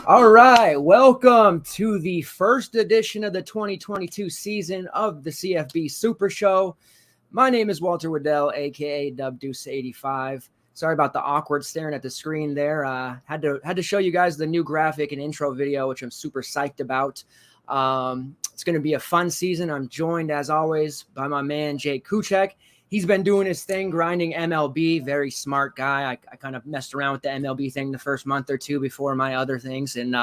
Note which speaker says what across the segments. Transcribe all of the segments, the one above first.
Speaker 1: All right, welcome to the first edition of the 2022 season of the CFB Super Show. My name is Walter Waddell, aka Dubdeuce85. Sorry about the awkward staring at the screen there. Had to show you guys the new graphic and intro video, which I'm super psyched about. It's going to be a fun season. I'm joined, as always, by my man Jake Kucheck. He's been doing his thing, grinding MLB. Very smart guy. I kind of messed around with the MLB thing the first month or two before my other things. And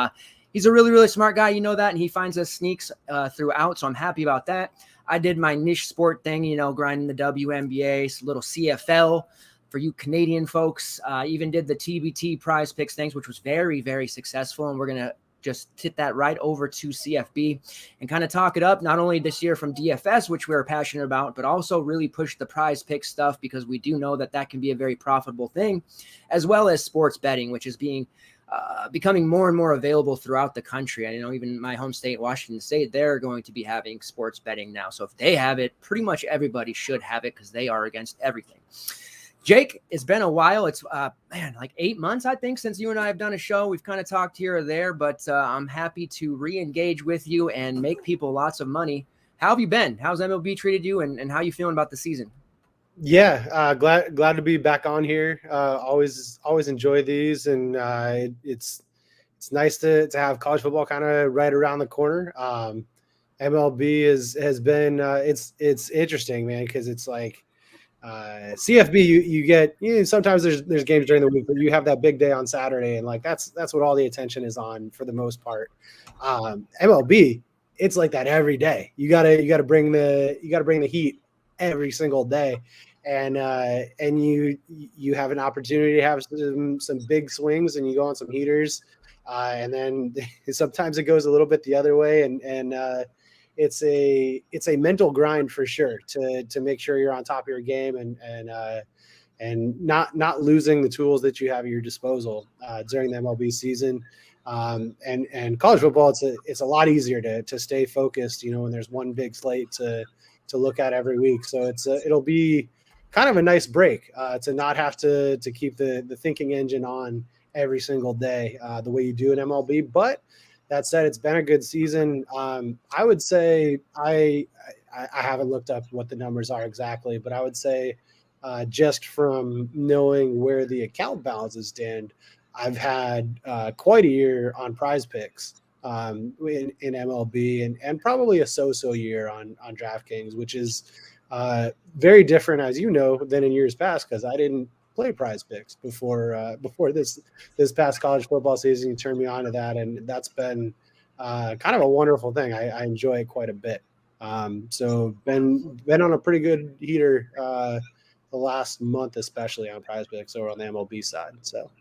Speaker 1: he's a really, really smart guy. You know that. And he finds us sneaks throughout. So I'm happy about that. I did my niche sport thing, grinding the WNBA, little CFL for you Canadian folks. Even did the TBT prize picks things, which was very, very successful. And we're going to just hit that right over to CFB and kind of talk it up, not only this year from DFS, which we're passionate about, but also really push the prize pick stuff because we do know that can be a very profitable thing, as well as sports betting, which is becoming more and more available throughout the country. I know even my home state, Washington State, they're going to be having sports betting now. So if they have it, pretty much everybody should have it because they are against everything. Jake, it's been a while. It's, like 8 months, I think, since you and I have done a show. We've kind of talked here or there, but I'm happy to re-engage with you and make people lots of money. How have you been? How's MLB treated you, and how are you feeling about the season?
Speaker 2: Yeah, glad to be back on here. Always enjoy these, and it's nice to have college football kind of right around the corner. MLB has been it's interesting, man, because it's like CFB, you get sometimes there's games during the week, but you have that big day on Saturday, and like that's what all the attention is on for the most part. MLB, it's like that every day. You gotta bring the heat every single day, and you have an opportunity to have some big swings, and you go on some heaters, and then sometimes it goes a little bit the other way, and it's a mental grind for sure to make sure you're on top of your game and not losing the tools that you have at your disposal during the MLB season. And college football, it's a lot easier to stay focused, when there's one big slate to look at every week. So it'll be kind of a nice break to not have to keep the thinking engine on every single day the way you do in MLB. But that said, it's been a good season. I would say I haven't looked up what the numbers are exactly, but I would say just from knowing where the account balances stand, I've had quite a year on prize picks in MLB and probably a so-so year on DraftKings, which is very different, as you know, than in years past because I didn't play prize picks before this past college football season. You turned me on to that, and that's been kind of a wonderful thing. I enjoy it quite a bit. So been on a pretty good heater the last month, especially on prize picks over on the MLB side. So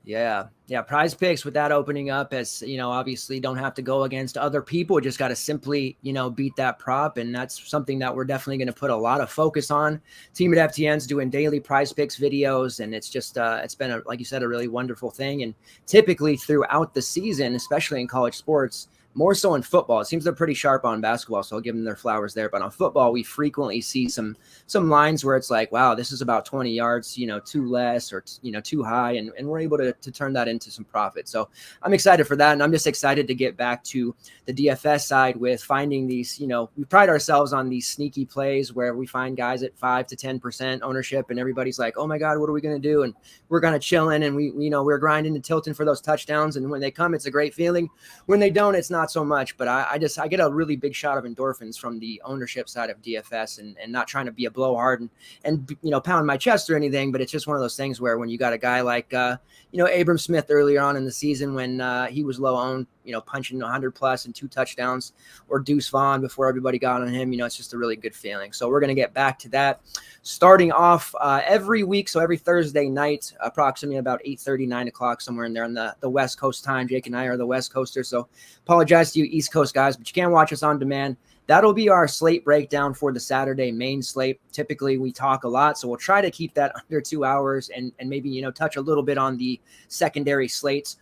Speaker 1: Yeah. Prize picks with that opening up, as obviously don't have to go against other people. Just got to simply, beat that prop. And that's something that we're definitely going to put a lot of focus on. Team at FTN's doing daily prize picks videos. And it's just, it's been, like you said, a really wonderful thing. And typically throughout the season, especially in college sports, more so in football. It seems they're pretty sharp on basketball, so I'll give them their flowers there. But on football, we frequently see some lines where it's like, wow, this is about 20 yards, too less or, too high. And we're able to turn that into some profit. So I'm excited for that. And I'm just excited to get back to the DFS side with finding these, we pride ourselves on these sneaky plays where we find guys at 5 to 10% ownership and everybody's like, oh my God, what are we going to do? And we're going to chill in and we're grinding and tilting for those touchdowns. And when they come, it's a great feeling. When they don't, it's not so much, but I get a really big shot of endorphins from the ownership side of DFS and not trying to be a blowhard and pound my chest or anything, but it's just one of those things where when you got a guy like Abram Smith earlier on in the season when he was low owned, punching 100 plus and 2 touchdowns, or Deuce Vaughn before everybody got on him, it's just a really good feeling. So we're going to get back to that starting off every week. So every Thursday night, approximately about 8:30, 9 o'clock, somewhere in there on the West Coast time. Jake and I are the West Coasters. So apologize to you East Coast guys, but you can watch us on demand. That'll be our slate breakdown for the Saturday main slate. Typically, we talk a lot, so we'll try to keep that under 2 hours and maybe, touch a little bit on the secondary slates.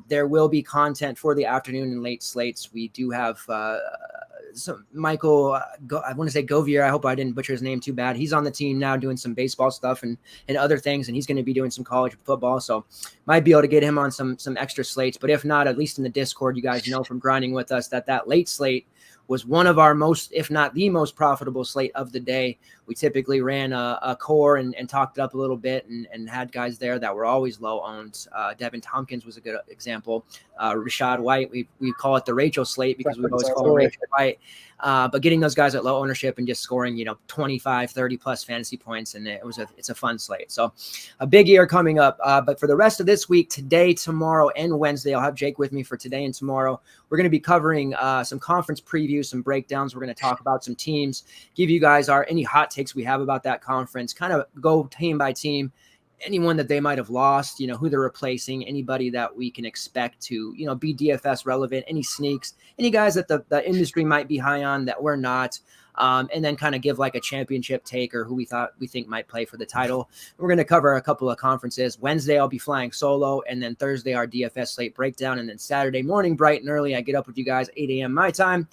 Speaker 1: There will be content for the afternoon and late slates. We do have Michael, I want to say Govier. I hope I didn't butcher his name too bad. He's on the team now doing some baseball stuff and other things, and he's going to be doing some college football. So might be able to get him on some extra slates. But if not, at least in the Discord, you guys know from grinding with us that late slate was one of our most, if not the most profitable slate of the day. We typically ran a core and talked it up a little bit and had guys there that were always low owned. Devin Tompkins was a good example. Rashad White, we call it the Rachel slate because we always call it Rachel White. But getting those guys at low ownership and just scoring, 25, 30 plus fantasy points. And it's a fun slate. So a big year coming up. But for the rest of this week, today, tomorrow, and Wednesday, I'll have Jake with me for today and tomorrow. We're going to be covering some conference previews, some breakdowns. We're going to talk about some teams, give you guys any hot takes we have about that conference, kind of go team by team, anyone that they might have lost, who they're replacing, anybody that we can expect to, be DFS relevant, any sneaks, any guys that the industry might be high on that we're not, and then kind of give like a championship take or who we think might play for the title. We're going to cover a couple of conferences. Wednesday, I'll be flying solo, and then Thursday, our DFS slate breakdown, and then Saturday morning, bright and early, I get up with you guys 8 a.m. my time.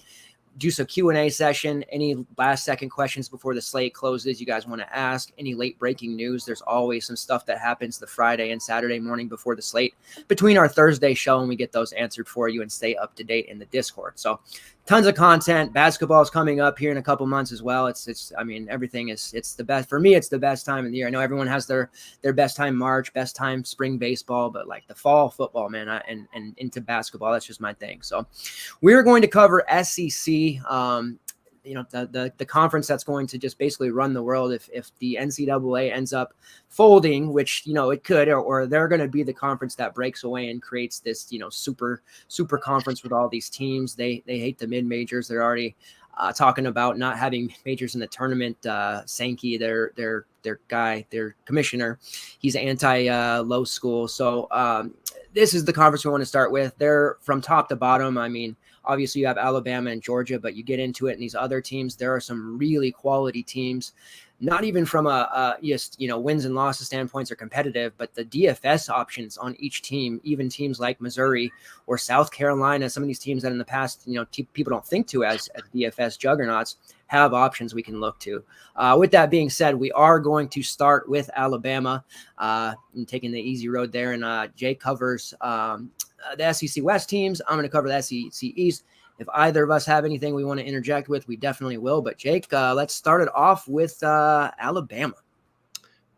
Speaker 1: Do some Q&A session. Any last second questions before the slate closes you guys want to ask, any late breaking news. There's always some stuff that happens the Friday and Saturday morning before the slate between our Thursday show, and we get those answered for you and stay up to date in the Discord. So tons of content. Basketball is coming up here in a couple months as well. Everything it's the best for me. It's the best time of the year. I know everyone has their best time March, best time spring baseball, but like the fall football, man, and into basketball, that's just my thing. So we're going to cover SEC. The conference that's going to just basically run the world if the NCAA ends up folding, which it could, or they're going to be the conference that breaks away and creates this super conference with all these teams. They hate the mid majors. They're already talking about not having majors in the tournament. Sankey, their commissioner, he's anti low school. So this is the conference we want to start with. They're from top to bottom. I mean, obviously you have Alabama and Georgia, but you get into it and these other teams, there are some really quality teams, not even from wins and losses standpoints are competitive, but the DFS options on each team, even teams like Missouri or South Carolina, some of these teams that in the past, people don't think to as DFS juggernauts, have options we can look to. With that being said, we are going to start with Alabama and taking the easy road there. And Jake covers the SEC West teams. I'm going to cover the SEC East. If either of us have anything we want to interject with, we definitely will. But Jake, let's start it off with Alabama.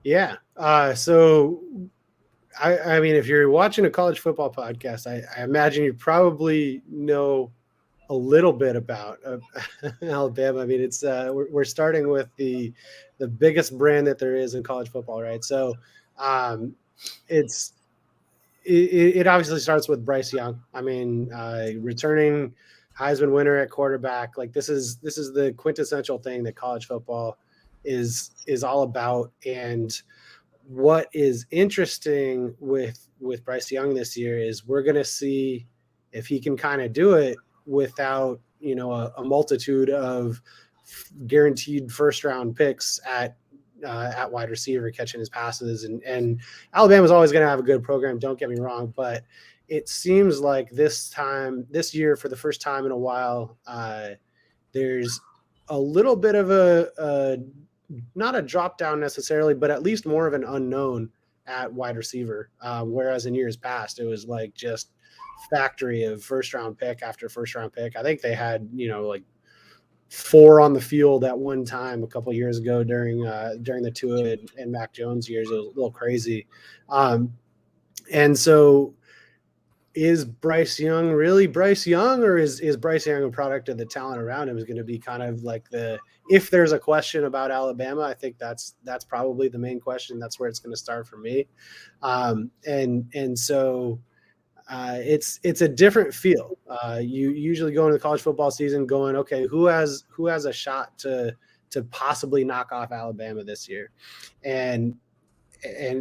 Speaker 2: Yeah. So I mean, if you're watching a college football podcast, I imagine you probably know a little bit about Alabama. I mean, it's we're starting with the biggest brand that there is in college football, right? So it obviously starts with Bryce Young. I mean, returning Heisman winner at quarterback. Like this is the quintessential thing that college football is all about. And what is interesting with Bryce Young this year is we're going to see if he can kind of do it without, a multitude of guaranteed first round picks at wide receiver catching his passes. And Alabama's always going to have a good program. Don't get me wrong, but it seems like this year, for the first time in a while, there's a little bit of a not a drop down necessarily, but at least more of an unknown at wide receiver. Whereas in years past, it was like just factory of first round pick after first round pick. I think they had, like 4 on the field at one time a couple of years ago during the Tua and Mac Jones years. It was a little crazy. And so is Bryce Young really Bryce Young, or is Bryce Young a product of the talent around him? Is going to be kind of like if there's a question about Alabama, I think that's probably the main question. That's where it's going to start for me. And so it's a different feel. You usually go into the college football season going, okay, who has a shot to possibly knock off Alabama this year? And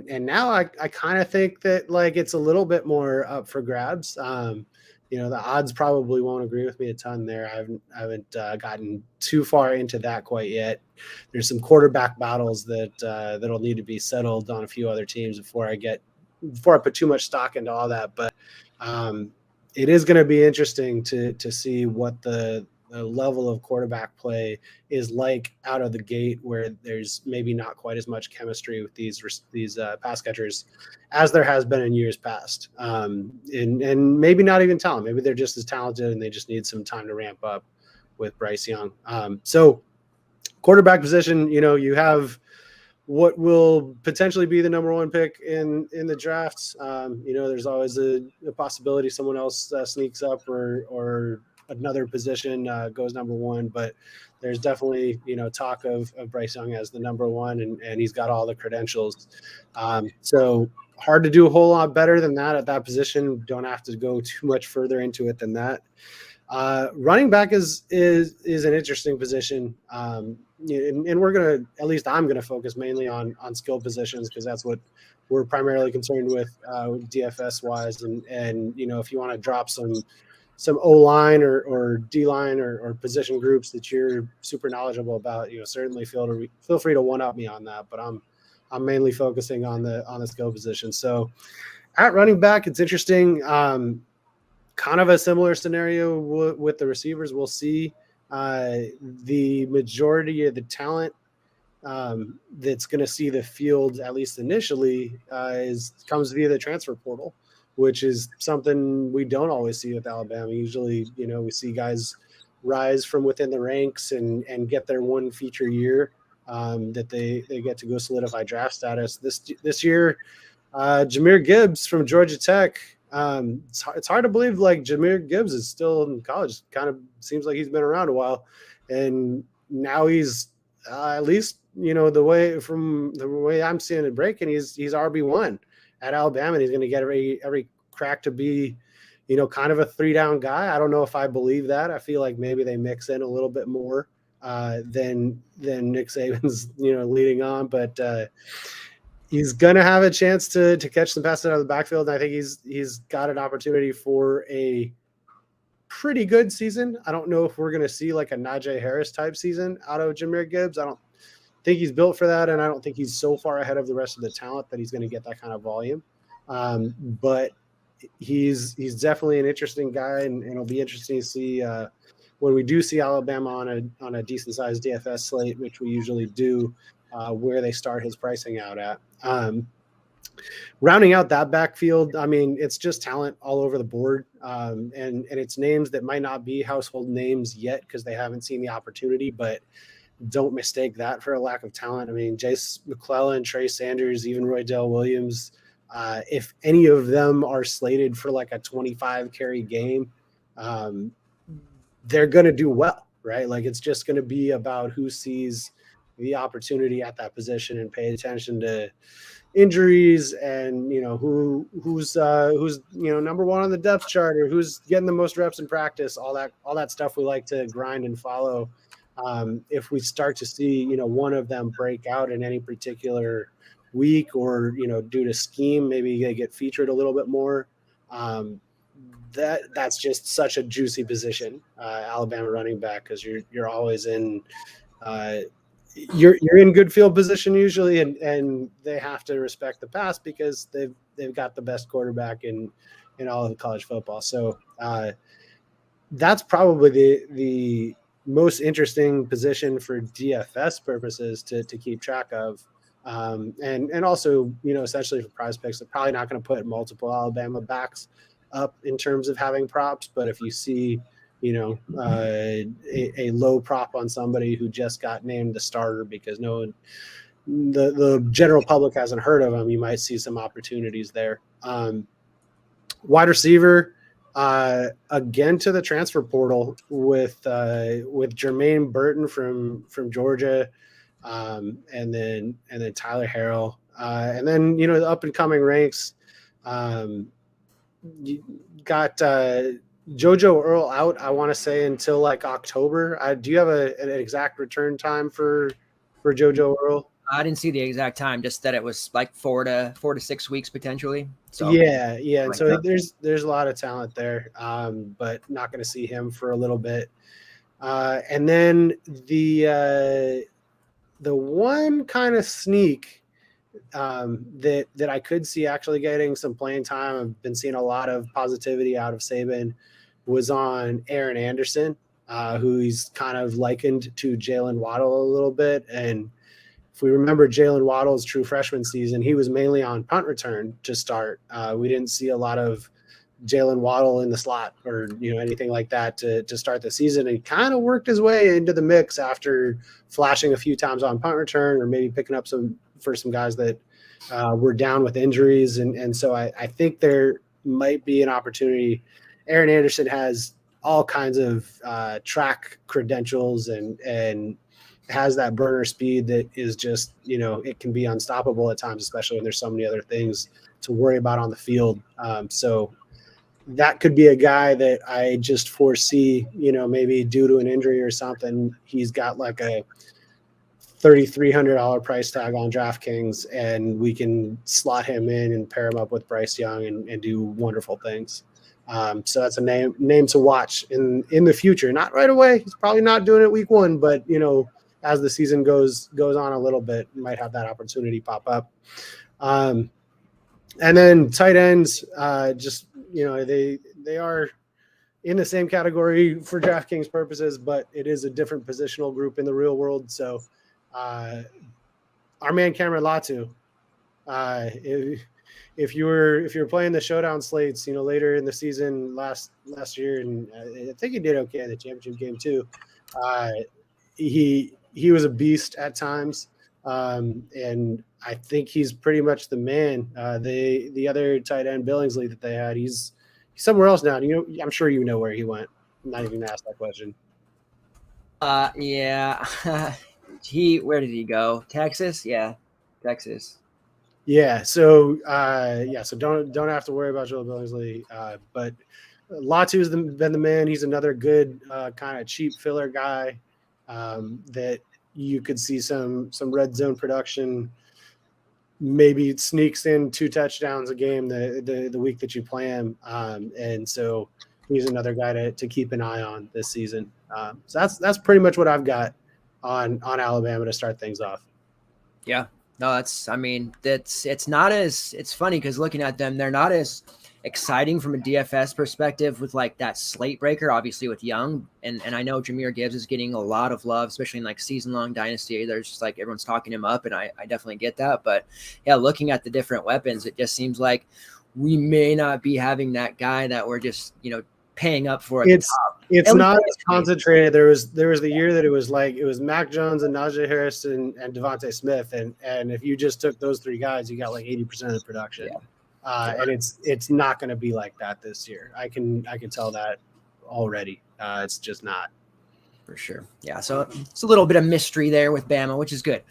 Speaker 2: now I kind of think that like it's a little bit more up for grabs. The odds probably won't agree with me a ton there. I haven't gotten too far into that quite yet. There's some quarterback battles that'll need to be settled on a few other teams before I put too much stock into all that. But it is going to be interesting to see what the level of quarterback play is like out of the gate, where there's maybe not quite as much chemistry with these pass catchers as there has been in years past. And maybe not even talent. Maybe they're just as talented and they just need some time to ramp up with Bryce Young. So quarterback position, you have what will potentially be the number one pick in the drafts. There's always a possibility someone else sneaks up or another position goes number one, but there's definitely, talk of Bryce Young as the number one, and he's got all the credentials. So hard to do a whole lot better than that at that position. Don't have to go too much further into it than that. Running back is an interesting position. And we're going to, at least I'm going to focus mainly on skill positions, because that's what we're primarily concerned with DFS wise. And if you want to drop some O-line or D-line or position groups that you're super knowledgeable about, certainly feel free to one-up me on that. But I'm mainly focusing on the skill position. So at running back, it's interesting. Kind of a similar scenario with the receivers. We'll see. The majority of the talent that's going to see the field, at least initially, comes via the transfer portal, which is something we don't always see with Alabama. Usually, we see guys rise from within the ranks and get their one feature year that they get to go solidify draft status. This year, Jahmyr Gibbs from Georgia Tech. It's hard to believe like Jahmyr Gibbs is still in college. Kind of seems like he's been around a while, and now he's at least the way I'm seeing it breaking, he's RB1 at Alabama, and he's going to get every crack to be kind of a 3-down guy. I don't know if I believe that. I feel like maybe they mix in a little bit more than Nick Saban's leading on, but he's going to have a chance to catch some passes out of the backfield. And I think he's got an opportunity for a pretty good season. I don't know if we're going to see like a Najee Harris type season out of Jahmyr Gibbs. I don't think he's built for that. And I don't think he's so far ahead of the rest of the talent that he's going to get that kind of volume. But he's definitely an interesting guy, and it'll be interesting to see when we do see Alabama on a decent sized DFS slate, which we usually do, where they start his pricing out at. Rounding out that backfield, I mean, it's just talent all over the board, and it's names that might not be household names yet because they haven't seen the opportunity, but don't mistake that for a lack of talent. I mean, Jace McClellan, Trey Sanders, even Roydell Williams, if any of them are slated for like a 25 carry game, they're going to do well, right? Like it's just going to be about who sees the opportunity at that position and pay attention to injuries and who's number one on the depth chart, or who's getting the most reps in practice, all that stuff we like to grind and follow. If we start to see one of them break out in any particular week, or due to scheme, maybe they get featured a little bit more, that's just such a juicy position, Alabama running back, because you're always in you're in good field position usually, and they have to respect the pass because they've got the best quarterback in all of college football. So that's probably the most interesting position for DFS purposes to keep track of, and also essentially for prize picks. They're probably not going to put multiple Alabama backs up in terms of having props, but if you see a low prop on somebody who just got named the starter because the general public hasn't heard of him, you might see some opportunities there. Wide receiver, again to the transfer portal with Jermaine Burton from Georgia, and then Tyler Harrell, and then the up and coming ranks. You got JoJo Earl out, I want to say, until like October. Do you have an exact return time for JoJo Earl?
Speaker 1: I didn't see the exact time, just that it was like 4 to 6 weeks potentially. So
Speaker 2: yeah. And so there's a lot of talent there, but not going to see him for a little bit. And then the one kind of sneak that I could see actually getting some playing time, I've been seeing a lot of positivity out of Saban, was on Aaron Anderson. who he's kind of likened to Jalen Waddell a little bit. And if we remember Jalen Waddle's true freshman season, he was mainly on punt return to start. We didn't see a lot of Jalen Waddle in the slot or anything like that to start the season. And he kind of worked his way into the mix after flashing a few times on punt return, or maybe picking up some guys that were down with injuries. And so I think there might be an opportunity. Aaron Anderson has all kinds of track credentials and has that burner speed that is just, it can be unstoppable at times, especially when there's so many other things to worry about on the field. So that could be a guy that I just foresee, maybe due to an injury or something, he's got like a $3,300 price tag on DraftKings, and we can slot him in and pair him up with Bryce Young and do wonderful things. So that's a name to watch in the future. Not right away. He's probably not doing it week one, but as the season goes on a little bit, you might have that opportunity pop up. And then tight ends, they are in the same category for DraftKings purposes, but it is a different positional group in the real world. So our man Cameron Latu, if you were playing the showdown slates, later in the season last year, and I think he did okay in the championship game too. He was a beast at times. And I think he's pretty much the man. The other tight end Billingsley that they had, he's somewhere else now. I'm sure where he went. I'm not even gonna ask that question.
Speaker 1: Yeah. Where did he go? Texas? Yeah. Texas.
Speaker 2: Yeah. So so don't have to worry about Joel Billingsley. But Latu's been the man. He's another good kind of cheap filler guy that you could see some red zone production. Maybe it sneaks in 2 touchdowns a game the week that you play him. And so he's another guy to keep an eye on this season. So that's pretty much what I've got on Alabama to start things off.
Speaker 1: Yeah. No, it's funny because looking at them, they're not as exciting from a DFS perspective with like that slate breaker, obviously with Young. And I know Jahmyr Gibbs is getting a lot of love, especially in like season-long dynasty. There's just like everyone's talking him up, and I definitely get that. But yeah, looking at the different weapons, it just seems like we may not be having that guy that we're just, paying up for at the top.
Speaker 2: It's not as concentrated. There was the year that it was Mac Jones and Najee Harris and Devontae Smith. And if you just took those 3 guys, you got like 80% of the production. Yeah. And it's not going to be like that this year. I can tell that already. It's just not.
Speaker 1: For sure. Yeah. So it's a little bit of mystery there with Bama, which is good.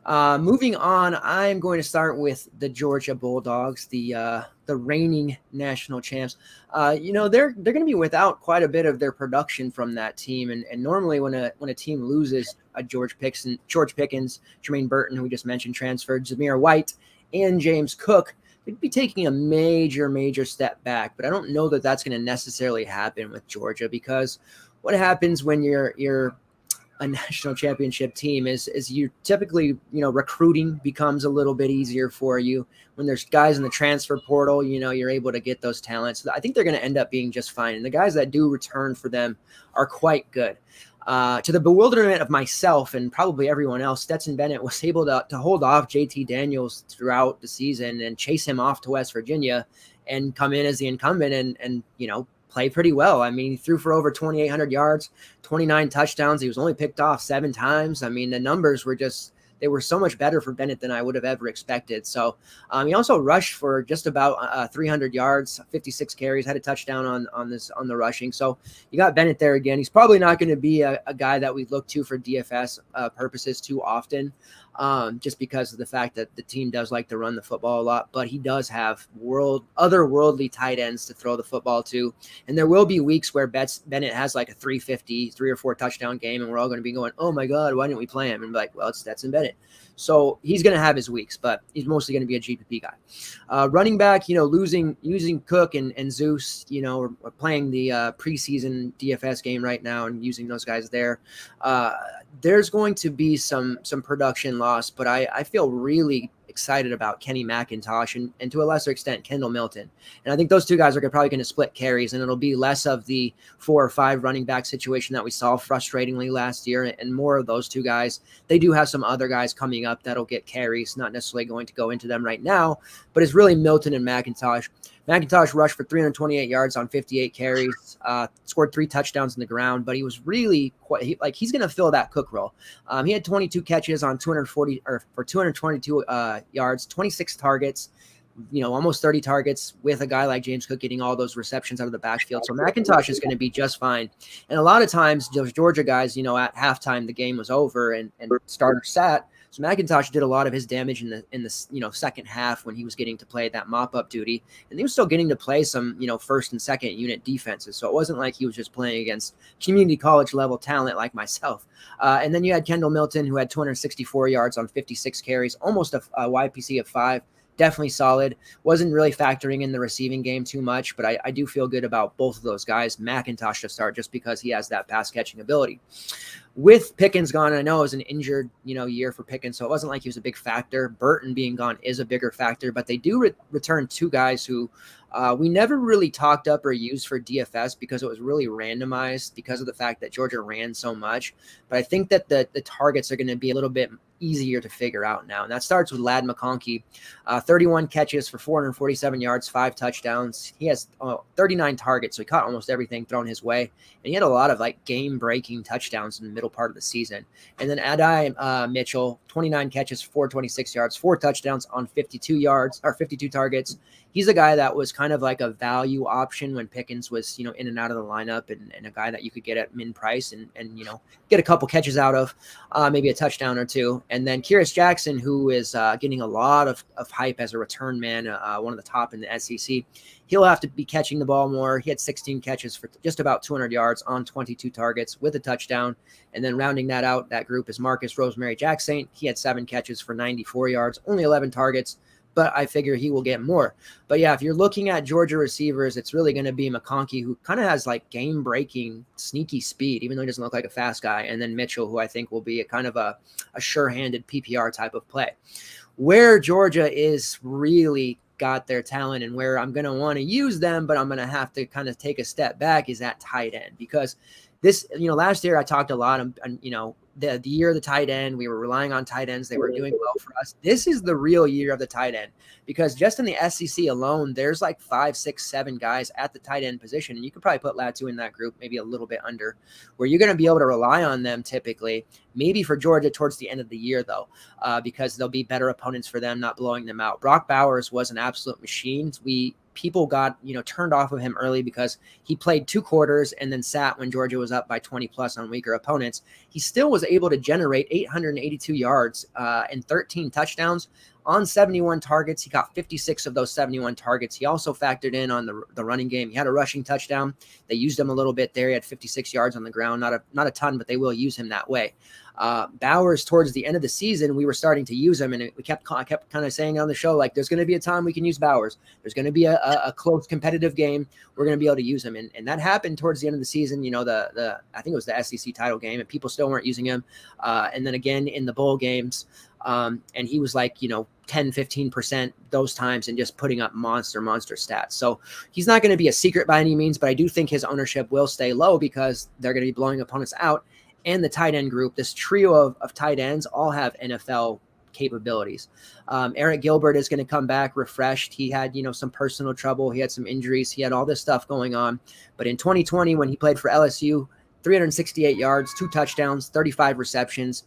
Speaker 1: Moving on, I'm going to start with the Georgia Bulldogs, the reigning national champs. They're going to be without quite a bit of their production from that team. And normally when a team loses a George Pickens, Jermaine Burton, who we just mentioned, transferred, Zamir White, and James Cook, they'd be taking a major step back. But I don't know that that's going to necessarily happen with Georgia, because what happens when you're a national championship team is you typically, recruiting becomes a little bit easier for you. When there's guys in the transfer portal, you're able to get those talents. I think they're going to end up being just fine. And the guys that do return for them are quite good. To the bewilderment of myself and probably everyone else, Stetson Bennett was able to hold off JT Daniels throughout the season and chase him off to West Virginia and come in as the incumbent and play pretty well. I mean, he threw for over 2,800 yards, 29 touchdowns. He was only picked off 7 times. I mean, the numbers were they were so much better for Bennett than I would have ever expected. So he also rushed for just about 300 yards, 56 carries, had a touchdown on the rushing. So you got Bennett there again. He's probably not going to be a guy that we look to for DFS purposes too often, just because of the fact that the team does like to run the football a lot, but he does have otherworldly tight ends to throw the football to. And there will be weeks where Bennett has like a 350, 3 or 4 touchdown game, and we're all going to be going, oh my God, why didn't we play him? And be like, well, it's Stetson Bennett. So he's going to have his weeks, but he's mostly going to be a GPP guy. Running back, using Cook and Zeus, we're playing the preseason DFS game right now and using those guys there. There's going to be some production loss, but I feel really excited about Kenny McIntosh and to a lesser extent, Kendall Milton. And I think those two guys are probably going to split carries, and it'll be less of the 4 or 5 running back situation that we saw frustratingly last year, and more of those two guys. They do have some other guys coming up that'll get carries, not necessarily going to go into them right now, but it's really Milton and McIntosh. McIntosh rushed for 328 yards on 58 carries, scored 3 touchdowns in the ground, but he was really he's going to fill that Cook role. He had 22 catches on 222 yards, 26 targets, almost 30 targets with a guy like James Cook getting all those receptions out of the backfield. So McIntosh is going to be just fine. And a lot of times those Georgia guys, at halftime, the game was over and starter sat. So McIntosh did a lot of his damage in the second half when he was getting to play that mop-up duty. And he was still getting to play some, first and second unit defenses. So it wasn't like he was just playing against community college level talent like myself. And then you had Kendall Milton, who had 264 yards on 56 carries, almost a YPC of 5. Definitely solid. Wasn't really factoring in the receiving game too much, but I do feel good about both of those guys. McIntosh to start just because he has that pass catching ability. With Pickens gone, I know it was an injured, year for Pickens, so it wasn't like he was a big factor. Burton being gone is a bigger factor, but they do return 2 guys who we never really talked up or used for DFS because it was really randomized because of the fact that Georgia ran so much. But I think that the targets are going to be a little bit easier to figure out now. And that starts with Ladd McConkey, 31 catches for 447 yards, 5 touchdowns. He has 39 targets, so he caught almost everything thrown his way. And he had a lot of game-breaking touchdowns in the middle part of the season. And then Adai Mitchell, 29 catches, 426 yards, 4 touchdowns on 52 targets. He's a guy that was kind of like a value option when Pickens was, in and out of the lineup, and a guy that you could get at min price and get a couple catches out of, maybe a touchdown or 2. And then Kyrus Jackson, who is getting a lot of hype as a return man, one of the top in the SEC. He'll have to be catching the ball more. He had 16 catches for just about 200 yards on 22 targets with a touchdown. And then rounding that out, that group is Marcus Rosemary-Jacksaint. He had 7 catches for 94 yards, only 11 targets, but I figure he will get more. But yeah, if you're looking at Georgia receivers, it's really going to be McConkey, who kind of has game-breaking, sneaky speed, even though he doesn't look like a fast guy. And then Mitchell, who I think will be a kind of a sure-handed PPR type of play. Where Georgia is really got their talent and where I'm going to want to use them, but I'm going to have to kind of take a step back is at tight end, because this, last year I talked a lot on the year of the tight end. We were relying on tight ends. They were doing well for us. This is the real year of the tight end, because just in the SEC alone, there's 5, 6, 7 guys at the tight end position. And you could probably put Latu in that group, maybe a little bit under, where you're going to be able to rely on them typically, maybe for Georgia towards the end of the year though, because there'll be better opponents for them, not blowing them out. Brock Bowers was an absolute machine. People got, turned off of him early because he played 2 quarters and then sat when Georgia was up by 20 plus on weaker opponents. He still was able to generate 882 yards and 13 touchdowns on 71 targets. He got 56 of those 71 targets. He also factored in on the running game. He had a rushing touchdown. They used him a little bit there. He had 56 yards on the ground. Not a ton, but they will use him that way. Bowers, towards the end of the season, we were starting to use him, and I kept kind of saying on the show, there's going to be a time we can use Bowers. There's going to be a close competitive game. We're going to be able to use him. And that happened towards the end of the season, I think it was the SEC title game, and people still weren't using him. And then again in the bowl games, and he was 10-15% those times and just putting up monster stats. So he's not going to be a secret by any means, but I do think his ownership will stay low because they're going to be blowing opponents out. And the tight end group, this trio of tight ends, all have NFL capabilities. Eric Gilbert is going to come back refreshed. He had, some personal trouble. He had some injuries. He had all this stuff going on. But in 2020, when he played for LSU, 368 yards, 2 touchdowns, 35 receptions,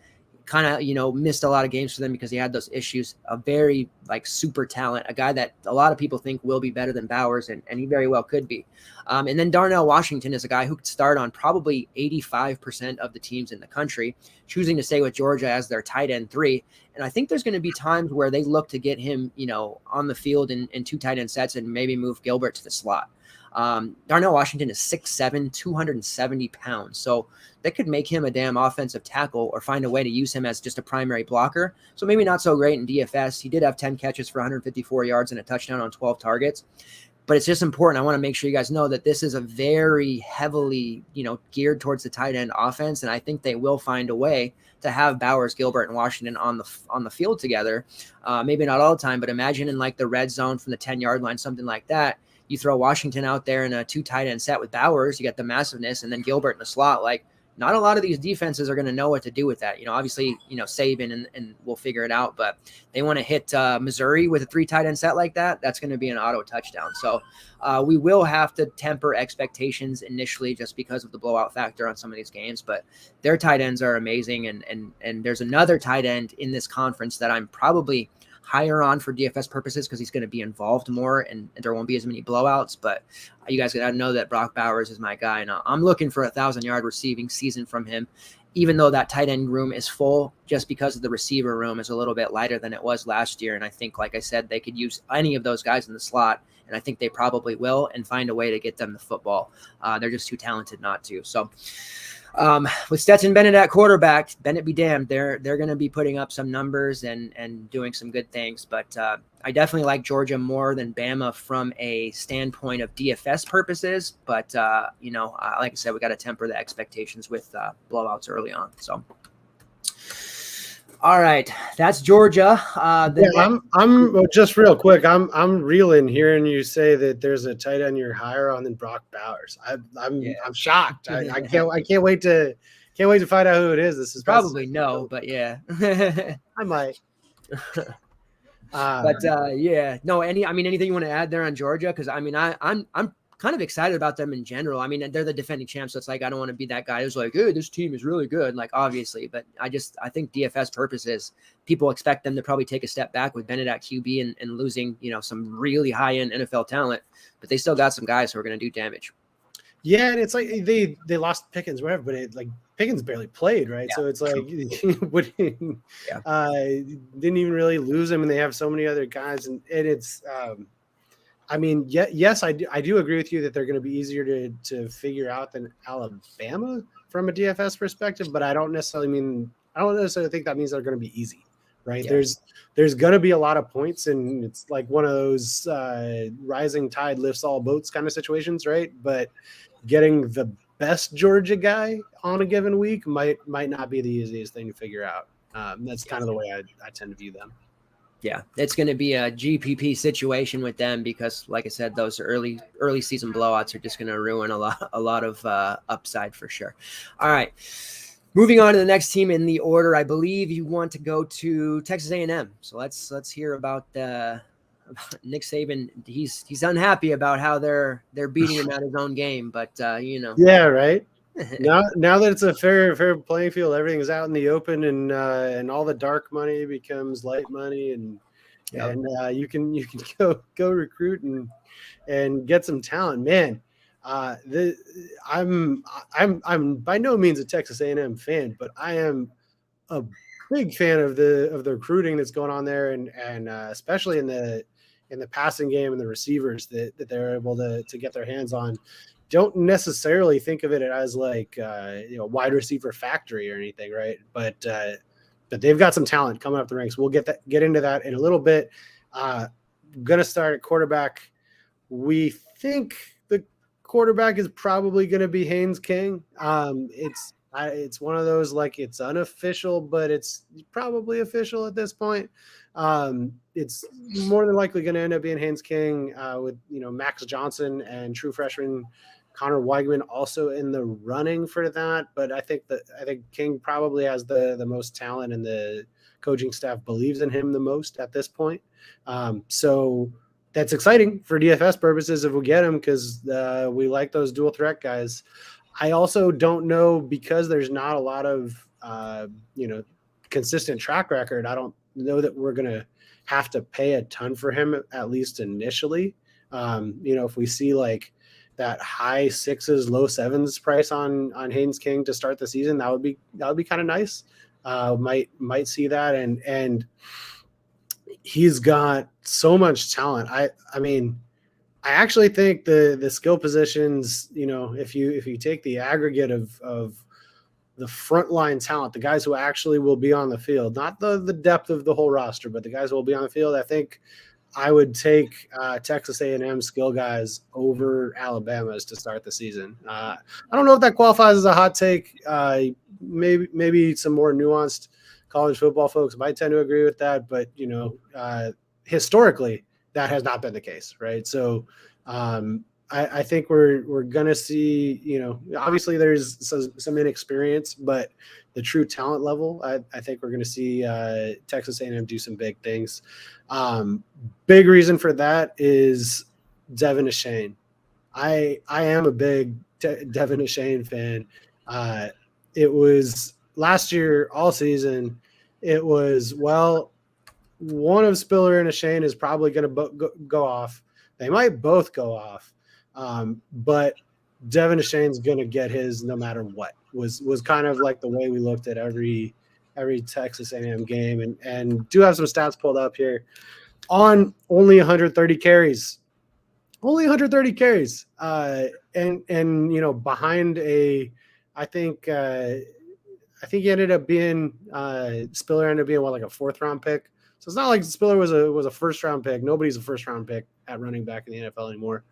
Speaker 1: kind of, missed a lot of games for them because he had those issues. A very super talent, a guy that a lot of people think will be better than Bowers, and he very well could be. And then Darnell Washington is a guy who could start on probably 85% of the teams in the country, choosing to stay with Georgia as their tight end 3. And I think there's going to be times where they look to get him, on the field in 2 tight end sets and maybe move Gilbert to the slot. Darnell Washington is 6'7", 270 pounds. So they could make him a damn offensive tackle or find a way to use him as just a primary blocker. So maybe not so great in DFS. He did have 10 catches for 154 yards and a touchdown on 12 targets. But it's just important. I want to make sure you guys know that this is a very heavily, geared towards the tight end offense. And I think they will find a way to have Bowers, Gilbert, and Washington on the field together. Maybe not all the time, but imagine in like the red zone from the 10-yard line, something like that. You throw Washington out there in a 2 tight end set with Bowers, you get the massiveness, and then Gilbert in the slot. Like, not a lot of these defenses are going to know what to do with that. Obviously, Saban and we'll figure it out, but they want to hit Missouri with a 3 tight end set like that. That's going to be an auto touchdown. So we will have to temper expectations initially just because of the blowout factor on some of these games, but their tight ends are amazing. And there's another tight end in this conference that I'm probably higher on for DFS purposes because he's going to be involved more and there won't be as many blowouts. But you guys got to know that Brock Bowers is my guy. Now I'm looking for 1,000-yard receiving season from him, even though that tight end room is full, just because of the receiver room is a little bit lighter than it was last year. And I think, like I said, they could use any of those guys in the slot. And I think they probably will and find a way to get them the football. They're just too talented not to. So with Stetson Bennett at quarterback, Bennett be damned, they're going to be putting up some numbers and doing some good things. But I definitely like Georgia more than Bama from a standpoint of DFS purposes. But, like I said, we got to temper the expectations with blowouts early on. So, all right, that's Georgia.
Speaker 2: I'm just real quick. I'm reeling hearing you say that there's a tight end you're higher on than Brock Bowers. I'm shocked. I can't wait to find out who it is. This is
Speaker 1: probably no, but yeah,
Speaker 2: I might.
Speaker 1: Anything you want to add there on Georgia? Because I'm kind of excited about them in general. I mean, they're the defending champs, so it's like I don't want to be that guy who's like, "Hey, this team is really good." Like, obviously, but I think DFS purposes, people expect them to probably take a step back with Bennett at QB and losing, some really high end NFL talent, but they still got some guys who are going to do damage.
Speaker 2: Yeah, and it's like they lost Pickens, whatever, but Pickens barely played, right? Yeah. So it's like didn't even really lose him, and they have so many other guys, and it's. Yes, I do agree with you that they're going to be easier to figure out than Alabama from a DFS perspective, but I don't necessarily think that means they're going to be easy, right? Yeah. There's going to be a lot of points, and it's like one of those rising tide lifts all boats kind of situations, right? But getting the best Georgia guy on a given week might not be the easiest thing to figure out. That's kind of the way I tend to view them.
Speaker 1: Yeah, it's going to be a GPP situation with them because, like I said, those early season blowouts are just going to ruin a lot of upside for sure. All right, moving on to the next team in the order. I believe you want to go to Texas A&M. So let's hear about Nick Saban. He's unhappy about how they're beating him at his own game, but
Speaker 2: Yeah, right. Now that it's a fair playing field, everything's out in the open, and all the dark money becomes light money, and you can go recruit and get some talent, man. I'm by no means a Texas A&M fan, but I am a big fan of the recruiting that's going on there, and especially in the passing game and the receivers that they're able to get their hands on. Don't necessarily think of it as like wide receiver factory or anything, right? But they've got some talent coming up the ranks. We'll get into that in a little bit. Going to start at quarterback. We think the quarterback is probably going to be Haynes King. It's one of those, like, it's unofficial, but it's probably official at this point. It's more than likely going to end up being Haynes King with Max Johnson and true freshman Connor Weigman also in the running for that. But I think King probably has the most talent, and the coaching staff believes in him the most at this point. So that's exciting for DFS purposes if we get him, because we like those dual threat guys. I also don't know, because there's not a lot of consistent track record. I don't know that we're going to have to pay a ton for him, at least initially. If we see like that high 6s, low 7s price on Haynes King to start the season, that would be kind of nice. Might see that, and he's got so much talent. I actually think the skill positions, if you take the aggregate of the frontline talent, the guys who actually will be on the field, not the depth of the whole roster, but the guys who will be on the field, I think I would take Texas A&M skill guys over Alabama's to start the season. I don't know if that qualifies as a hot take. Maybe some more nuanced college football folks might tend to agree with that, but historically that has not been the case, right? So I think we're gonna see, obviously there's some inexperience, but the true talent level, I think we're gonna see Texas A&M do some big things. Big reason for that is Devin Achane. I am a big Devin Achane fan. It was last year all season. It was, well, one of Spiller and Achane is probably going to go off. They might both go off, but Devin Achane's going to get his no matter what. Was kind of like the way we looked at every Texas A&M game, and do have some stats pulled up here. On only 130 carries, and behind I think he ended up being Spiller ended up being like a 4th round pick. So it's not like Spiller was a 1st round pick. Nobody's a 1st round pick at running back in the NFL anymore.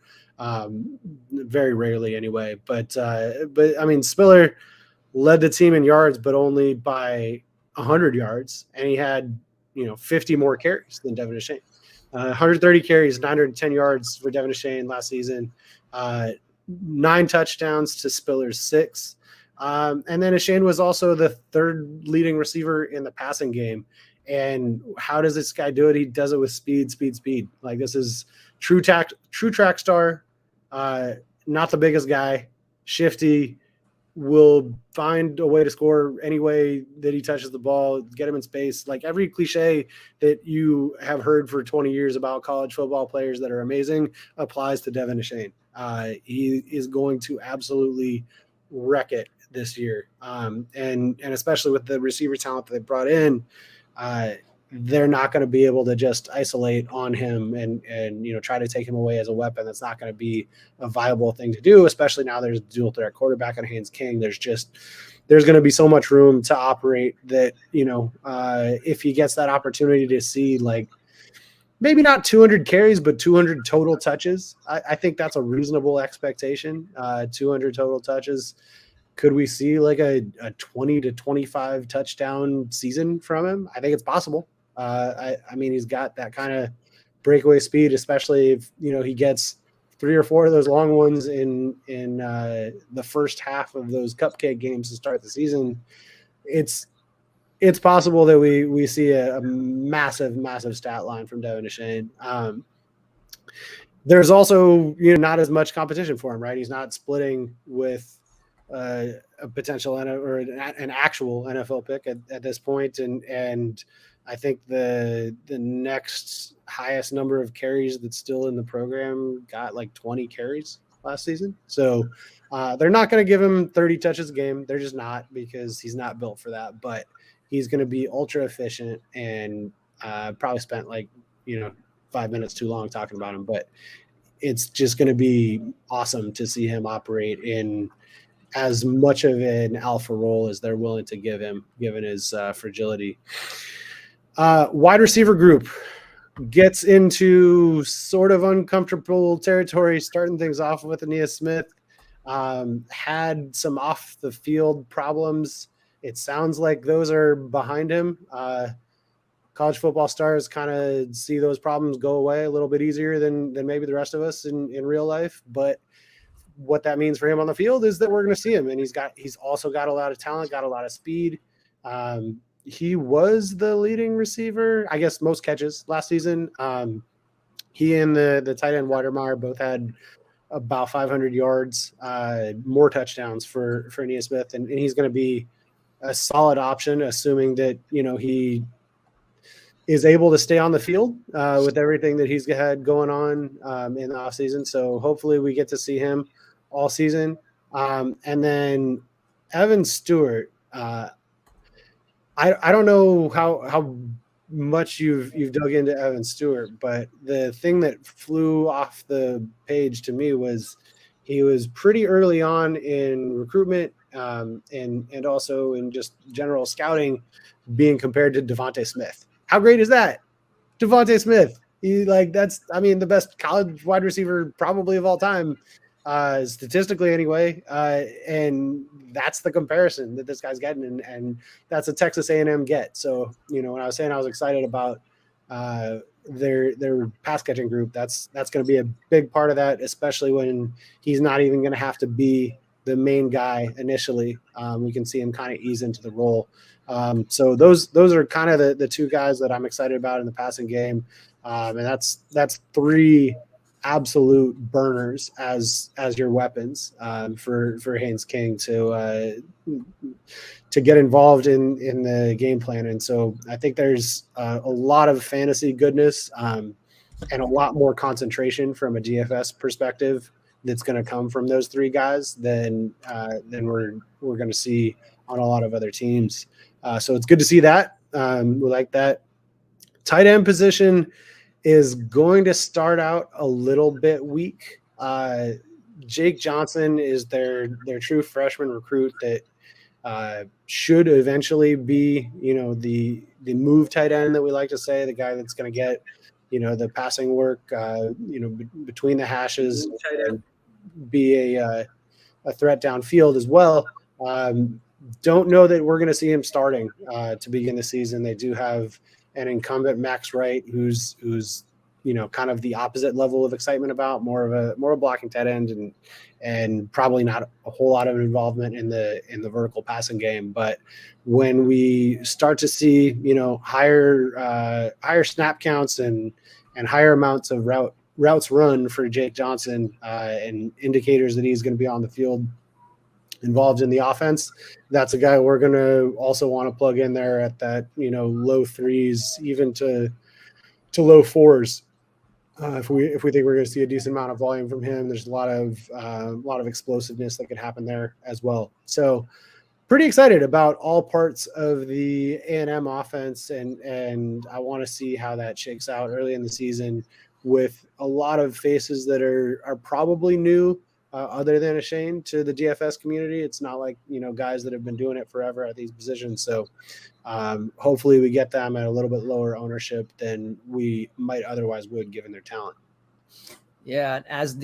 Speaker 2: Very rarely anyway. But I mean, Spiller led the team in yards, but only by 100 yards, and he had 50 more carries than Devin Achane. 130 carries, 910 yards for Devin Achane last season. 9 touchdowns to Spiller's 6. And then Achane was also the 3rd leading receiver in the passing game. And how does this guy do it? He does it with speed. Like, this is true track star. Not the biggest guy, shifty, will find a way to score any way that he touches the ball, get him in space. Like every cliche that you have heard for 20 years about college football players that are amazing applies to Devin Achane. He is going to absolutely wreck it this year. And especially with the receiver talent that they brought in, they're not going to be able to just isolate on him and try to take him away as a weapon. That's not going to be a viable thing to do, especially now there's a dual threat quarterback on Haynes King. There's going to be so much room to operate that, if he gets that opportunity to see, like, maybe not 200 carries, but 200 total touches, I think that's a reasonable expectation. 200 total touches. Could we see like a 20 to 25 touchdown season from him? I think it's possible. I mean, he's got that kind of breakaway speed, especially if, he gets 3 or 4 of those long ones in the first half of those cupcake games to start the season. It's possible that we see a massive stat line from Devin Achane. There's also, not as much competition for him, right? He's not splitting with a potential or an actual NFL pick at this point. And I think the next highest number of carries that's still in the program got like 20 carries last season. So they're not going to give him 30 touches a game. They're just not, because he's not built for that, but he's going to be ultra efficient, and probably spent 5 minutes too long talking about him, but it's just going to be awesome to see him operate in as much of an alpha role as they're willing to give him, given his fragility. Wide receiver group gets into sort of uncomfortable territory, starting things off with Aeneas Smith. Had some off the field problems. It sounds like those are behind him. College football stars kind of see those problems go away a little bit easier than maybe the rest of us in real life. But what that means for him on the field is that we're going to see him, and he's also got a lot of talent, got a lot of speed. He was the leading receiver, I guess, most catches last season. He and the tight end Weidermeyer both had about 500 yards, more touchdowns for Aeneas Smith, and he's going to be a solid option, assuming that he is able to stay on the field with everything that he's had going on in the offseason. So hopefully we get to see him all season. And then Evan Stewart, I don't know how much you've dug into Evan Stewart, but the thing that flew off the page to me was he was pretty early on in recruitment and also in just general scouting being compared to Devontae Smith. How great is that? Devontae Smith, the best college wide receiver probably of all time, statistically anyway. And that's the comparison that this guy's getting, and that's a Texas A&M get. So, when I was saying I was excited about their pass catching group, that's going to be a big part of that, especially when he's not even going to have to be the main guy initially. We can see him kind of ease into the role. So those are kind of the two guys that I'm excited about in the passing game. And that's three absolute burners as your weapons for Haynes King to get involved in the game plan. And so I think there's a lot of fantasy goodness and a lot more concentration from a DFS perspective that's going to come from those three guys than we're going to see on a lot of other teams. So it's good to see that. We like that. Tight end position is going to start out a little bit weak. Jake Johnson is their true freshman recruit that should eventually be, the move tight end that we like to say, the guy that's going to get, the passing work, between the hashes and be a threat downfield as well. Don't know that we're going to see him starting to begin the season. They do have an incumbent, Max Wright, who's kind of the opposite level of excitement about, more of a blocking tight end and probably not a whole lot of involvement in the vertical passing game. But when we start to see higher snap counts and higher amounts of routes run for Jake Johnson and indicators that he's going to be on the field involved in the offense, that's a guy we're going to also want to plug in there at that, low threes, even to low fours. If we think we're going to see a decent amount of volume from him, there's a lot of explosiveness that could happen there as well. So pretty excited about all parts of the A&M offense, and I want to see how that shakes out early in the season with a lot of faces that are probably new, other than a Shane, to the DFS community. It's not like, guys that have been doing it forever at these positions. So hopefully we get them at a little bit lower ownership than we might otherwise would, given their talent.
Speaker 1: Yeah. As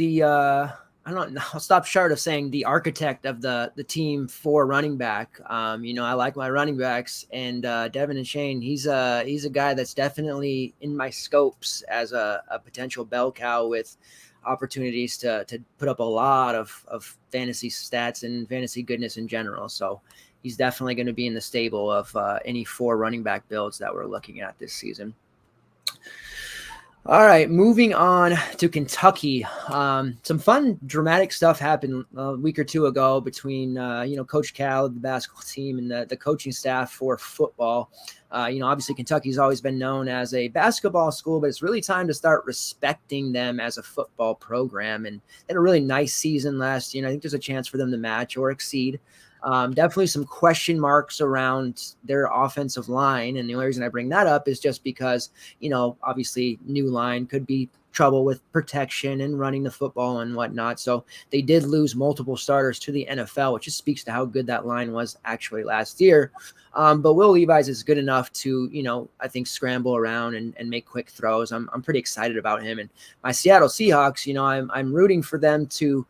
Speaker 1: I'll stop short of saying the architect of the team for running back. I like my running backs, and Devin and Shane, he's a guy that's definitely in my scopes as a potential bell cow with opportunities to put up a lot of fantasy stats and fantasy goodness in general. So he's definitely going to be in the stable of any 4 running back builds that we're looking at this season. All right, moving on to Kentucky. Some fun, dramatic stuff happened a week or two ago between, Coach Cal, the basketball team, and the coaching staff for football. Obviously Kentucky's always been known as a basketball school, but it's really time to start respecting them as a football program. And they had a really nice season last year. I think there's a chance for them to match or exceed. Definitely some question marks around their offensive line. And the only reason I bring that up is just because, obviously new line could be trouble with protection and running the football and whatnot. So they did lose multiple starters to the NFL, which just speaks to how good that line was actually last year. But Will Levis is good enough to, I think, scramble around and make quick throws. I'm pretty excited about him. And my Seattle Seahawks, I'm rooting for them to,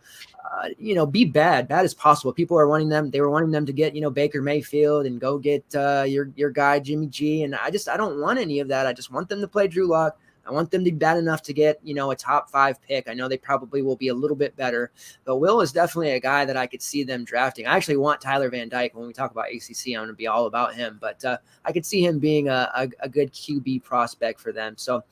Speaker 1: be bad as possible. They were wanting them to get, Baker Mayfield and go get your guy, Jimmy G. And I don't want any of that. I just want them to play Drew Lock. I want them to be bad enough to get, a top 5 pick. I know they probably will be a little bit better, but Will is definitely a guy that I could see them drafting. I actually want Tyler Van Dyke. When we talk about ACC, I'm going to be all about him, but I could see him being a good QB prospect for them. So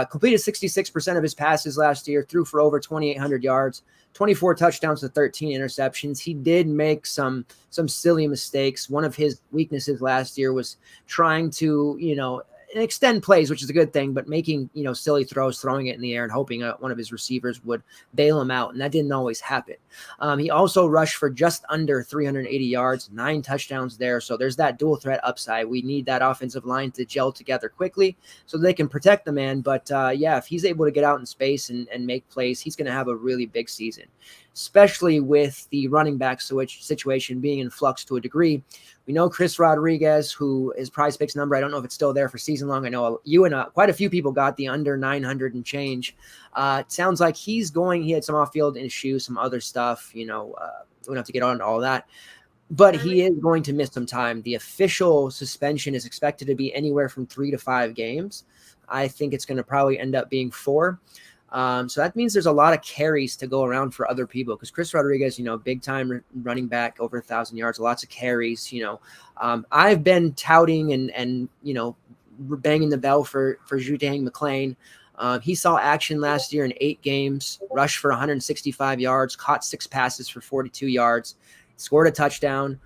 Speaker 1: completed 66% of his passes last year, threw for over 2,800 yards, 24 touchdowns to 13 interceptions. He did make some silly mistakes. One of his weaknesses last year was trying to, extend plays, which is a good thing, but making, silly throws, throwing it in the air and hoping one of his receivers would bail him out. And that didn't always happen. He also rushed for just under 380 yards, 9 touchdowns there. So there's that dual threat upside. We need that offensive line to gel together quickly so they can protect the man. But if he's able to get out in space and make plays, he's going to have a really big season. especially with the running back situation being in flux to a degree. We know Chris Rodriguez, who is Prize Picks number, I don't know if it's still there for season long. I know you and quite a few people got the under 900 and change. It sounds like he had some off-field issues, some other stuff, we don't have to get on all that. But he is going to miss some time. The official suspension is expected to be anywhere from 3 to 5 games. I think it's going to probably end up being 4. So that means there's a lot of carries to go around for other people, because Chris Rodriguez, big time running back, over 1,000 yards, lots of carries. I've been touting and banging the bell for Judang McClain. He saw action last year in 8 games, rushed for 165 yards, caught 6 passes for 42 yards, scored a touchdown.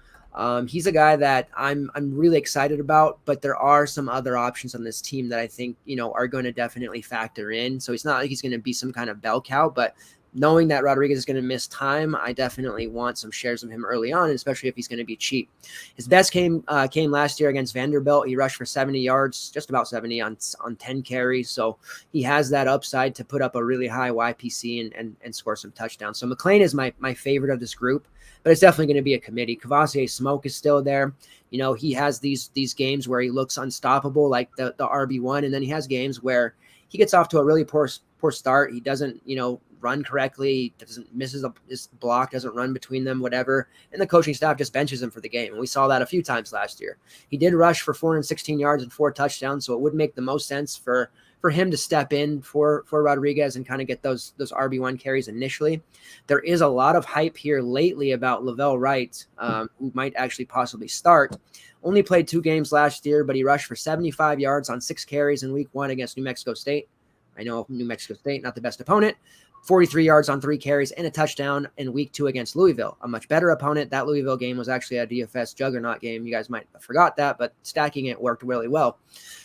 Speaker 1: He's a guy that I'm really excited about, but there are some other options on this team that I think, are going to definitely factor in. So it's not like he's going to be some kind of bell cow, but knowing that Rodriguez is going to miss time, I definitely want some shares of him early on, especially if he's going to be cheap. His best came last year against Vanderbilt. He rushed for 70 yards, just about 70 on 10 carries. So he has that upside to put up a really high YPC and score some touchdowns. So McClain is my favorite of this group, but it's definitely going to be a committee. Kavasier Smoke is still there. He has these games where he looks unstoppable, like the RB1, and then he has games where he gets off to a really poor start. He doesn't, run correctly, misses his block, doesn't run between them, whatever. And the coaching staff just benches him for the game. And we saw that a few times last year. He did rush for 416 yards and 4 touchdowns. So it would make the most sense for him to step in for Rodriguez and kind of get those RB1 carries initially. There is a lot of hype here lately about Lavelle Wright, who might actually possibly start. Only played 2 games last year, but he rushed for 75 yards on 6 carries in week 1 against New Mexico State. I know New Mexico State, not the best opponent. 43 yards on 3 carries and a touchdown in week 2 against Louisville, a much better opponent. That Louisville game was actually a DFS juggernaut game. You guys might have forgot that, but stacking it worked really well.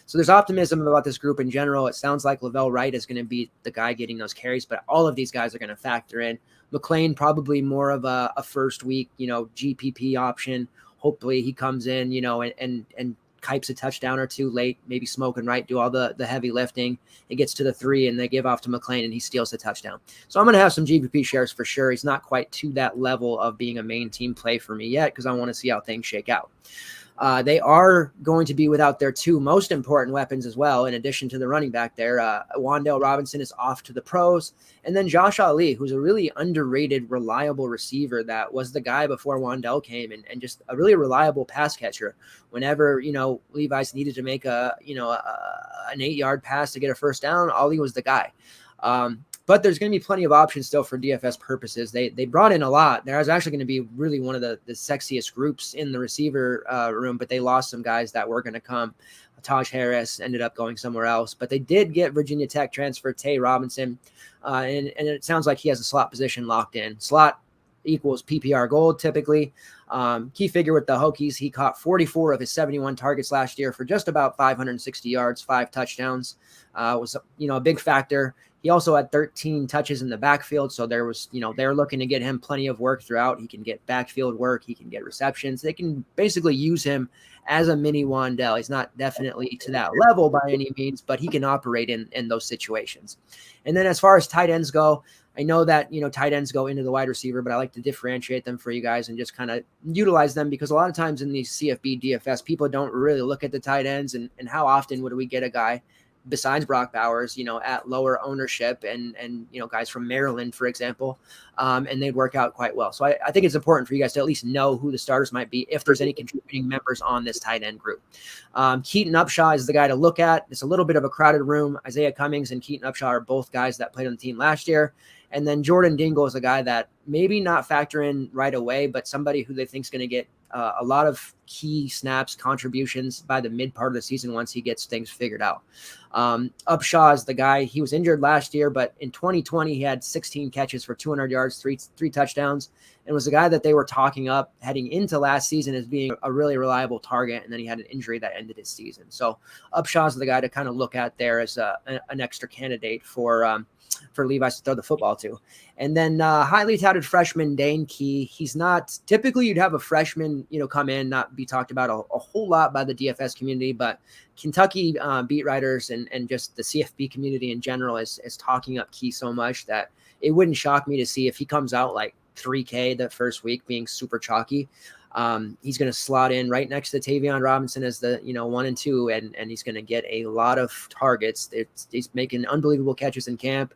Speaker 1: So there's optimism about this group in general. It sounds like Lavelle Wright is going to be the guy getting those carries, but all of these guys are going to factor in. McClain, probably more of a first week, GPP option. Hopefully he comes in, and kipes a touchdown or 2 late, maybe Smoke and Wright do all the heavy lifting. It gets to the 3 and they give off to McClain and he steals the touchdown. So I'm going to have some GPP shares for sure. He's not quite to that level of being a main team play for me yet, because I want to see how things shake out. They are going to be without their 2 most important weapons as well, in addition to the running back there. Waddell Robinson is off to the pros. And then Josh Ali, who's a really underrated, reliable receiver that was the guy before Waddell came, and just a really reliable pass catcher. Whenever, Levi's needed to make an 8-yard pass to get a first down, Ali was the guy. But there's going to be plenty of options still for DFS purposes. They brought in a lot. There's actually going to be really one of the sexiest groups in the receiver room, but they lost some guys that were going to come. Taj Harris ended up going somewhere else, but they did get Virginia Tech transfer Tay Robinson, and it sounds like he has a slot position locked in. Slot equals PPR gold typically. Key figure with the Hokies, he caught 44 of his 71 targets last year for just about 560 yards, 5 touchdowns. Was a big factor. He also had 13 touches in the backfield, so there was, they're looking to get him plenty of work throughout. He can get backfield work, he can get receptions. They can basically use him as a mini Waddell. He's not definitely to that level by any means, but he can operate in those situations. And then as far as tight ends go, I know that, tight ends go into the wide receiver, but I like to differentiate them for you guys and just kind of utilize them, because a lot of times in these CFB DFS, people don't really look at the tight ends and how often would we get a guy besides Brock Bowers, at lower ownership and guys from Maryland, for example, and they'd work out quite well. So I think it's important for you guys to at least know who the starters might be if there's any contributing members on this tight end group. Keaton Upshaw is the guy to look at. It's a little bit of a crowded room. Isaiah Cummings and Keaton Upshaw are both guys that played on the team last year. And then Jordan Dingle is a guy that maybe not factor in right away, but somebody who they think is going to get a lot of key snaps, contributions by the mid part of the season once he gets things figured out. Upshaw is the guy. He was injured last year, but in 2020, he had 16 catches for 200 yards, three touchdowns, and was the guy that they were talking up heading into last season as being a really reliable target. And then he had an injury that ended his season. So Upshaw is the guy to kind of look at there as an extra candidate for Levi's to throw the football to. And then highly touted freshman Dane Key. He's not typically, you'd have a freshman, come in, not be talked about a whole lot by the DFS community, but Kentucky beat writers and just the CFB community in general is talking up Key so much that it wouldn't shock me to see if he comes out like 3K the first week being super chalky. He's going to slot in right next to Tavion Robinson as the 1 and 2, and he's going to get a lot of targets. He's making unbelievable catches in camp.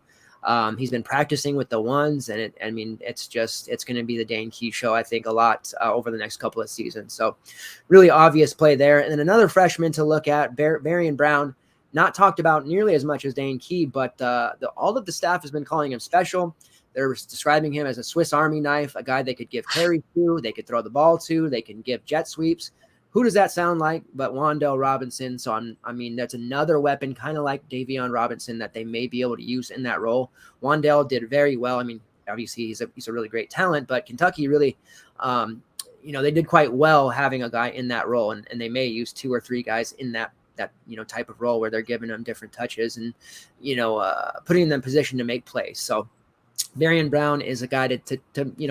Speaker 1: He's been practicing with the ones, and it's going to be the Dane Key show, I think, a lot over the next couple of seasons. So really obvious play there. And then another freshman to look at, Barian Brown, not talked about nearly as much as Dane Key, but all of the staff has been calling him special. They're describing him as a Swiss Army knife, a guy they could give carries to, they could throw the ball to, they can give jet sweeps. Who does that sound like but Waddell Robinson? So that's another weapon, kind of like Davion Robinson, that they may be able to use in that role. Waddell did very well. I mean, obviously he's a really great talent, but Kentucky really, they did quite well having a guy in that role, and they may use 2 or 3 guys in that type of role where they're giving them different touches and putting them in position to make plays. So Barian Brown is a guy to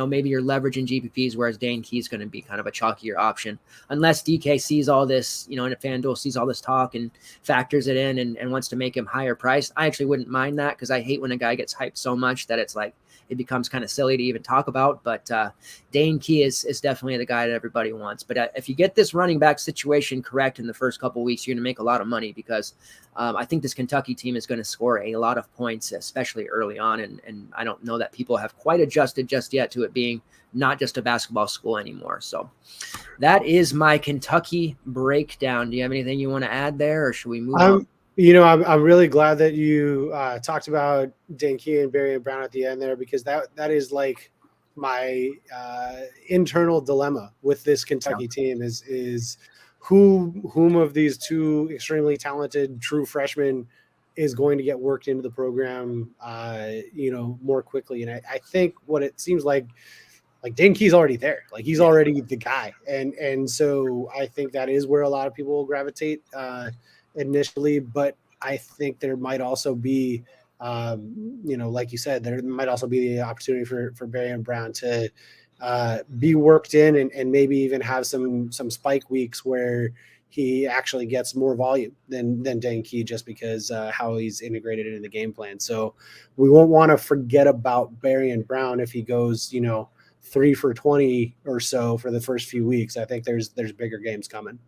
Speaker 1: maybe you're leveraging GPPs, whereas Dane Key is going to be kind of a chalkier option unless DK sees all this, and if FanDuel sees all this talk and factors it in and wants to make him higher priced. I actually wouldn't mind that, because I hate when a guy gets hyped so much that it's like it becomes kind of silly to even talk about. But Dane Key is definitely the guy that everybody wants. But if you get this running back situation correct in the first couple of weeks, you're going to make a lot of money, because I think this Kentucky team is going to score a lot of points, especially early on. And I don't know that people have quite adjusted just yet to it being not just a basketball school anymore. So that is my Kentucky breakdown. Do you have anything you want to add there, or should we move on?
Speaker 2: I'm really glad that you talked about Dane Key and Barian Brown at the end there, because that is like my internal dilemma with this Kentucky team is whom of these 2 extremely talented true freshmen is going to get worked into the program, more quickly. And I think what it seems like Dane Key's already there. Like, he's already the guy. And so I think that is where a lot of people will gravitate initially, but I think there might also be, like you said, there might also be the opportunity for Barian Brown to be worked in and maybe even have some spike weeks where he actually gets more volume than Dane Key, just because how he's integrated into the game plan. So we won't want to forget about Barian Brown if he goes, 3 for 20 or so for the first few weeks. I think there's bigger games coming.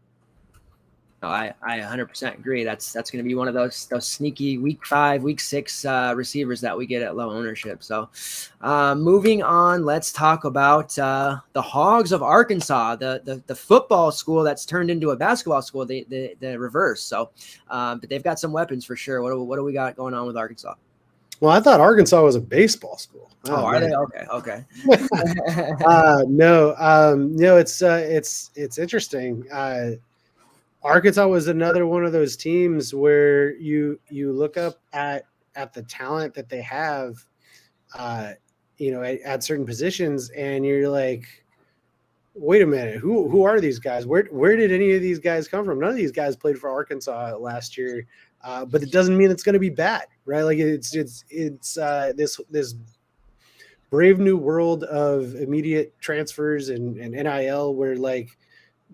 Speaker 1: No, I 100% agree. That's going to be one of those sneaky week 5, week 6 receivers that we get at low ownership. So moving on, let's talk about the Hogs of Arkansas, the football school that's turned into a basketball school, the reverse. So, but they've got some weapons for sure. What do we got going on with Arkansas?
Speaker 2: Well, I thought Arkansas was a baseball school.
Speaker 1: Oh, are they? Okay.
Speaker 2: No, it's interesting. Arkansas was another one of those teams where you look up at the talent that they have, at certain positions, and you're like, wait a minute, who are these guys? Where did any of these guys come from? None of these guys played for Arkansas last year, but it doesn't mean it's going to be bad, right? Like it's this brave new world of immediate transfers and NIL, where like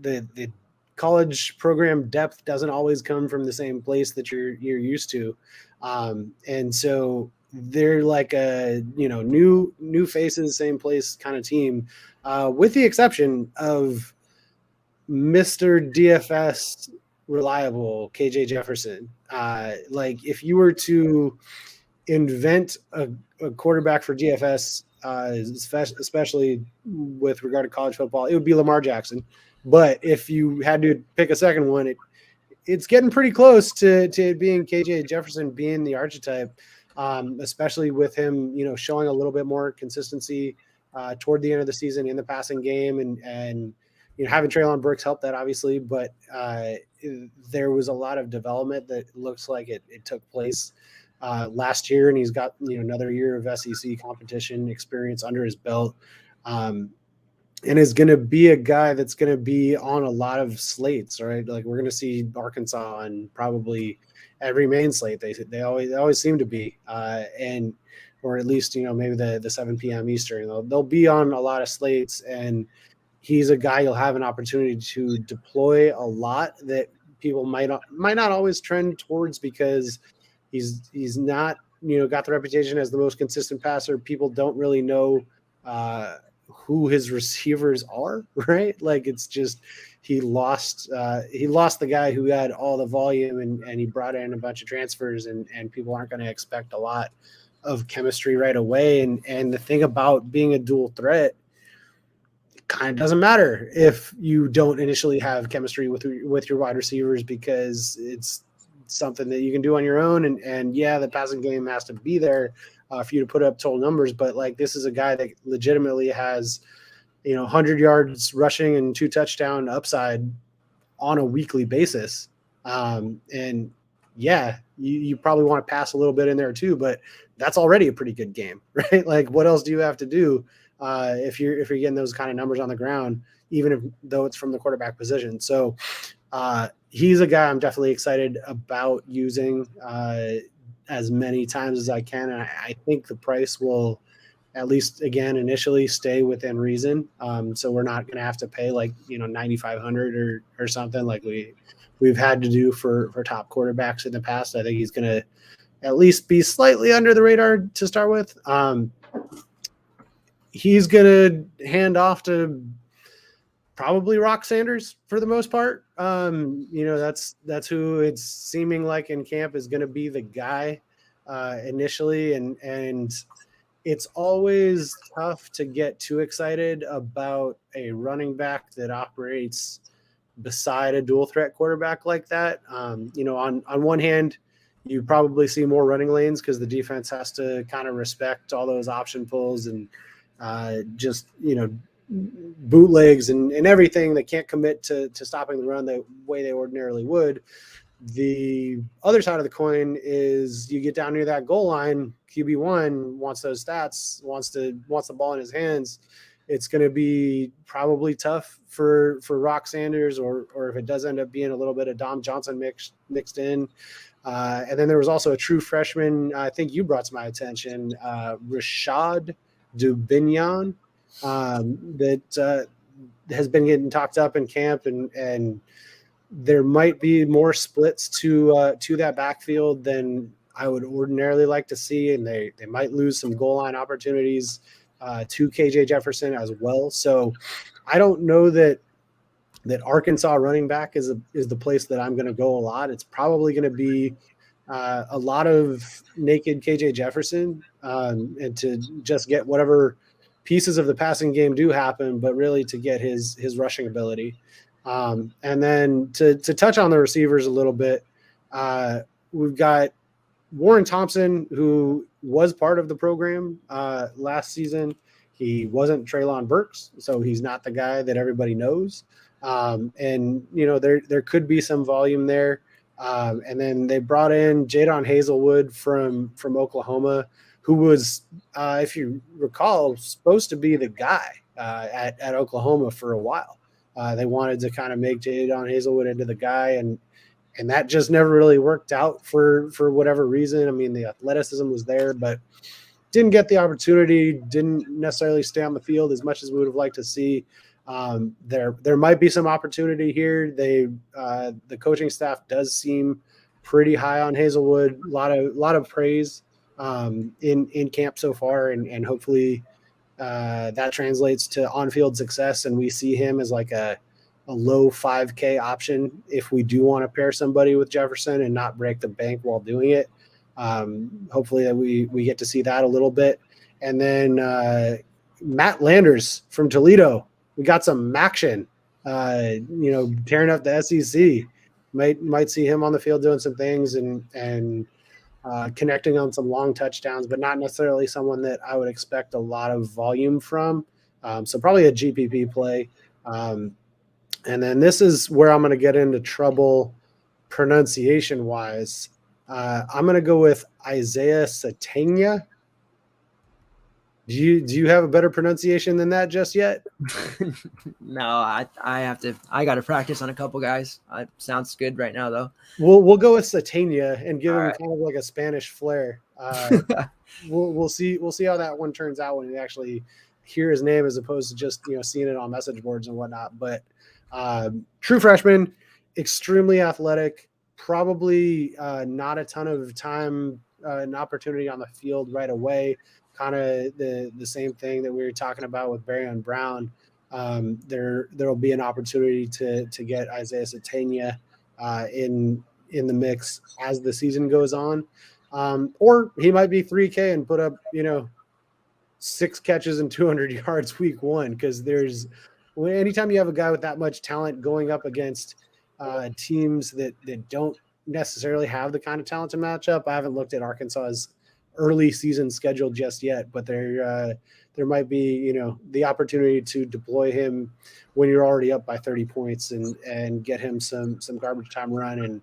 Speaker 2: the college program depth doesn't always come from the same place that you're used to, and so they're like a new faces, same place kind of team, with the exception of Mr. DFS reliable KJ Jefferson. Like, if you were to invent a quarterback for DFS, especially with regard to college football, it would be Lamar Jackson. But if you had to pick a second one, it's getting pretty close to being KJ Jefferson being the archetype, especially with him, showing a little bit more consistency toward the end of the season in the passing game, and having Treylon Burks helped that, obviously. But there was a lot of development that looks like it took place last year, and he's got another year of SEC competition experience under his belt. And is going to be a guy that's going to be on a lot of slates, right? Like, we're going to see Arkansas on probably every main slate. They always seem to be, or at least maybe the 7 p.m. Eastern. They'll be on a lot of slates, and he's a guy you'll have an opportunity to deploy a lot that people might not always trend towards, because he's not got the reputation as the most consistent passer. People don't really know who his receivers are, right? Like it's just he lost the guy who had all the volume, and he brought in a bunch of transfers, and people aren't going to expect a lot of chemistry right away. And the thing about being a dual threat, it kind of doesn't matter if you don't initially have chemistry with your wide receivers, because it's something that you can do on your own. And yeah, the passing game has to be there for you to put up total numbers, but like this is a guy that legitimately has 100 yards rushing and 2 touchdown upside on a weekly basis. And yeah, you probably want to pass a little bit in there too, but that's already a pretty good game, right? Like what else do you have to do if you're getting those kind of numbers on the ground, even though it's from the quarterback position? So he's a guy I'm definitely excited about using as many times as I can. And I think the price will, at least again, initially stay within reason. So we're not going to have to pay like, 9,500 or something like we've had to do for top quarterbacks in the past. I think he's going to at least be slightly under the radar to start with. He's going to hand off to probably Rock Sanders for the most part. That's who it's seeming like in camp is going to be the guy initially. And it's always tough to get too excited about a running back that operates beside a dual threat quarterback like that. On one hand, you probably see more running lanes because the defense has to kind of respect all those option pulls and bootlegs and everything. They can't commit to stopping the run the way they ordinarily would. The other side of the coin is you get down near that goal line, QB1 wants those stats, wants the ball in his hands. It's going to be probably tough for Rock Sanders, or if it does end up being a little bit of Dom Johnson mixed in. And then there was also a true freshman, I think you brought to my attention, Rashad Dubignon, that has been getting talked up in camp, and there might be more splits to that backfield than I would ordinarily like to see, and they might lose some goal line opportunities to KJ Jefferson as well. So I don't know that Arkansas running back is the place that I'm going to go a lot. It's probably going to be a lot of naked KJ Jefferson and to just get whatever pieces of the passing game do happen, but really to get his rushing ability. And then to touch on the receivers a little bit, we've got Warren Thompson, who was part of the program last season. He wasn't Treylon Burks, so he's not the guy that everybody knows. And there could be some volume there. And then they brought in Jadon Hazelwood from Oklahoma, who was, if you recall, supposed to be the guy at Oklahoma for a while. They wanted to kind of make Jadon Hazelwood into the guy, and that just never really worked out for whatever reason. I mean, the athleticism was there, but didn't get the opportunity, didn't necessarily stay on the field as much as we would have liked to see. There might be some opportunity here. The coaching staff does seem pretty high on Hazelwood. A lot of praise in camp so far, and hopefully that translates to on-field success, and we see him as like a low 5K option if we do want to pair somebody with Jefferson and not break the bank while doing it. Hopefully that we get to see that a little bit. And then Matt Landers from Toledo, we got some action, tearing up the SEC. Might see him on the field doing some things and connecting on some long touchdowns, but not necessarily someone that I would expect a lot of volume from. So probably a GPP play. And then this is where I'm going to get into trouble pronunciation wise. I'm going to go with Isaiah Satania. Do you have a better pronunciation than that just yet?
Speaker 1: No, I got to practice on a couple guys. Sounds good right now though.
Speaker 2: We'll go with Satania and give him kind of like a Spanish flair. We'll see how that one turns out when we actually hear his name as opposed to just seeing it on message boards and whatnot. But true freshman, extremely athletic, probably not a ton of time an opportunity on the field right away. Kind of the same thing that we were talking about with Barry Brown. There will be an opportunity to get Isaiah Satania in the mix as the season goes on, or he might be 3K and put up 6 catches and 200 yards week 1, because anytime you have a guy with that much talent going up against teams that don't necessarily have the kind of talent to match up. I haven't looked at Arkansas's early season schedule just yet, but there might be the opportunity to deploy him when you're already up by 30 points and get him some garbage time run, and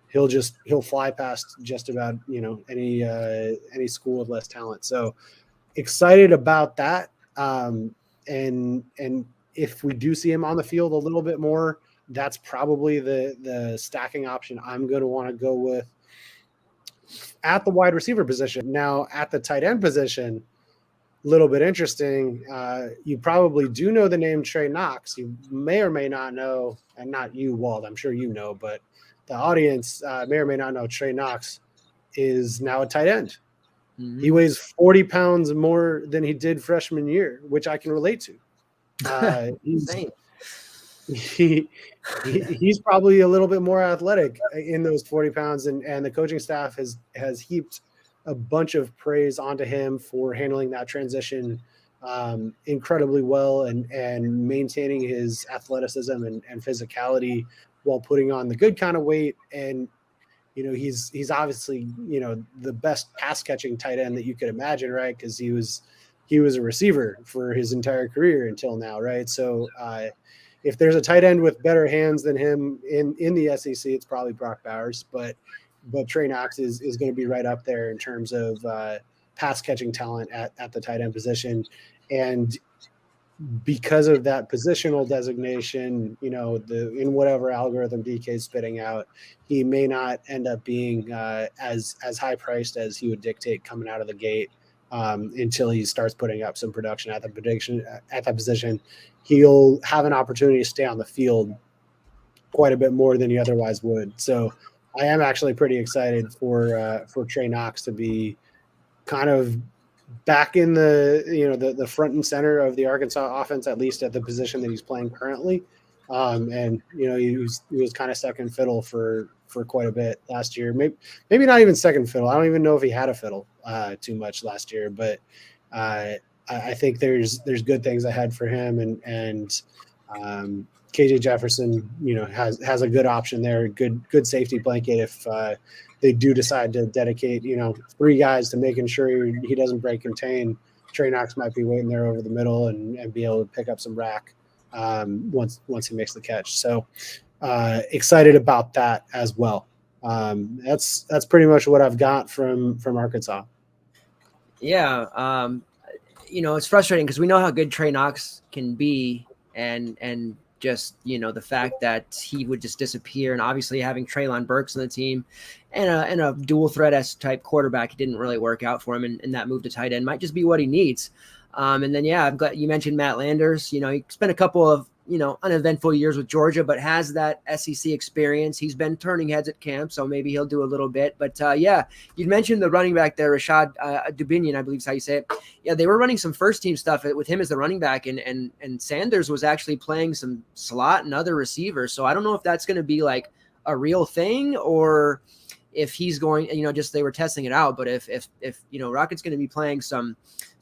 Speaker 2: he'll fly past just about any school with less talent. So excited about that. And if we do see him on the field a little bit more, that's probably the stacking option I'm going to want to go with at the wide receiver position. Now, at the tight end position, a little bit interesting. You probably do know the name Trey Knox. You may or may not know, and not you, Wald, I'm sure you know, but the audience may or may not know Trey Knox is now a tight end. Mm-hmm. He weighs 40 pounds more than he did freshman year, which I can relate to. He's probably a little bit more athletic in those 40 pounds, and the coaching staff has heaped a bunch of praise onto him for handling that transition incredibly well and maintaining his athleticism and physicality while putting on the good kind of weight. And he's obviously the best pass catching tight end that you could imagine, right? Because he was a receiver for his entire career until now, right? So if there's a tight end with better hands than him in the SEC, it's probably Brock Bowers, but Trey Knox is going to be right up there in terms of pass catching talent at the tight end position. And because of that positional designation, in whatever algorithm DK is spitting out, he may not end up being as high priced as he would dictate coming out of the gate until he starts putting up some production at that position. He'll have an opportunity to stay on the field quite a bit more than he otherwise would. So I am actually pretty excited for Trey Knox to be kind of back in the front and center of the Arkansas offense, at least at the position that he's playing currently. And he was kind of second fiddle for quite a bit last year. Maybe not even second fiddle. I don't even know if he had a fiddle too much last year, but I think there's good things ahead for him, and KJ Jefferson, has a good option there, good safety blanket if they do decide to dedicate, 3 guys to making sure he doesn't break contain. Trey Knox might be waiting there over the middle and be able to pick up some rack once he makes the catch. So excited about that as well. That's pretty much what I've got from Arkansas.
Speaker 1: Yeah. It's frustrating because we know how good Trey Knox can be, and just, the fact that he would just disappear, and obviously having Treylon Burks on the team and a dual threat type quarterback, it didn't really work out for him, and that move to tight end might just be what he needs. And then, I'm glad you mentioned Matt Landers. He spent a couple of, uneventful years with Georgia, but has that SEC experience. He's been turning heads at camp, so maybe he'll do a little bit. But you mentioned the running back there, Rashad Dubinion, I believe is how you say it. Yeah, they were running some first team stuff with him as the running back, and Sanders was actually playing some slot and other receivers. So I don't know if that's going to be like a real thing, or if he's going, just they were testing it out. But if Rocket's going to be playing some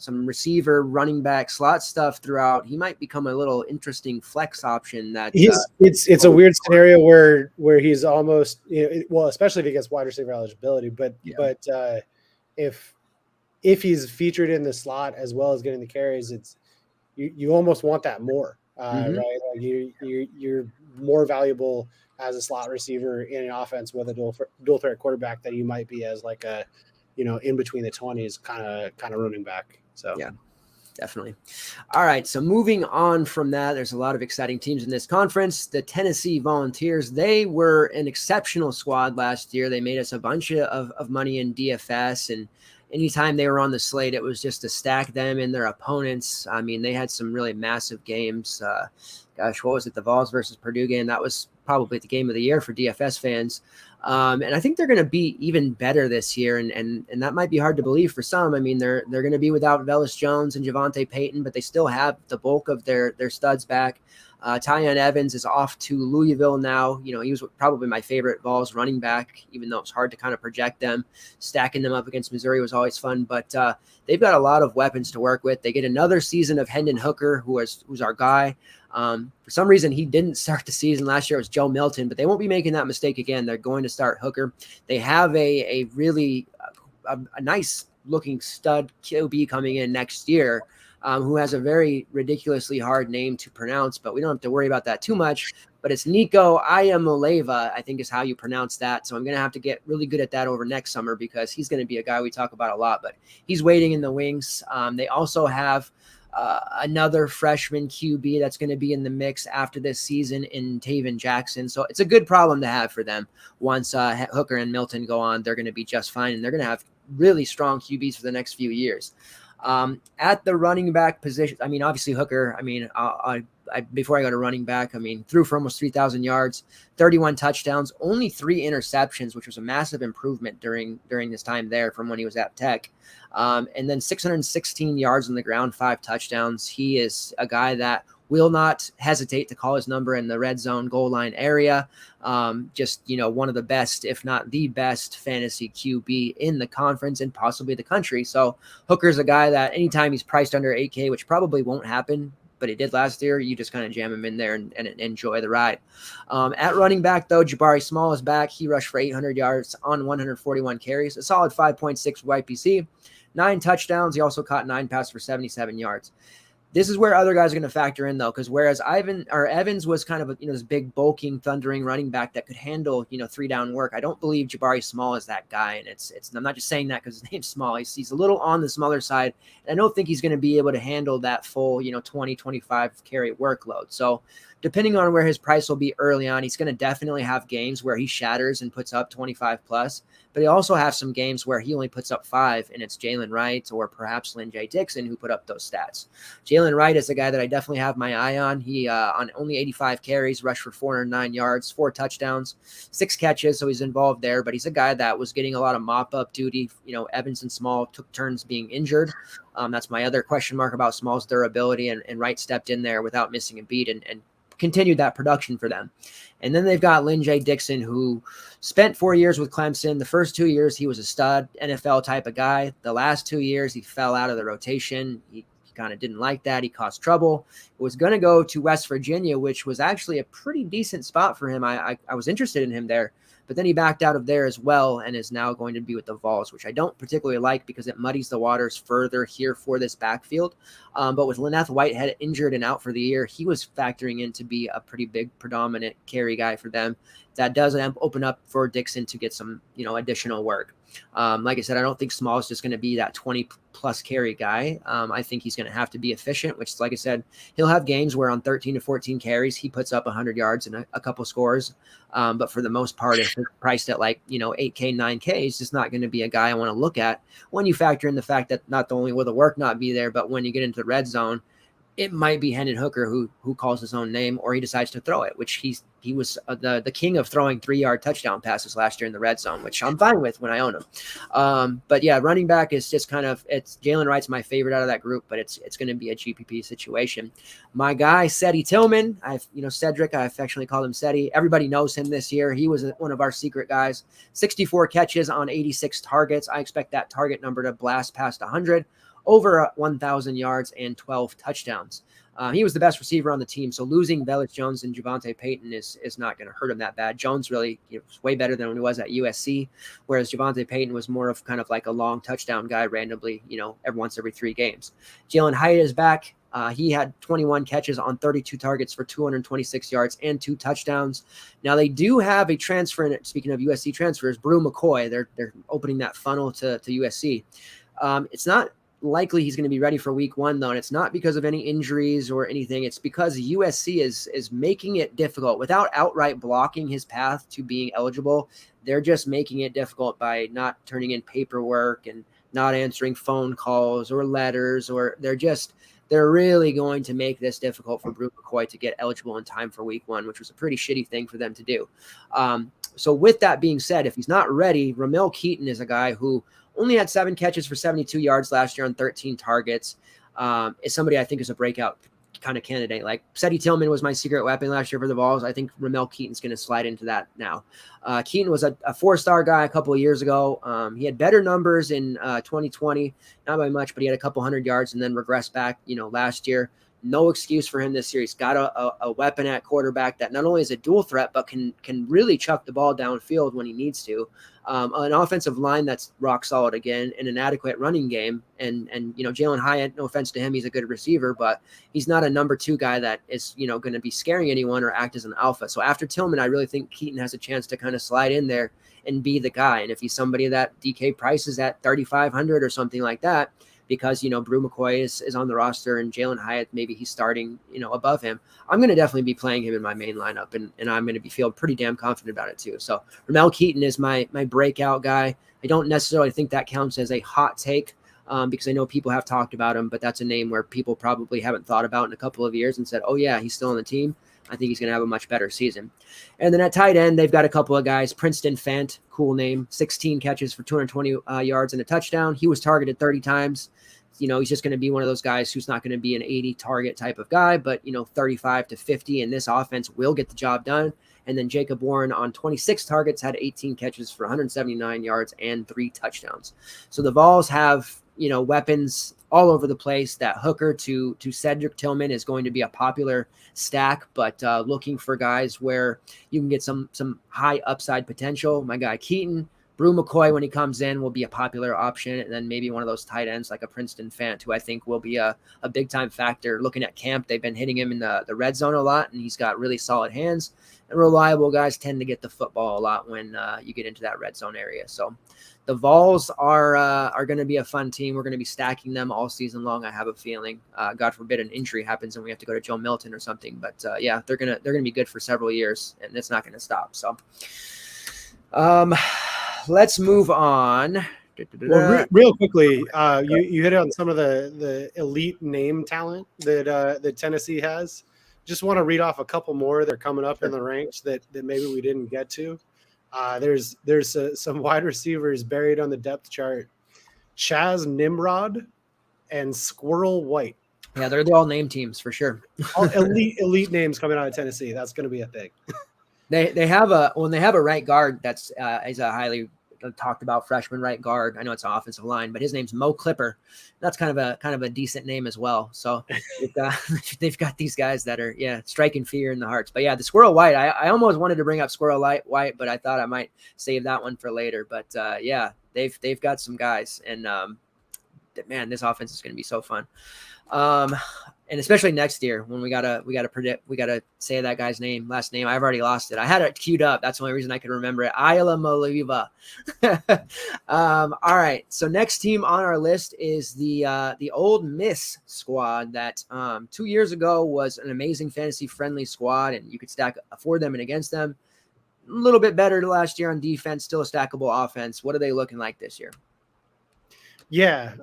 Speaker 1: receiver, running back, slot stuff throughout, he might become a little interesting flex option. That
Speaker 2: it's a weird scenario where he's almost, especially if he gets wide receiver eligibility. But if he's featured in the slot as well as getting the carries, it's you almost want that more, right? Like you're more valuable as a slot receiver in an offense with a dual threat quarterback that you might be as like a, in between the 20s kind of running back. So
Speaker 1: yeah, definitely. All right. So moving on from that, there's a lot of exciting teams in this conference. The Tennessee Volunteers, they were an exceptional squad last year. They made us a bunch of money in DFS, and anytime they were on the slate, it was just to stack them and their opponents. I mean, they had some really massive games. What was it? The Vols versus Purdue game. That was probably the game of the year for DFS fans. And I think they're going to be even better this year. And that might be hard to believe for some. I mean, they're going to be without Velus Jones and Javonte Payton, but they still have the bulk of their studs back. Tyon Evans is off to Louisville now. You know, he was probably my favorite Vols running back, even though it's hard to kind of project them. Stacking them up against Missouri was always fun, but they've got a lot of weapons to work with. They get another season of Hendon Hooker, who's our guy. For some reason, he didn't start the season last year. It was Joe Milton, but they won't be making that mistake again. They're going to start Hooker. They have a really a nice looking stud QB coming in next year, who has a very ridiculously hard name to pronounce, but we don't have to worry about that too much. But it's Nico Iamaleava, I think is how you pronounce that. So I'm going to have to get really good at that over next summer because he's going to be a guy we talk about a lot, but he's waiting in the wings. They also have another freshman QB that's going to be in the mix after this season in Taven Jackson. So it's a good problem to have for them. Once Hooker and Milton go on, they're going to be just fine, and they're going to have really strong QBs for the next few years. At the running back position, I mean, obviously Hooker, I mean, before I go to running back, I mean, threw for almost 3,000 yards, 31 touchdowns, only 3 interceptions, which was a massive improvement during this time there from when he was at Tech. And then 616 yards on the ground, 5 touchdowns. He is a guy that will not hesitate to call his number in the red zone goal line area. Just, you know, one of the best, if not the best fantasy QB in the conference and possibly the country. So Hooker's a guy that anytime he's priced under 8K, which probably won't happen, but he did last year, you just kind of jam him in there and enjoy the ride. At running back, though, Jabari Small is back. He rushed for 800 yards on 141 carries, a solid 5.6 YPC, 9 touchdowns. He also caught 9 passes for 77 yards. This is where other guys are going to factor in, though, because whereas Evans was kind of this big, bulking, thundering running back that could handle 3-down work, I don't believe Jabari Small is that guy. And it's I'm not just saying that because his name's Small. He's a little on the smaller side. And I don't think he's going to be able to handle that full 20, 25 carry workload. So depending on where his price will be early on, he's going to definitely have games where he shatters and puts up 25 plus, but he also have some games where he only puts up 5, and it's Jalen Wright or perhaps Lynn J. Dixon who put up those stats. Jalen Wright is a guy that I definitely have my eye on. He on only 85 carries, rushed for 409 yards, 4 touchdowns, 6 catches, so he's involved there, but he's a guy that was getting a lot of mop-up duty. Evans and Small took turns being injured. That's my other question mark about Small's durability, and Wright stepped in there without missing a beat and continued that production for them. And then they've got Lynn J. Dixon, who spent 4 years with Clemson. The first 2 years, he was a stud NFL type of guy. The last 2 years, he fell out of the rotation. He kind of didn't like that. He caused trouble. He was going to go to West Virginia, which was actually a pretty decent spot for him. I was interested in him there, but then he backed out of there as well and is now going to be with the Vols, which I don't particularly like because it muddies the waters further here for this backfield. But with Lynette Whitehead injured and out for the year, he was factoring in to be a pretty big predominant carry guy for them. That does open up for Dixon to get some, additional work. Like I said, I don't think Small is just going to be that 20-plus carry guy. I think he's going to have to be efficient, which, like I said, he'll have games where on 13 to 14 carries, he puts up 100 yards and a couple scores. But for the most part, if it's priced at 8K, 9K, he's just not going to be a guy I want to look at when you factor in the fact that not only will the work not be there, but when you get into the red zone, it might be Hendon Hooker who calls his own name, or he decides to throw it, which he was the king of throwing 3-yard touchdown passes last year in the red zone, which I'm fine with when I own him. But yeah, running back is just it's Jalen Wright's my favorite out of that group, but it's going to be a GPP situation. My guy, Seti Tillman, Cedric, I affectionately call him Seti. Everybody knows him this year. He was one of our secret guys, 64 catches on 86 targets. I expect that target number to blast past 100. Over 1,000 yards and 12 touchdowns. He was the best receiver on the team, so losing Velus Jones and Javonte Payton is not going to hurt him that bad. Jones really was way better than when he was at USC, whereas Javonte Payton was more of kind of like a long touchdown guy randomly, every 3 games. Jalen Hyatt is back. He had 21 catches on 32 targets for 226 yards and 2 touchdowns. Now they do have a transfer in it. Speaking of USC transfers, Brew McCoy, they're opening that funnel to USC. It's not likely he's going to be ready for week 1, though, and it's not because of any injuries or anything. It's because USC is making it difficult without outright blocking his path to being eligible. They're just making it difficult by not turning in paperwork and not answering phone calls or letters, or they're just they're really going to make this difficult for Brew McCoy to get eligible in time for week 1, which was a pretty shitty thing for them to do. So with that being said, if he's not ready, Ramel Keaton is a guy who only had 7 catches for 72 yards last year on 13 targets. Is somebody I think is a breakout kind of candidate. Like Seti Tillman was my secret weapon last year for the Vols. I think Ramel Keaton's going to slide into that now. Keaton was a 4-star guy a couple of years ago. He had better numbers in 2020, not by much, but he had a couple hundred yards and then regressed back, last year. No excuse for him this year. He's got a weapon at quarterback that not only is a dual threat, but can really chuck the ball downfield when he needs to. An offensive line that's rock solid again, and an adequate running game. And Jalen Hyatt, no offense to him, he's a good receiver, but he's not a number 2 guy that is, going to be scaring anyone or act as an alpha. So after Tillman, I really think Keaton has a chance to kind of slide in there and be the guy. And if he's somebody that DK prices at 3,500 or something like that, because, Brew McCoy is on the roster and Jalen Hyatt, maybe he's starting, above him, I'm going to definitely be playing him in my main lineup, and I'm going to be feeling pretty damn confident about it too. So Ramel Keaton is my breakout guy. I don't necessarily think that counts as a hot take because I know people have talked about him, but that's a name where people probably haven't thought about in a couple of years and said, oh yeah, he's still on the team. I think he's going to have a much better season. And then at tight end, they've got a couple of guys. Princeton Fant, cool name, 16 catches for 220 yards and a touchdown. He was targeted 30 times. He's just going to be one of those guys who's not going to be an 80 target type of guy, but 35 to 50 in this offense will get the job done. And then Jacob Warren on 26 targets had 18 catches for 179 yards and 3 touchdowns. So the Vols have, weapons all over the place. That hooker to Cedric Tillman is going to be a popular stack, but looking for guys where you can get some high upside potential. My guy Keaton, Brew McCoy, when he comes in, will be a popular option, and then maybe one of those tight ends like a Princeton Fant, who I think will be a big-time factor. Looking at camp, they've been hitting him in the red zone a lot, and he's got really solid hands. And reliable guys tend to get the football a lot when you get into that red zone area. So the Vols are going to be a fun team. We're going to be stacking them all season long, I have a feeling. God forbid an injury happens and we have to go to Joe Milton or something. But, yeah, they're gonna be good for several years, and it's not going to stop. So let's move on.
Speaker 2: Well, real quickly, you hit on some of the elite name talent that Tennessee has. Just want to read off a couple more that are coming up in the ranks that maybe we didn't get to. There's some wide receivers buried on the depth chart. Chaz Nimrod and Squirrel White.
Speaker 1: Yeah, they're all name teams for sure.
Speaker 2: All elite names coming out of Tennessee. That's going to be a thing.
Speaker 1: They have a right guard that's is a highly talked about freshman right guard. I know it's an offensive line, but his name's Mo Clipper. That's kind of a decent name as well. So they've got these guys that are striking fear in the hearts. But yeah, the Squirrel White. I almost wanted to bring up Squirrel White, but I thought I might save that one for later. But yeah, they've got some guys, and man, this offense is going to be so fun. And especially next year when we gotta say that guy's last name. I've already lost it. I had it queued up. That's the only reason I could remember it. Ayala Maliva. All right. So next team on our list is the Ole Miss squad that 2 years ago was an amazing fantasy friendly squad, and you could stack for them and against them. A little bit better last year on defense, still a stackable offense. What are they looking like this year?
Speaker 2: Yeah.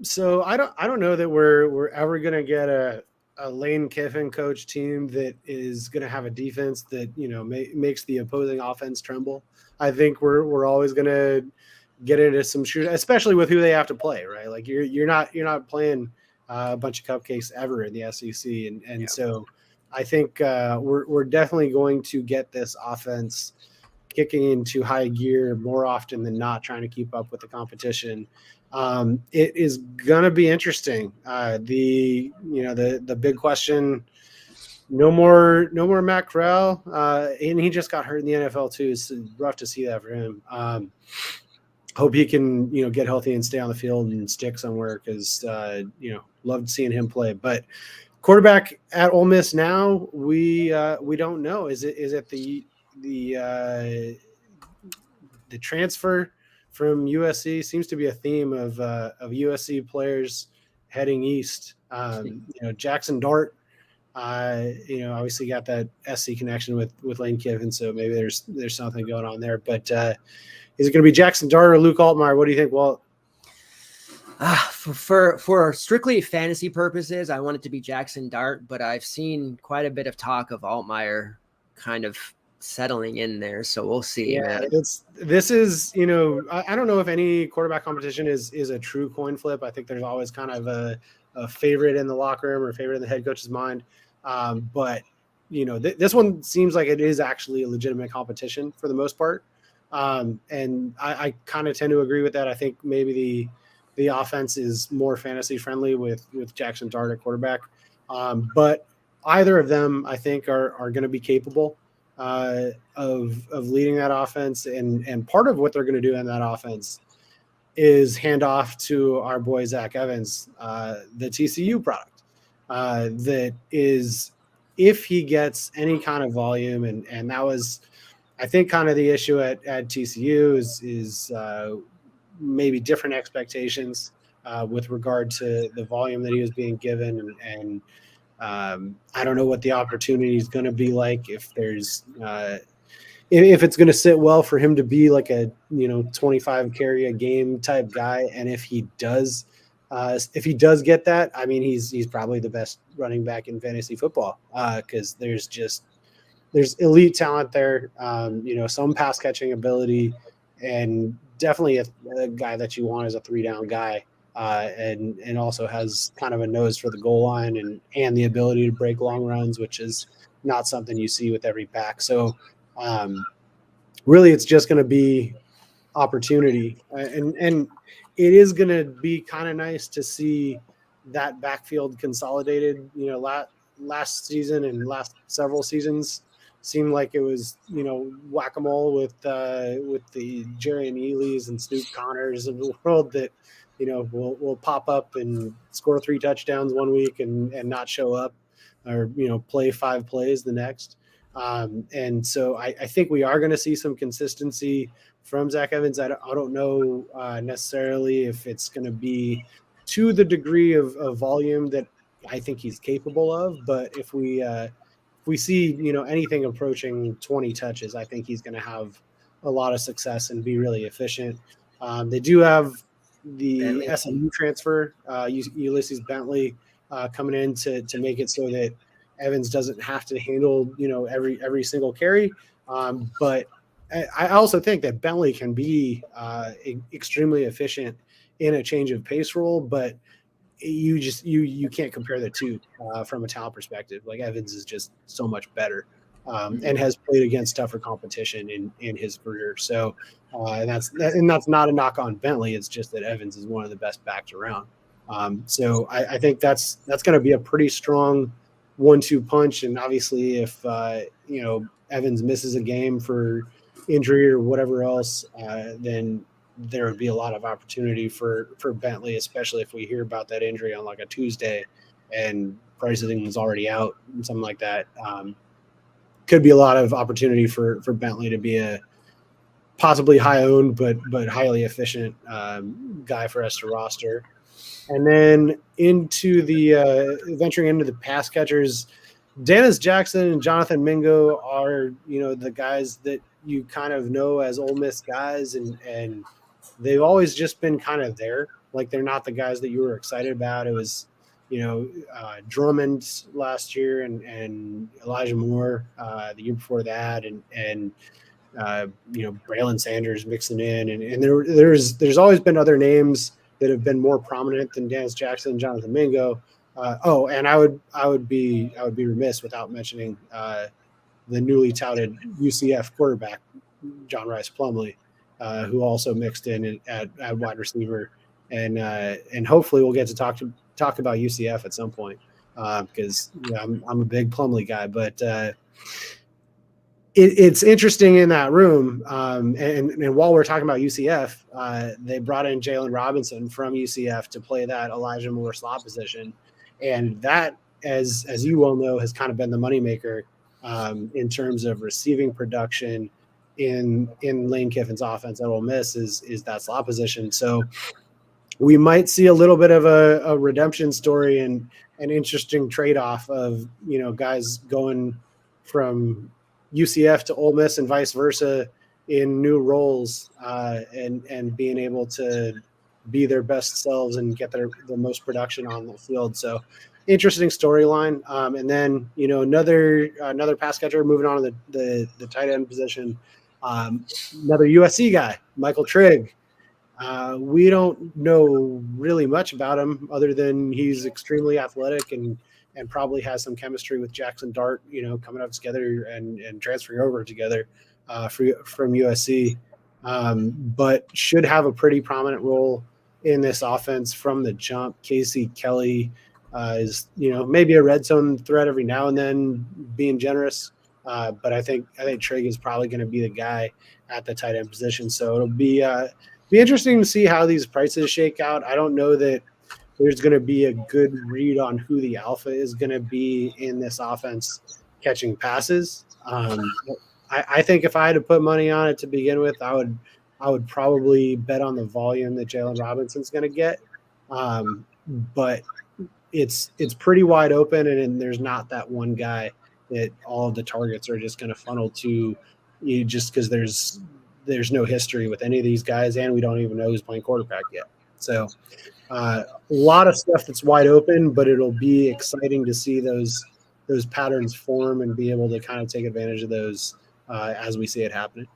Speaker 2: So I don't know that we're ever going to get a Lane Kiffin coach team that is going to have a defense that, makes the opposing offense tremble. I think we're always going to get into some shooters, especially with who they have to play, right? Like you're not playing a bunch of cupcakes ever in the SEC. And so I think we're definitely going to get this offense kicking into high gear more often than not, trying to keep up with the competition. It is going to be interesting. The big question, no more Matt Corral. And he just got hurt in the NFL too. It's rough to see that for him. Hope he can, get healthy and stay on the field and stick somewhere. Cause loved seeing him play, but quarterback at Ole Miss now, we don't know. Is it the transfer from USC? Seems to be a theme of USC players heading east. Jackson Dart, obviously got that SC connection with Lane Kiffin, so maybe there's something going on there. But is it going to be Jackson Dart or Luke Altmaier? What do you think, Walt?
Speaker 1: For strictly fantasy purposes, I want it to be Jackson Dart, but I've seen quite a bit of talk of Altmaier kind of settling in there, so we'll see,
Speaker 2: Yeah,
Speaker 1: man.
Speaker 2: this is, I don't know if any quarterback competition is a true coin flip. I think there's always kind of a favorite in the locker room or a favorite in the head coach's mind. But this one seems like it is actually a legitimate competition for the most part. And I kind of tend to agree with that. I think maybe the offense is more fantasy friendly with Jackson Dart at quarterback. But either of them, I think, are going to be capable of leading that offense, and part of what they're going to do in that offense is hand off to our boy Zach Evans, the TCU product. That is, if he gets any kind of volume, and that was, I think, kind of the issue at TCU is maybe different expectations with regard to the volume that he was being given, and I don't know what the opportunity is going to be like, if there's if it's going to sit well for him to be like a 25 carry a game type guy, and if he does get that, I mean, he's probably the best running back in fantasy football, because there's elite talent there, some pass catching ability, and definitely a guy that you want as a 3-down guy. And also has kind of a nose for the goal line and the ability to break long runs, which is not something you see with every back. So really, it's just going to be opportunity, and it is going to be kind of nice to see that backfield consolidated. Last season and last several seasons seemed like it was whack-a-mole with the Jerry and Ely's and Snoop Connors of the world that will pop up and score 3 touchdowns one week and not show up, or play 5 plays the next. And so I think we are going to see some consistency from Zach Evans. I don't know necessarily if it's going to be to the degree of volume that I think he's capable of, but if we see anything approaching 20 touches, I think he's going to have a lot of success and be really efficient. They do have the
Speaker 1: Bentley.
Speaker 2: SMU transfer, Ulysses Bentley, coming in to make it so that Evans doesn't have to handle every single carry. But I also think that Bentley can be extremely efficient in a change of pace role, but you can't compare the two from a talent perspective. Like, Evans is just so much better, and has played against tougher competition in his career. So and that's not a knock on Bentley. It's just that Evans is one of the best backs around. So I think that's going to be a pretty strong 1-2 punch. And obviously, if Evans misses a game for injury or whatever else, then there would be a lot of opportunity for Bentley, especially if we hear about that injury on like a Tuesday and pricing is already out and something like that. Could be a lot of opportunity for Bentley to be a possibly high owned but highly efficient guy for us to roster. And then into the venturing into the pass catchers, Dennis Jackson and Jonathan Mingo are the guys that you kind of know as Ole Miss guys, and they've always just been kind of there. Like, they're not the guys that you were excited about. It was Drummond last year and Elijah Moore the year before that, and Braylon Sanders mixing in, and there's always been other names that have been more prominent than Dennis Jackson and Jonathan Mingo. And I would be remiss without mentioning the newly touted UCF quarterback, John Rice Plumlee, who also mixed in at wide receiver, and hopefully we'll get to talk about UCF at some point, because I'm a big Plumlee guy, but it's interesting in that room. And while we're talking about UCF, they brought in Jalen Robinson from UCF to play that Elijah Moore slot position. And that, as you well know, has kind of been the moneymaker in terms of receiving production in Lane Kiffin's offense at Ole Miss is that slot position. So we might see a little bit of a redemption story and an interesting trade-off of, guys going from UCF to Ole Miss and vice versa in new roles, and being able to be their best selves and get the most production on the field. So interesting storyline. And then, another pass catcher moving on to the tight end position. Another USC guy, Michael Trigg. We don't know really much about him other than he's extremely athletic and probably has some chemistry with Jackson Dart, coming up together and transferring over together from USC. But should have a pretty prominent role in this offense from the jump. Casey Kelly is, maybe a red zone threat every now and then, being generous. But I think Trigg is probably going to be the guy at the tight end position. So it'll be interesting to see how these prices shake out. I don't know that there's going to be a good read on who the alpha is going to be in this offense catching passes. I think if I had to put money on it to begin with, I would probably bet on the volume that Jalen Robinson's going to get. But it's pretty wide open, and there's not that one guy that all of the targets are just going to funnel to, just because there's no history with any of these guys, and we don't even know who's playing quarterback yet. So a lot of stuff that's wide open, but it'll be exciting to see those patterns form and be able to kind of take advantage of those as we see it happening.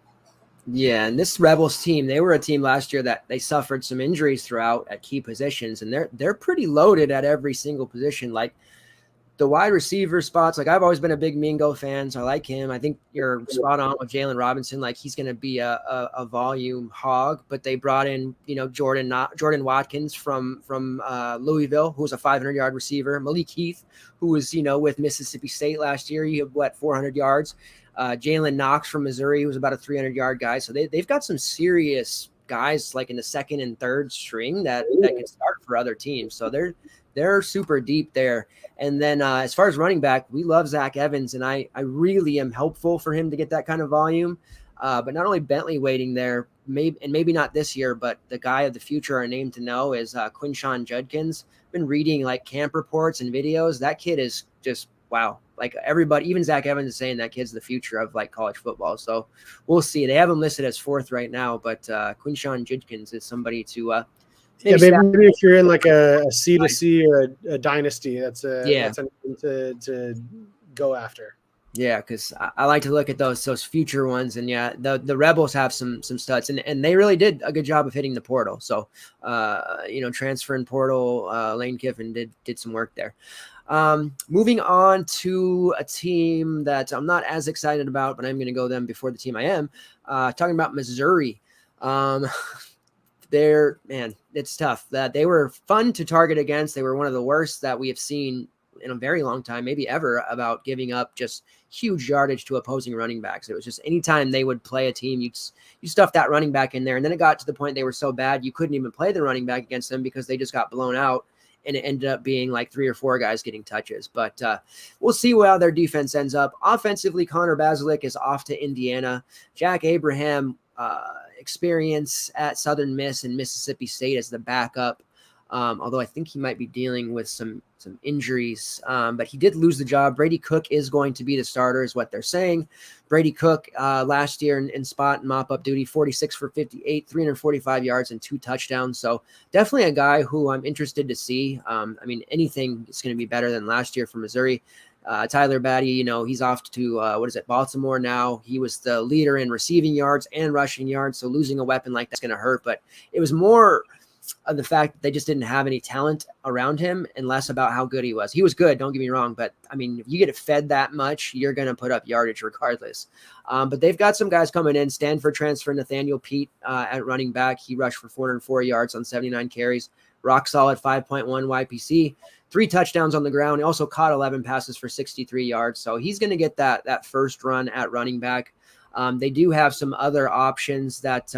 Speaker 1: Yeah, and this Rebels team, they were a team last year that they suffered some injuries throughout at key positions, and they're pretty loaded at every single position. Like the wide receiver spots, like I've always been a big Mingo fan, so I like him. I think you're spot on with Jalen Robinson. Like he's going to be a volume hog, but they brought in, Jordan Watkins from Louisville, who was a 500-yard receiver. Malik Heath, who was, with Mississippi State last year. He had 400 yards. Jalen Knox from Missouri, who was about a 300-yard guy. So they've got some serious guys like in the second and third string that can start for other teams. So they're super deep there. And then as far as running back, we love Zach Evans, and I really am hopeful for him to get that kind of volume. But not only Bentley waiting there, maybe not this year, but the guy of the future, our name to know, is Quinshawn Judkins. Been reading like camp reports and videos. That kid is just wow. Like everybody, even Zach Evans is saying that kid's the future of like college football. So we'll see. They have him listed as fourth right now, but Quinshawn Judkins is somebody to
Speaker 2: maybe if you're in like a C2C or a dynasty, that's a name to go after.
Speaker 1: Yeah, because I like to look at those future ones, and yeah, the Rebels have some studs, and they really did a good job of hitting the portal. So, transferring portal, Lane Kiffin did some work there. Moving on to a team that I'm not as excited about, but I'm going to go them before the team I am. Talking about Missouri. It's tough. That they were fun to target against. They were one of the worst that we have seen in a very long time, maybe ever, about giving up just huge yardage to opposing running backs. It was just anytime they would play a team, you stuff that running back in there. And then it got to the point they were so bad, you couldn't even play the running back against them because they just got blown out. And it ended up being like 3 or 4 guys getting touches. But we'll see how their defense ends up. Offensively, Connor Bazelak is off to Indiana. Jack Abraham, experience at Southern Miss and Mississippi State as the backup. Although I think he might be dealing with some injuries, but he did lose the job. Brady Cook is going to be the starter, is what they're saying. Brady Cook last year in spot and mop-up duty, 46 for 58, 345 yards and 2 touchdowns. So definitely a guy who I'm interested to see. Anything is going to be better than last year for Missouri. Tyler Batty, he's off to, Baltimore now. He was the leader in receiving yards and rushing yards, so losing a weapon like that's going to hurt. But it was more of the fact that they just didn't have any talent around him and less about how good he was. He was good, don't get me wrong, but if you get fed that much, you're going to put up yardage regardless. But they've got some guys coming in. Stanford transfer Nathaniel Pete at running back. He rushed for 404 yards on 79 carries. Rock solid 5.1 YPC, 3 touchdowns on the ground. He also caught 11 passes for 63 yards. So he's going to get that first run at running back. They do have some other options that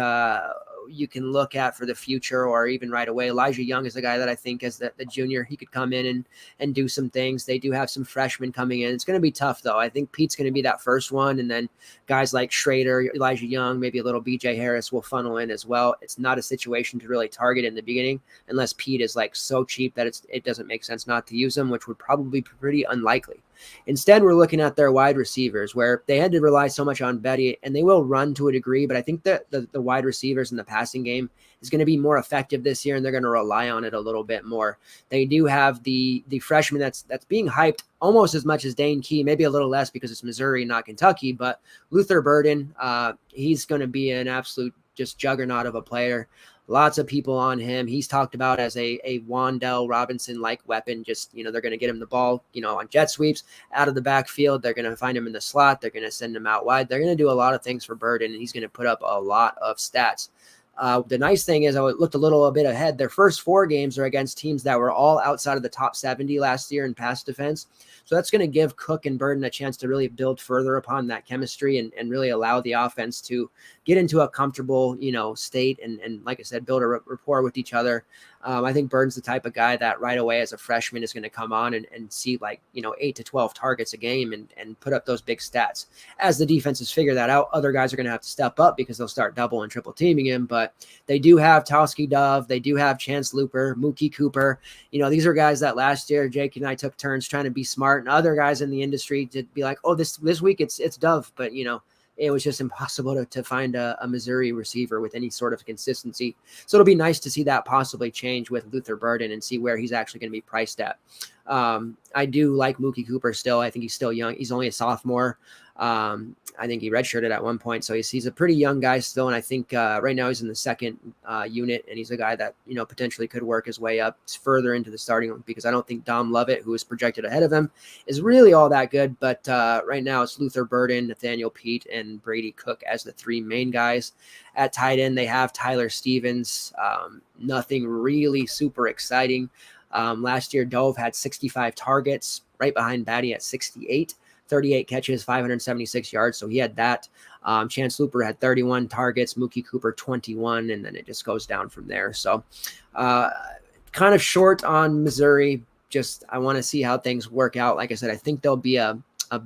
Speaker 1: you can look at for the future or even right away. Elijah Young is a guy that I think as the junior, he could come in and do some things. They do have some freshmen coming in. It's going to be tough though. I think Pete's going to be that first one. And then guys like Schrader, Elijah Young, maybe a little BJ Harris will funnel in as well. It's not a situation to really target in the beginning unless Pete is like so cheap that it doesn't make sense not to use him, which would probably be pretty unlikely. Instead, we're looking at their wide receivers, where they had to rely so much on Betty, and they will run to a degree, but I think that the wide receivers in the passing game is going to be more effective this year, and they're going to rely on it a little bit more. They do have the freshman that's being hyped almost as much as Dane Key, maybe a little less because it's Missouri, not Kentucky, but Luther Burden, he's going to be an absolute just juggernaut of a player. Lots of people on him. He's talked about as a Waddell Robinson-like weapon. Just, they're going to get him the ball, on jet sweeps out of the backfield. They're going to find him in the slot. They're going to send him out wide. They're going to do a lot of things for Burden, and he's going to put up a lot of stats. The nice thing is, I looked a bit ahead. Their first 4 games are against teams that were all outside of the top 70 last year in pass defense. So that's going to give Cook and Burden a chance to really build further upon that chemistry and really allow the offense to get into a comfortable, state and like I said, build a rapport with each other. I think Burden's the type of guy that right away as a freshman is going to come on and see 8 to 12 targets a game and put up those big stats. As the defenses figure that out, other guys are going to have to step up because they'll start double and triple teaming him. But they do have Towski Dove. They do have Chance Looper, Mookie Cooper. These are guys that last year Jake and I took turns trying to be smart, and other guys in the industry to be like, oh, this week it's Dove. But, it was just impossible to find a Missouri receiver with any sort of consistency. So it'll be nice to see that possibly change with Luther Burden and see where he's actually going to be priced at. I do like Mookie Cooper still. I think he's still young. He's only a sophomore. I think he redshirted at one point. So he's a pretty young guy still. And I think right now he's in the second unit, and he's a guy that, potentially could work his way up further into the starting, because I don't think Dom Lovett, who is projected ahead of him, is really all that good. But right now it's Luther Burden, Nathaniel Pete, and Brady Cook as the 3 main guys. At tight end, they have Tyler Stevens. Nothing really super exciting. Last year, Dove had 65 targets, right behind Batty at 68. 38 catches, 576 yards. So he had that. Chance Looper had 31 targets, Mookie Cooper 21, and then it just goes down from there. So kind of short on Missouri. Just I want to see how things work out. Like I said, I think there'll be a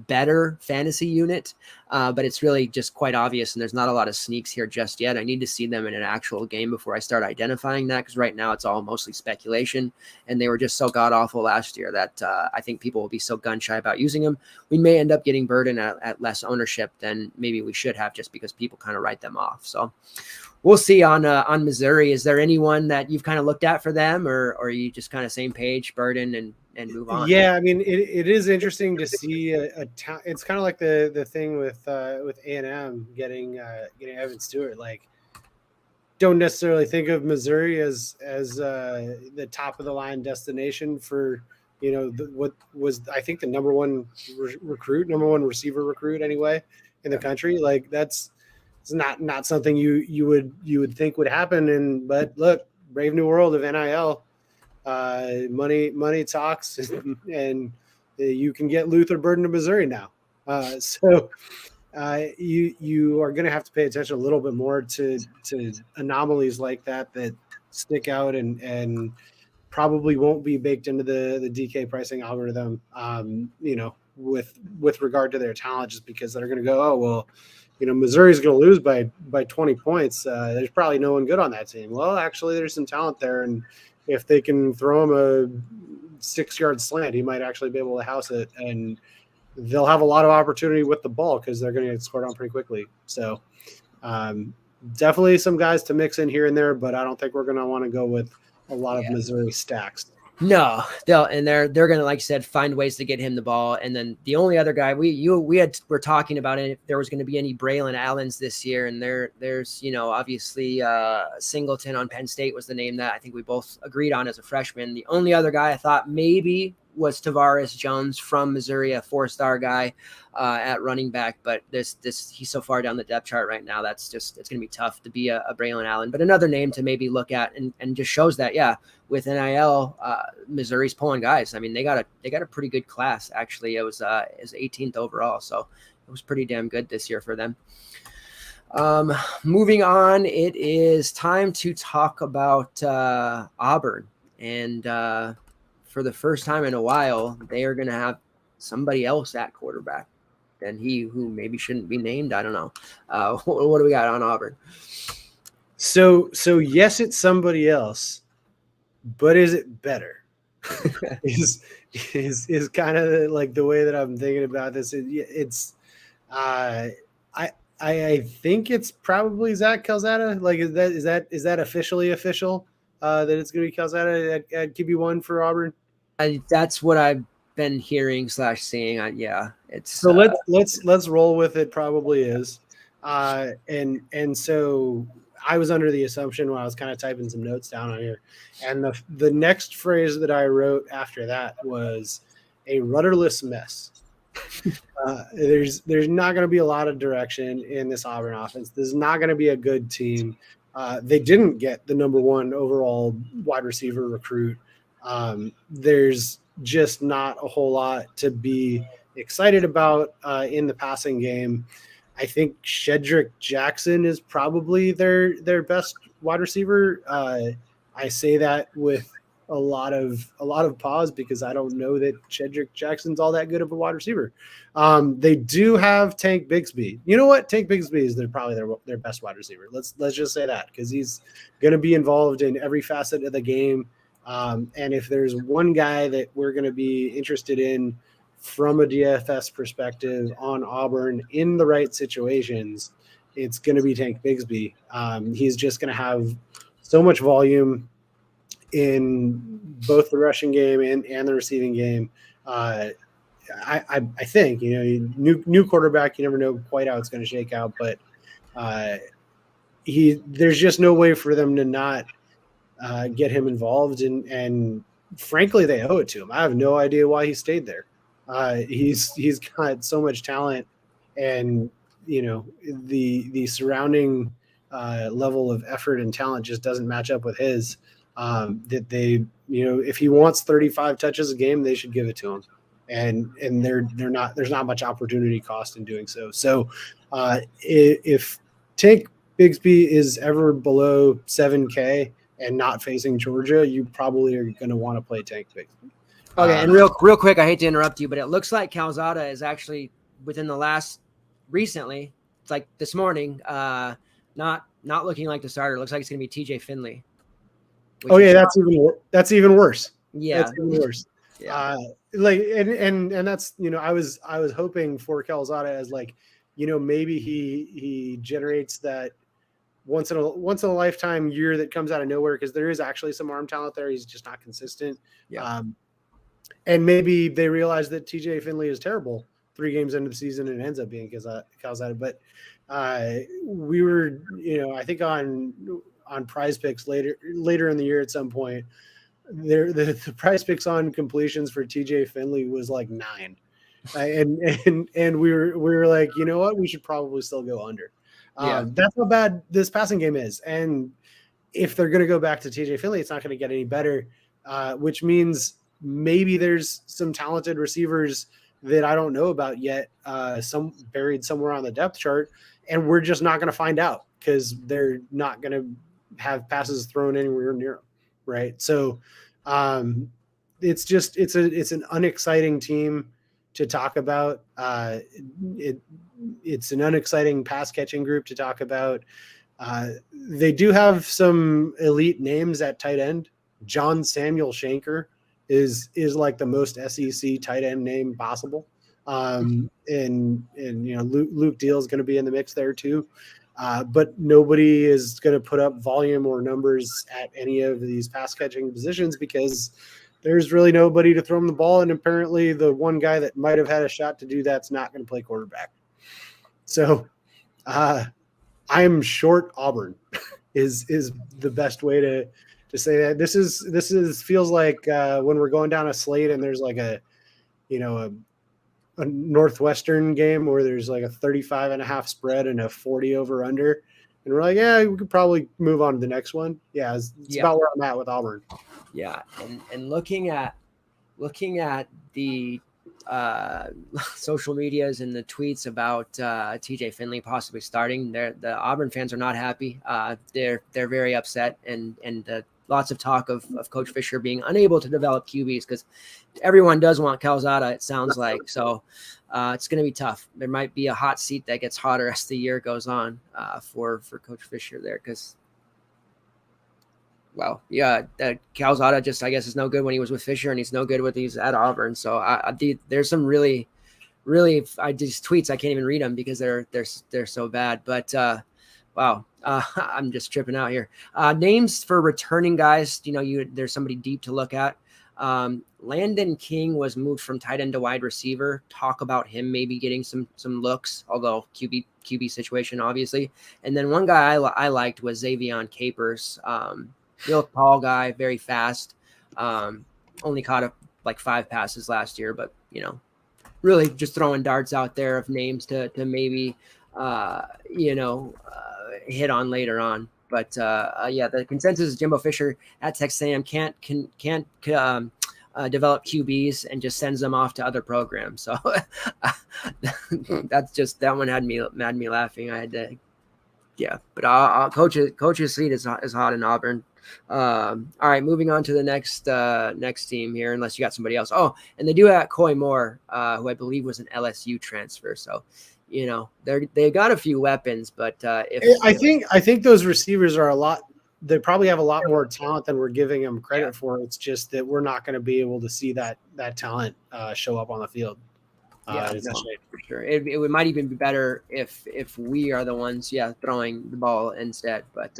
Speaker 1: better fantasy unit, but it's really just quite obvious, and there's not a lot of sneaks here just yet. I need to see them in an actual game before I start identifying that, because right now it's all mostly speculation, and they were just so god-awful last year that I think people will be so gun-shy about using them. We may end up getting Burden at less ownership than maybe we should have, just because people kind of write them off. So we'll see on Missouri. Is there anyone that you've kind of looked at for them, or are you just kind of same page, Burden, and move on?
Speaker 2: Yeah, I mean, it is interesting to see it's kind of like the thing with A&M getting Evan Stewart. Like, don't necessarily think of Missouri as the top of the line destination for what was, I think, the number one receiver recruit anyway in the country. Like, it's not something you would think would happen. But look, brave new world of NIL. Money talks, and you can get Luther Burden to Missouri now. So you are going to have to pay attention a little bit more to anomalies like that stick out and probably won't be baked into the DK pricing algorithm. With regard to their talent, just because they're going to go, oh well, Missouri's going to lose by 20 points. There's probably no one good on that team. Well, actually, there's some talent there, and if they can throw him a 6-yard slant, he might actually be able to house it, and they'll have a lot of opportunity with the ball because they're going to get scored on pretty quickly. So definitely some guys to mix in here and there, but I don't think we're going to want to go with a lot of Missouri stacks.
Speaker 1: No, they're going to, like I said, find ways to get him the ball. And then the only other guy we're talking about it, if there was going to be any Braylon Allens this year, and there's obviously Singleton on Penn State was the name that I think we both agreed on as a freshman. The only other guy I thought maybe was Tavares Jones from Missouri, a 4-star guy at running back. But this he's so far down the depth chart right now. It's going to be tough to be a Braylon Allen. But another name to maybe look at and just shows that, with NIL, Missouri's pulling guys. I mean, they got a pretty good class, actually. It was 18th overall. So it was pretty damn good this year for them. Moving on, it is time to talk about Auburn. And for the first time in a while, they are going to have somebody else at quarterback than he who maybe shouldn't be named. I don't know. What do we got on Auburn?
Speaker 2: So yes, it's somebody else, but is it better? is kind of like the way that I'm thinking about this. It's I think it's probably Zach Calzada. Like, is that officially official that it's going to be Calzada at QB1 for Auburn?
Speaker 1: That's what I've been hearing / seeing. Yeah, it's
Speaker 2: so let's roll with it. Probably is, and so I was under the assumption when I was kind of typing some notes down on here, and the next phrase that I wrote after that was a rudderless mess. There's not going to be a lot of direction in this Auburn offense. There's not going to be a good team. They didn't get the number 1 overall wide receiver recruit. There's just not a whole lot to be excited about in the passing game. I think Shedrick Jackson is probably their best wide receiver. I say that with a lot of pause because I don't know that Shedrick Jackson's all that good of a wide receiver. They do have Tank Bigsby. You know what? Tank Bigsby is probably their best wide receiver. Let's just say that because he's going to be involved in every facet of the game. And if there's one guy that we're going to be interested in from a DFS perspective on Auburn in the right situations, it's going to be Tank Bigsby. He's just going to have so much volume in both the rushing game and the receiving game. I think, new quarterback, you never know quite how it's going to shake out, but there's just no way for them to not get him involved. And frankly, they owe it to him. I have no idea why he stayed there. He's got so much talent, and the surrounding level of effort and talent just doesn't match up with his. That they, if he wants 35 touches a game, they should give it to him, and there's not much opportunity cost in doing so. So if Tank Bigsby is ever below 7K and not facing Georgia, you probably are going to want to play Tank Bigsby.
Speaker 1: Okay, and real quick, I hate to interrupt you, but it looks like Calzada is actually recently, it's like this morning, not looking like the starter. It looks like it's going to be TJ Finley.
Speaker 2: Oh yeah, that's even worse.
Speaker 1: Yeah,
Speaker 2: that's even worse. Yeah, and that's I was hoping for Calzada as maybe he generates that once in a lifetime year that comes out of nowhere because there is actually some arm talent there. He's just not consistent.
Speaker 1: Yeah.
Speaker 2: And maybe they realize that TJ Finley is terrible 3 games into the season and ends up being Calzada. But we were, I think on Prize Picks later in the year at some point, the Prize Picks on completions for TJ Finley was like 9, and we were like, you know what, we should probably still go under. That's how bad this passing game is, and if they're going to go back to TJ Finley, it's not going to get any better, which means maybe there's some talented receivers that I don't know about yet, some buried somewhere on the depth chart, and we're just not going to find out because they're not going to have passes thrown anywhere near them, right? So it's an unexciting team to talk about. It's an unexciting pass catching group to talk about. They do have some elite names at tight end. John Samuel Shanker is like the most SEC tight end name possible. And Luke Deal is going to be in the mix there too. But nobody is going to put up volume or numbers at any of these pass catching positions because there's really nobody to throw him the ball. And apparently the one guy that might've had a shot to do that's not going to play quarterback. So I'm short Auburn is the best way to say that. This is feels like when we're going down a slate and there's like a Northwestern game where there's like a 35.5 spread and a 40 over under. And we're like, yeah, we could probably move on to the next one. Yeah. It's about where I'm at with Auburn.
Speaker 1: Yeah. And looking at the social medias and the tweets about TJ Finley possibly starting, the Auburn fans are not happy. They're very upset and lots of talk of Coach Fisher being unable to develop QBs because everyone does want Calzada, it sounds like. So it's going to be tough. There might be a hot seat that gets hotter as the year goes on for Coach Fisher there because Well, yeah, that Calzada just, I guess, is no good when he was with Fisher, and he's no good when he's at Auburn. So there's some really, really, I just tweets I can't even read them because they're so bad. But wow, I'm just tripping out here. Names for returning guys. There's somebody deep to look at. Landon King was moved from tight end to wide receiver. Talk about him maybe getting some looks, although QB situation obviously. And then one guy I liked was Xavion Capers. Real tall guy, very fast. Only caught like 5 passes last year, but really just throwing darts out there of names to maybe hit on later on. But yeah, the consensus is Jimbo Fisher at Texas A&M can't develop QBs and just sends them off to other programs. So that one had me laughing. I had to, yeah. But coach's seat is hot in Auburn. All right, moving on to the next team here, unless you got somebody else. Oh, and they do have Coy Moore, who I believe was an LSU transfer. So, they got a few weapons, but
Speaker 2: I think those receivers are they probably have a lot more talent than we're giving them credit for. It's just that we're not going to be able to see that talent show up on the field.
Speaker 1: For sure. It might even be better if we are the ones, throwing the ball instead. But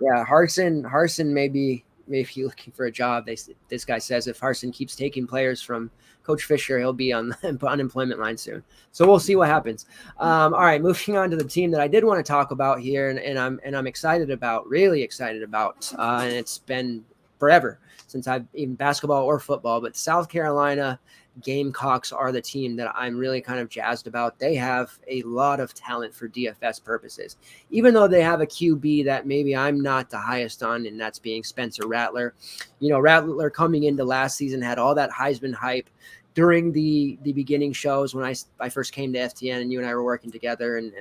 Speaker 1: Harsin may be looking for a job. This guy says if Harsin keeps taking players from Coach Fisher, he'll be on the unemployment line soon. So we'll see what happens. All right, moving on to the team that I did want to talk about here, and I'm excited about, really excited about, and it's been forever since I've even basketball or football, but South Carolina Gamecocks are the team that I'm really kind of jazzed about. They have a lot of talent for DFS purposes, even though they have a QB that maybe I'm not the highest on, and that's being Spencer Rattler. Rattler coming into last season had all that Heisman hype during the beginning shows when I first came to FTN, and you and I were working together, and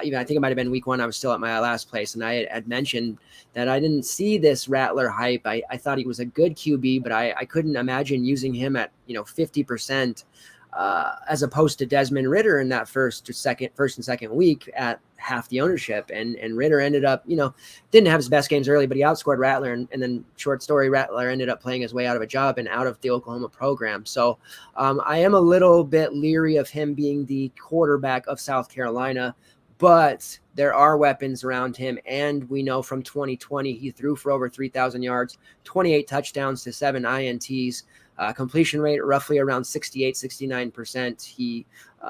Speaker 1: even I think it might have been week 1. I was still at my last place, and I had mentioned that I didn't see this Rattler hype. I thought he was a good QB, but I couldn't imagine using him at 50% as opposed to Desmond Ridder in that first and second week at half the ownership. And Ridder ended up, didn't have his best games early, but he outscored Rattler. And then short story, Rattler ended up playing his way out of a job and out of the Oklahoma program. So I am a little bit leery of him being the quarterback of South Carolina, but there are weapons around him. And we know from 2020, he threw for over 3,000 yards, 28 touchdowns to 7 INTs, completion rate roughly around 69%. He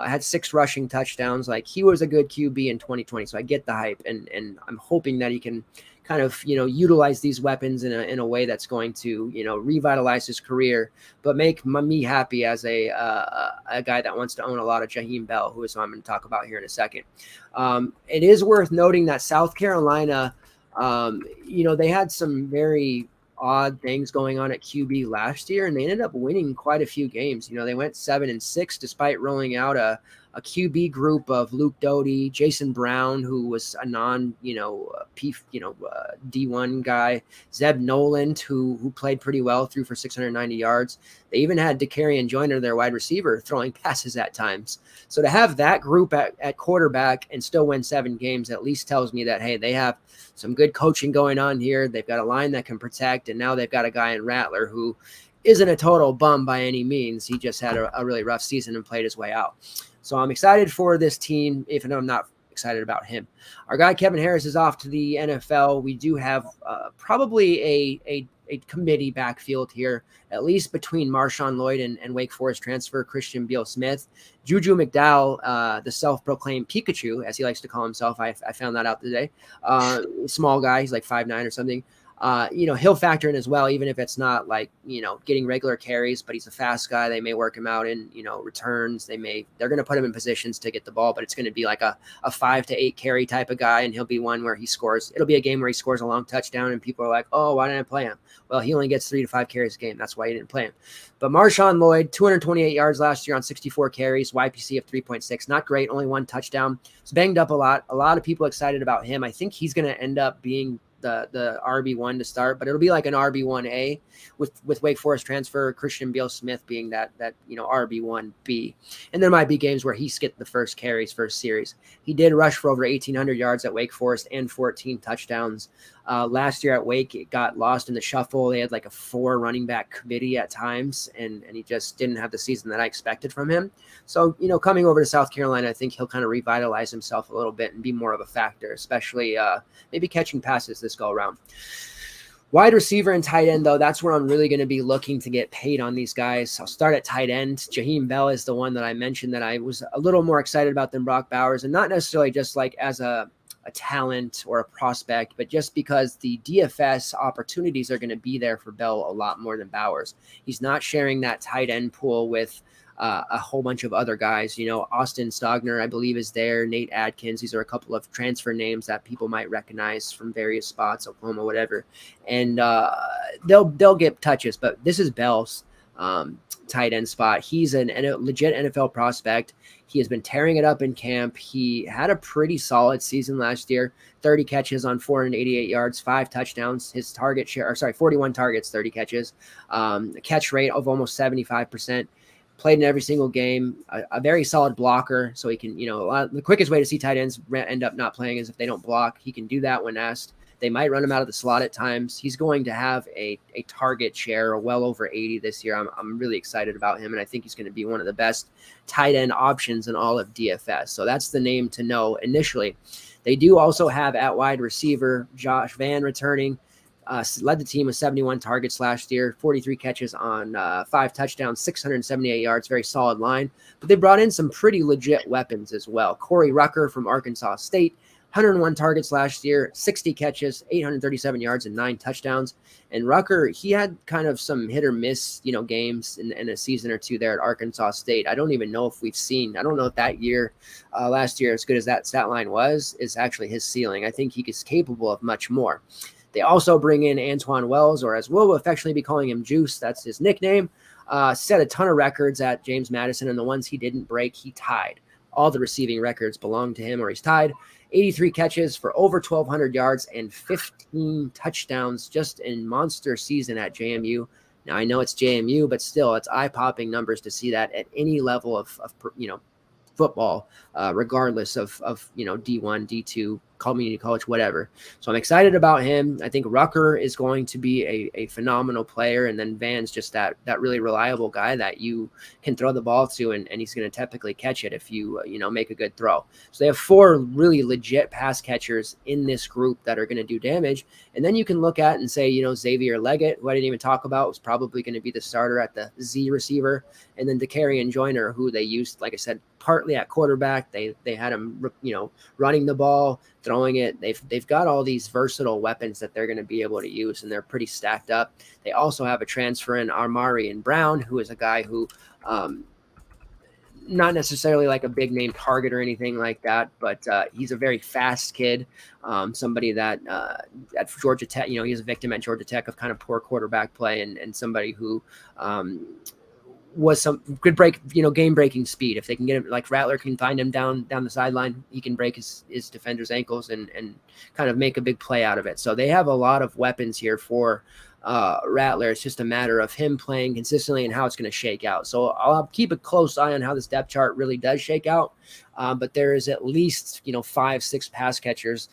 Speaker 1: had 6 rushing touchdowns. Like, he was a good QB in 2020. So I get the hype, and I'm hoping that he can kind of, utilize these weapons in a way that's going to, revitalize his career, but make me happy as a guy that wants to own a lot of Jaheim Bell, who is who I'm going to talk about here in a second. It is worth noting that South Carolina, they had some very odd things going on at QB last year, and they ended up winning quite a few games. They went 7-6 despite rolling out a QB group of Luke Doty, Jason Brown, who was a D1 guy, Zeb Noland, who played pretty well, threw for 690 yards. They even had DeCarrion Joyner, their wide receiver, throwing passes at times. So to have that group at quarterback and still win 7 games at least tells me that, hey, they have some good coaching going on here. They've got a line that can protect, and now they've got a guy in Rattler who isn't a total bum by any means. He just had a really rough season and played his way out. So I'm excited for this team, even though I'm not excited about him. Our guy Kevin Harris is off to the NFL. We do have probably a committee backfield here, at least between Marshawn Lloyd and Wake Forest transfer Christian Beal-Smith. Juju McDowell, the self-proclaimed Pikachu, as he likes to call himself. I found that out today. Small guy. He's like 5'9" or something. He'll factor in as well, even if it's not like, getting regular carries, but he's a fast guy. They may work him out in, returns. They're going to put him in positions to get the ball, but it's going to be like a 5 to 8 carry type of guy. And he'll be one where he scores. It'll be a game where he scores a long touchdown and people are like, oh, why didn't I play him? Well, he only gets 3 to 5 carries a game. That's why he didn't play him. But Marshawn Lloyd, 228 yards last year on 64 carries, YPC of 3.6. Not great. Only 1 touchdown. He's banged up a lot. A lot of people excited about him. I think he's going to end up being the RB1 to start, but it'll be like an RB1A with Wake Forest transfer Christian Beal-Smith being that RB1B. And there might be games where he skipped the first carries, first series. He did rush for over 1,800 yards at Wake Forest and 14 touchdowns. Last year at Wake, it got lost in the shuffle. They had like a 4 running back committee at times, and he just didn't have the season that I expected from him. So, coming over to South Carolina, I think he'll kind of revitalize himself a little bit and be more of a factor, especially maybe catching passes this go around. Wide receiver and tight end, though, that's where I'm really going to be looking to get paid on these guys. I'll start at tight end. Jaheim Bell is the one that I mentioned that I was a little more excited about than Brock Bowers, and not necessarily just like as a talent or a prospect, but just because the DFS opportunities are going to be there for Bell a lot more than Bowers. He's not sharing that tight end pool with a whole bunch of other guys. Austin Stogner, I believe, is there. Nate Adkins. These are a couple of transfer names that people might recognize from various spots, Oklahoma, whatever. And they'll get touches, but this is Bell's tight end spot. He's a legit NFL prospect. He has been tearing it up in camp. He had a pretty solid season last year, 30 catches on 488 yards, 5 touchdowns. His target share, 41 targets, 30 catches, a catch rate of almost 75%. Played in every single game, a very solid blocker. So he can, the quickest way to see tight ends end up not playing is if they don't block. He can do that when asked. They might run him out of the slot at times. He's going to have a target share well over 80 this year. I'm really excited about him, and I think he's going to be one of the best tight end options in all of DFS. So that's the name to know initially. They do also have at wide receiver Josh Vann returning. Led the team with 71 targets last year, 43 catches on 5 touchdowns, 678 yards, very solid line. But they brought in some pretty legit weapons as well. Corey Rucker from Arkansas State, 101 targets last year, 60 catches, 837 yards, and 9 touchdowns. And Rucker, he had kind of some hit or miss, games in a season or two there at Arkansas State. I don't even know if I don't know if that year, last year, as good as that stat line was, is actually his ceiling. I think he is capable of much more. They also bring in Antoine Wells, or as we'll affectionately be calling him, Juice. That's his nickname. Set a ton of records at James Madison, and the ones he didn't break, he tied. All the receiving records belong to him, or he's tied. 83 catches for over 1,200 yards and 15 touchdowns just in monster season at JMU. Now, I know it's JMU, but still, it's eye-popping numbers to see that at any level of football, regardless of D1, D2, community college, whatever. So I'm excited about him. I think Rucker is going to be a phenomenal player, and then Van's just that really reliable guy that you can throw the ball to, and he's going to typically catch it if you make a good throw. So they have 4 really legit pass catchers in this group that are going to do damage, and then you can look at and say, Xavier Leggett, who I didn't even talk about, was probably going to be the starter at the Z receiver, and then DeCarrion Joyner, who they used, like I said, partly at quarterback. They had him, running the ball, throwing it. They've got all these versatile weapons that they're going to be able to use, and they're pretty stacked up. They also have a transfer in Armarian Brown, who is a guy who, not necessarily like a big name target or anything like that, but he's a very fast kid. Somebody that at Georgia Tech, he's a victim at Georgia Tech of kind of poor quarterback play, and somebody who was some good break, game breaking speed. If they can get him, like Rattler can find him down the sideline, he can break his defender's ankles and kind of make a big play out of it. So they have a lot of weapons here for Rattler. It's just a matter of him playing consistently and how it's going to shake out. So I'll keep a close eye on how this depth chart really does shake out. But there is at least 5-6 pass catchers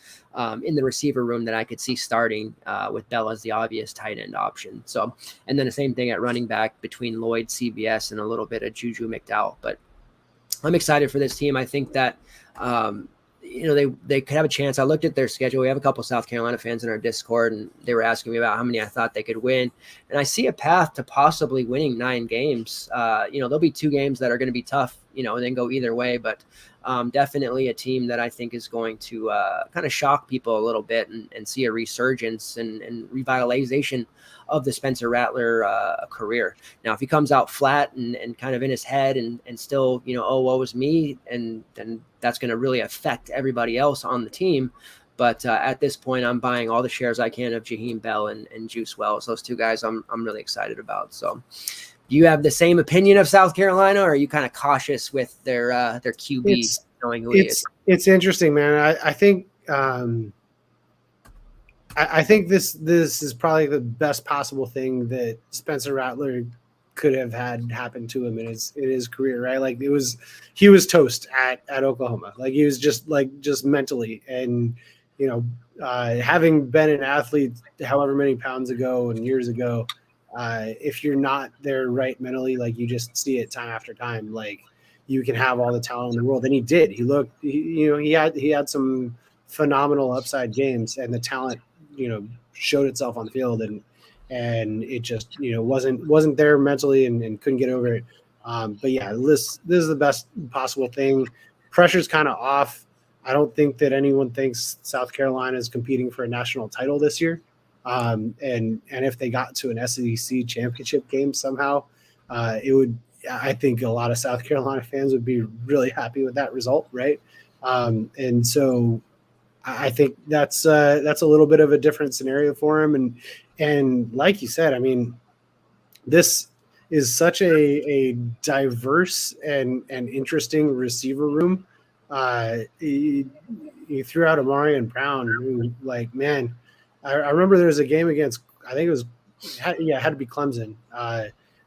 Speaker 1: in the receiver room that I could see starting with Bell as the obvious tight end option. So, and then the same thing at running back between Lloyd, CBS, and a little bit of Juju McDowell. But I'm excited for this team. I think that they could have a chance. I looked at their schedule. We have a couple South Carolina fans in our Discord, and they were asking me about how many I thought they could win. And I see a path to possibly winning 9 games. There'll be 2 games that are going to be tough, and then go either way. But definitely a team that I think is going to kind of shock people a little bit and see a resurgence and revitalization of the Spencer Rattler career. Now, if he comes out flat and kind of in his head and still, oh, woe is me, and then that's going to really affect everybody else on the team. But at this point, I'm buying all the shares I can of Jaheim Bell and Juice Wells. Those 2 guys I'm really excited about. So do you have the same opinion of South Carolina, or are you kind of cautious with their QB knowing who he is?
Speaker 2: It's interesting, man. I think I think this is probably the best possible thing that Spencer Rattler could have had happen to him in his career, right? Like he was toast at Oklahoma. Like he was just mentally, and having been an athlete however many pounds ago and years ago, if you're not there right mentally, like you just see it time after time, like you can have all the talent in the world. And he did. He had some phenomenal upside games, and the talent, showed itself on the field, and it just, wasn't there mentally and couldn't get over it. But yeah, this is the best possible thing. Pressure's kind of off. I don't think that anyone thinks South Carolina is competing for a national title this year. And if they got to an SEC championship game somehow, I think a lot of South Carolina fans would be really happy with that result, right? And so I think that's a little bit of a different scenario for him. And like you said, I mean, this is such a diverse and interesting receiver room. He threw out Amarian Brown, who, like, man, I remember there was a game against, I think it had to be Clemson,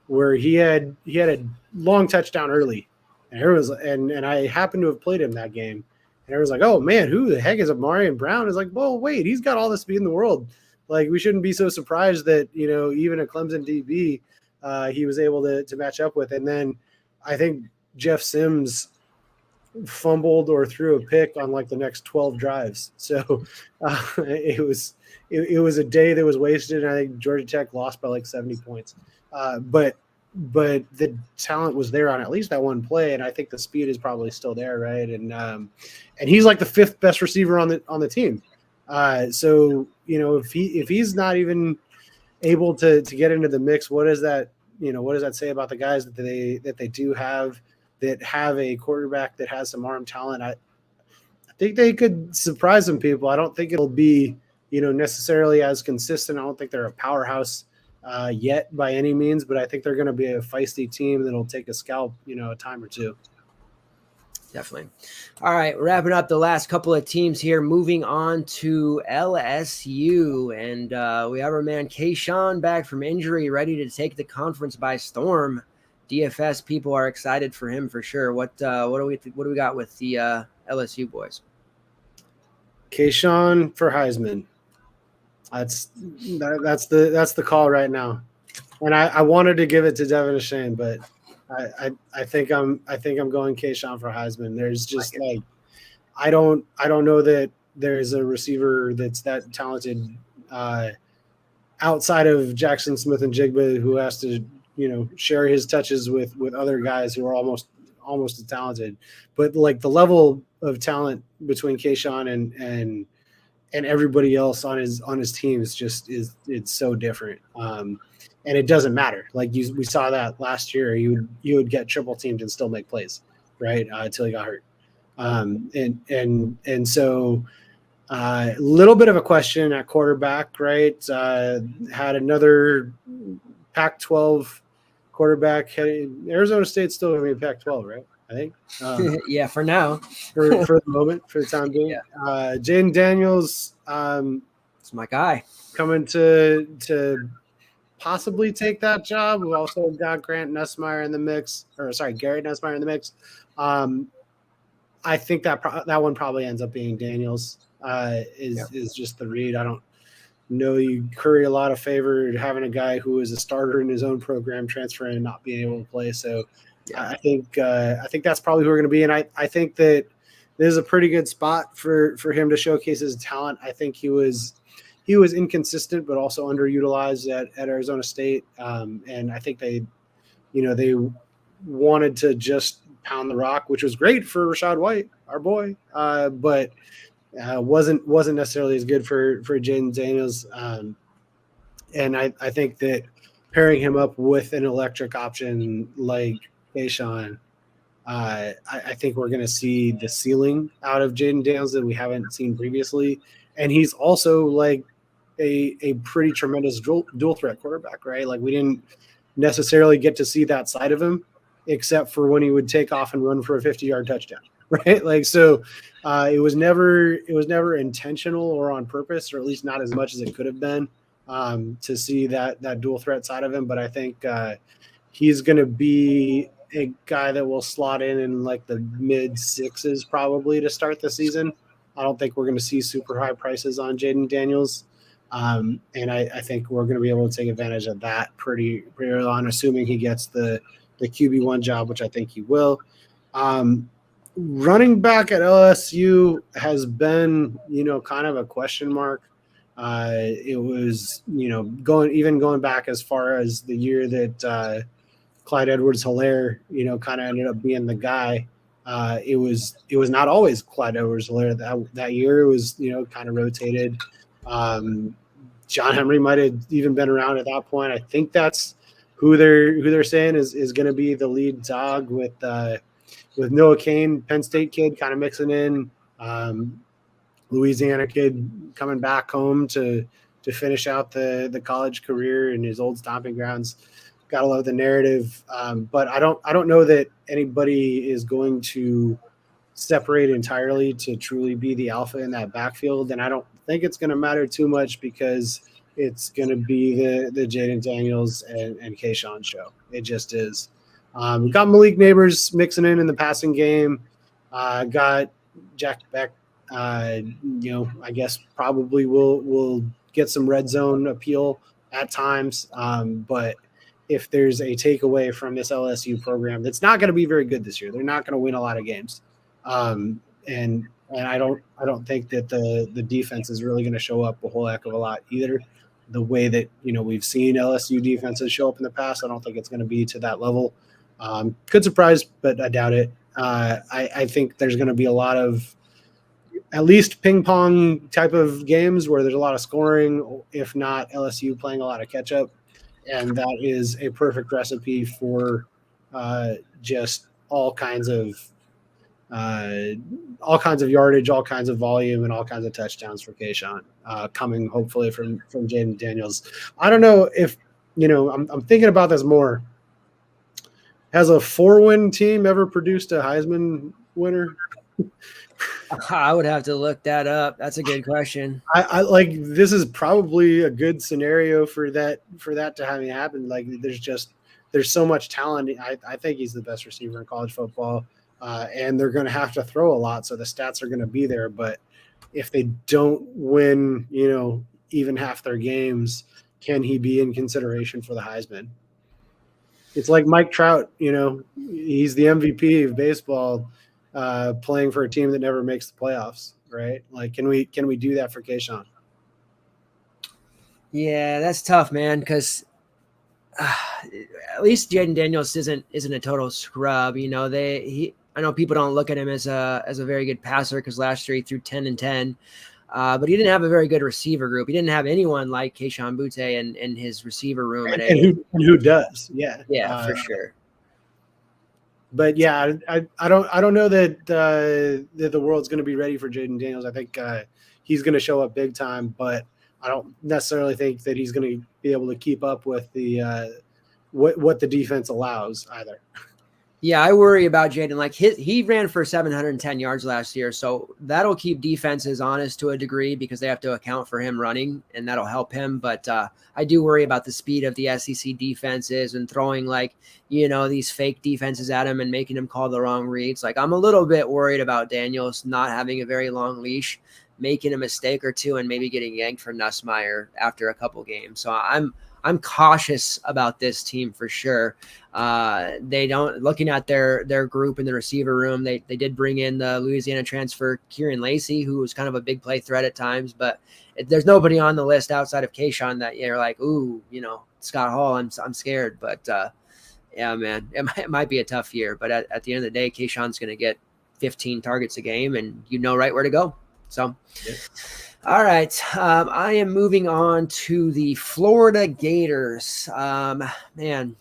Speaker 2: where he had a long touchdown early, and I happened to have played him that game, and it was like, oh man, who the heck is Amarian Brown? It's like, well, wait, he's got all the speed in the world. Like, we shouldn't be so surprised that, even a Clemson DB, he was able to match up with. And then I think Jeff Sims fumbled or threw a pick on like the next 12 drives. So it was a day that was wasted. And I think Georgia Tech lost by like 70 points. But the talent was there on at least that one play. And I think the speed is probably still there. Right. And he's like the fifth best receiver on the team. So, if he's not even able to get into the mix, what does that say about the guys that they do have, that have a quarterback that has some arm talent? I think they could surprise some people. I don't think it'll be, necessarily as consistent. I don't think they're a powerhouse yet by any means, but I think they're going to be a feisty team that'll take a scalp, a time or two.
Speaker 1: Definitely. All right, wrapping up the last couple of teams here, moving on to LSU. And we have our man Kayshawn back from injury, ready to take the conference by storm. DFS people are excited for him for sure. What do we got with the LSU boys?
Speaker 2: Kayshawn for Heisman. That's the call right now. And I wanted to give it to Devin Ashane, but I think I'm going Kayshawn for Heisman. There's just I don't know that there's a receiver that's that talented outside of Jackson Smith and Jigba, who has to share his touches with other guys who are almost as talented. But like the level of talent between Kayshawn and everybody else on his team is it's so different. And it doesn't matter. Like we saw that last year. You would get triple teamed and still make plays, right? Until he got hurt. And so a little bit of a question at quarterback, right? Had another Pac-12 quarterback. Arizona State's still going to be Pac-12, right? I think.
Speaker 1: Yeah, for now.
Speaker 2: For the moment, for the time being.
Speaker 1: Yeah.
Speaker 2: Jaden Daniels.
Speaker 1: It's my guy.
Speaker 2: Coming to possibly take that job. We've also got Garrett Nussmeier in the mix. I think that one probably ends up being Daniels. Is just the read. I don't know you curry a lot of favor having a guy who is a starter in his own program transferring and not being able to play. So yeah. I think that's probably who we're going to be. And I think that this is a pretty good spot for him to showcase his talent. I think he was inconsistent, but also underutilized at Arizona State. And I think they wanted to just pound the rock, which was great for Rachaad White, our boy, but wasn't necessarily as good for Jaden Daniels. And I think that pairing him up with an electric option like Kayshawn, I think we're going to see the ceiling out of Jaden Daniels that we haven't seen previously. And he's also like a pretty tremendous dual threat quarterback, right? Like we didn't necessarily get to see that side of him, except for when he would take off and run for a 50-yard touchdown, right? Like, so it was never intentional or on purpose, or at least not as much as it could have been, to see that dual threat side of him. But I think he's going to be a guy that will slot in like the mid sixes probably to start the season. I don't think we're going to see super high prices on Jaden Daniels. And I think we're going to be able to take advantage of that pretty early on, assuming he gets the QB1 job, which I think he will. Running back at LSU has been, kind of a question mark. It was, going back as far as the year that Clyde Edwards-Helaire, kind of ended up being the guy. It was not always Clyde Edwards-Helaire that year. It was, kind of rotated. John Henry might have even been around at that point. I think that's who they're saying is going to be the lead dog with Noah Cain, Penn State kid, kind of mixing in, Louisiana kid coming back home to finish out the college career in his old stomping grounds. Gotta love the narrative, but I don't know that anybody is going to separate entirely to truly be the alpha in that backfield, and I don't think it's going to matter too much because it's going to be the Jaden Daniels and Kayshawn show. It just is. We got Malik Neighbors mixing in the passing game. Got Jack Beck. I guess probably will get some red zone appeal at times, but if there's a takeaway from this LSU program, that's not going to be very good this year. They're not going to win a lot of games. And I don't think that the defense is really going to show up a whole heck of a lot either. The way that, we've seen LSU defenses show up in the past, I don't think it's going to be to that level. Could surprise, but I doubt it. I think there's going to be a lot of at least ping pong type of games where there's a lot of scoring, if not LSU playing a lot of catch up. And that is a perfect recipe for just all kinds of yardage, all kinds of volume, and all kinds of touchdowns for Kayshawn, coming hopefully from Jaden Daniels. I don't know if I'm thinking about this more. Has a 4-win team ever produced a Heisman winner?
Speaker 1: I would have to look that up. That's a good question.
Speaker 2: I like, this is probably a good scenario for that to have happen. Like, there's so much talent. I think he's the best receiver in college football, and they're going to have to throw a lot, so the stats are going to be there. But if they don't win, even half their games, can he be in consideration for the Heisman? It's like Mike Trout. He's the MVP of baseball. Playing for a team that never makes the playoffs, right? Like, can we do that for Kayshawn?
Speaker 1: Yeah, that's tough, man. Because at least Jaden Daniels isn't a total scrub. I know people don't look at him as a very good passer because last year he threw 10 and 10, but he didn't have a very good receiver group. He didn't have anyone like Kayshawn Butte in his receiver room.
Speaker 2: And who does? Yeah,
Speaker 1: for sure.
Speaker 2: But yeah, I don't know that the world's going to be ready for Jaden Daniels. I think he's going to show up big time, but I don't necessarily think that he's going to be able to keep up with the what the defense allows either.
Speaker 1: Yeah, I worry about Jaden. Like, he ran for 710 yards last year, so that'll keep defenses honest to a degree because they have to account for him running, and that'll help him. But I do worry about the speed of the SEC defenses and throwing these fake defenses at him and making him call the wrong reads. Like, I'm a little bit worried about Daniels not having a very long leash, making a mistake or two, and maybe getting yanked for Nussmeier after a couple games. So I'm cautious about this team for sure. Looking at their group in the receiver room, they did bring in the Louisiana transfer Kieran Lacy, who was kind of a big play threat at times, but there's nobody on the list outside of Kayshawn that you're like, ooh, Scott Hall, I'm scared. But yeah, man, it might be a tough year, but at the end of the day, Kayshawn's going to get 15 targets a game and right where to go. So, yeah. All right. I am moving on to the Florida Gators. Man,